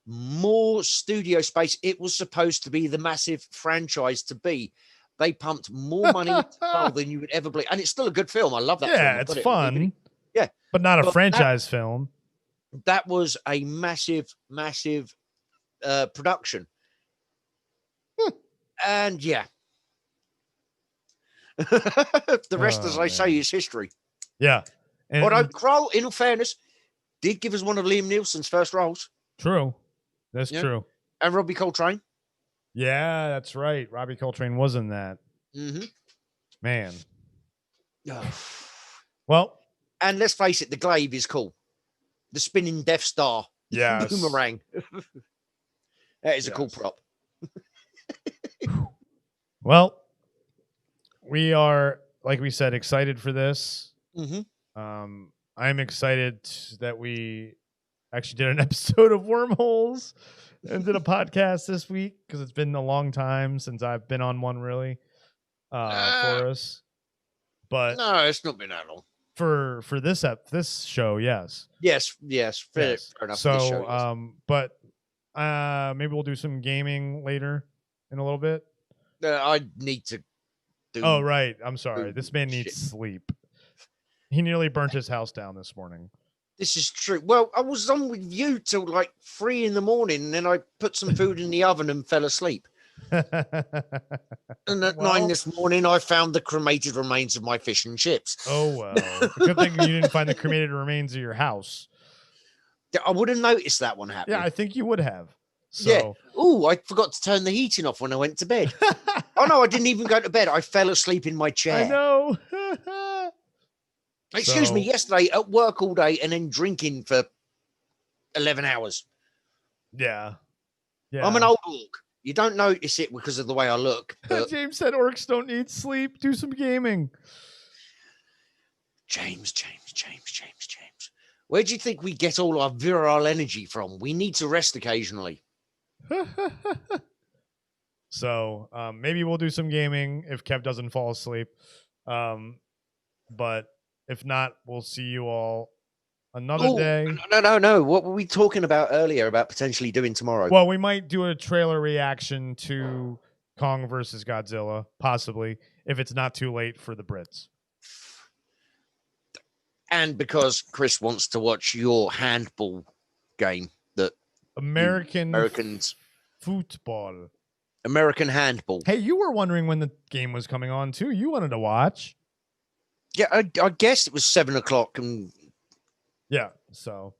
more studio space. It was supposed to be the massive franchise to be. They pumped more money into Krull than you would ever believe. And it's still a good film. I love that film. Yeah, it's fun. Yeah. But not a franchise film. That was a massive, massive production. And yeah. The rest, as I say, is history. Yeah. And although Krull, in all fairness, did give us one of Liam Neeson's first roles. True. That's true. And Robbie Coltrane. Yeah, that's right. Robbie Coltrane was in that. Mm-hmm. Man. Well. And let's face it, the glaive is cool. The spinning Death Star. Yeah. Boomerang. That is a cool prop. Well, we are, like we said, excited for this. Mm-hmm. I'm excited that we actually did an episode of Wormholes and did a podcast this week because it's been a long time since I've been on one really for us. But no, it's not been that long. For this show, yes. Yes. Fair enough. So, for this show, yes. But maybe we'll do some gaming later in a little bit. I need to do. Oh, right. I'm sorry. This man needs sleep. He nearly burnt his house down this morning. This is true. Well, I was on with you till like 3 a.m, and then I put some food in the oven and fell asleep. And at 9 this morning, I found the cremated remains of my fish and chips. Oh, well. Good thing you didn't find the cremated remains of your house. I would have noticed that one happening. Yeah, I think you would have. So. Yeah. Oh, I forgot to turn the heating off when I went to bed. Oh, no, I didn't even go to bed. I fell asleep in my chair. I know. Excuse me, yesterday at work all day and then drinking for 11 hours. Yeah. I'm an old orc. You don't notice it because of the way I look. But... James said orcs don't need sleep. Do some gaming. James. Where do you think we get all our virile energy from? We need to rest occasionally. So maybe we'll do some gaming if Kev doesn't fall asleep. But if not, we'll see you all another day. No. What were we talking about earlier about potentially doing tomorrow? Well, we might do a trailer reaction to Kong versus Godzilla, possibly, if it's not too late for the Brits. And because Chris wants to watch your handball game that Americans football. American handball. Hey, you were wondering when the game was coming on too. You wanted to watch. Yeah, I guess it was 7:00 and yeah. So,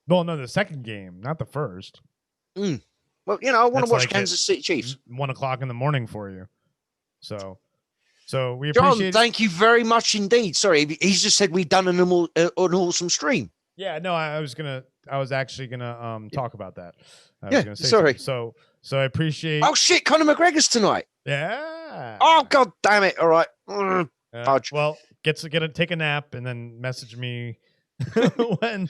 well, no, the second game, not the first. Well, I want to watch Kansas City Chiefs. 1:00 in the morning for you. So we John, appreciate. Thank you very much indeed. Sorry, he's just said we've done an awesome stream. Yeah, no, I was actually gonna talk about that. Sorry. So So I appreciate. Oh shit, Conor McGregor's tonight. Yeah. Oh god damn it! All right. Well, take a nap and then message me when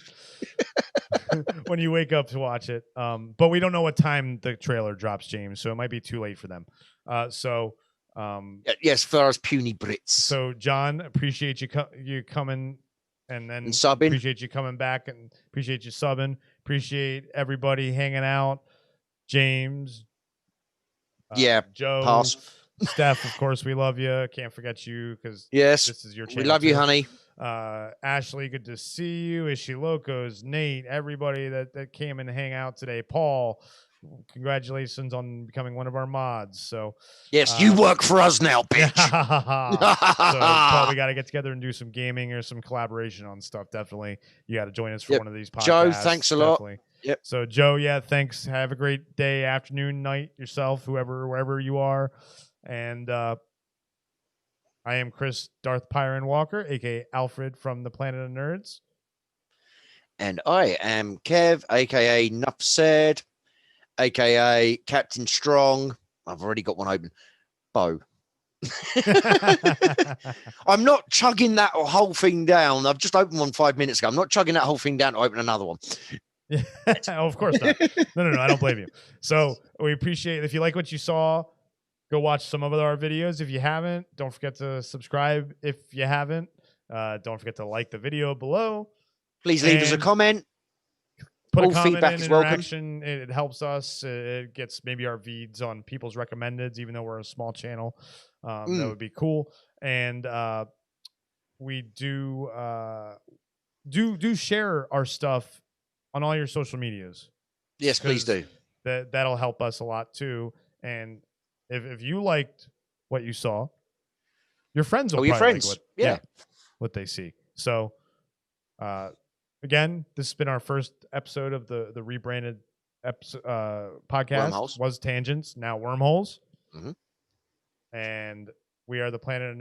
when you wake up to watch it. But we don't know what time the trailer drops, James, so it might be too late for them. Yes, for us puny Brits. So John, appreciate you coming, and then subbing. Appreciate you coming back, and appreciate you subbing. Appreciate everybody hanging out. James, Joe, pass. Steph, of course, we love you. Can't forget you because yes, this is your channel. We love you, honey. Ashley, good to see you. Ishi Locos, Nate, everybody that came and hang out today. Paul, congratulations on becoming one of our mods. So yes, you work for us now, bitch. So Paul, we got to get together and do some gaming or some collaboration on stuff. Definitely, you got to join us for one of these podcasts. Joe, thanks a lot. Yep. So Joe, thanks. Have a great day, afternoon, night yourself, wherever you are. And I am Chris Darth Pyrin Walker, aka Alfred from the Planet of Nerds. And I am Kev, aka Nuff Said, aka Captain Strong. I've already got one open. Bo. I'm not chugging that whole thing down. I've just opened one 5 minutes ago. I'm not chugging that whole thing down to open another one. Of course not. No, I don't blame you. So we appreciate if you like what you saw, go watch some of our videos. If you haven't, don't forget to subscribe. If you haven't, don't forget to like the video below. Please leave us a comment. Put a comment in, interaction. It helps us. It gets maybe our feeds on people's recommendeds, even though we're a small channel. That would be cool. And we do share our stuff on all your social medias. Yes, please do. That'll help us a lot too. And if you liked what you saw, your friends will like what they see. So again, this has been our first episode of the rebranded podcast. Wormholes. Was Tangents, now Wormholes. Mm-hmm. And we are the Planet of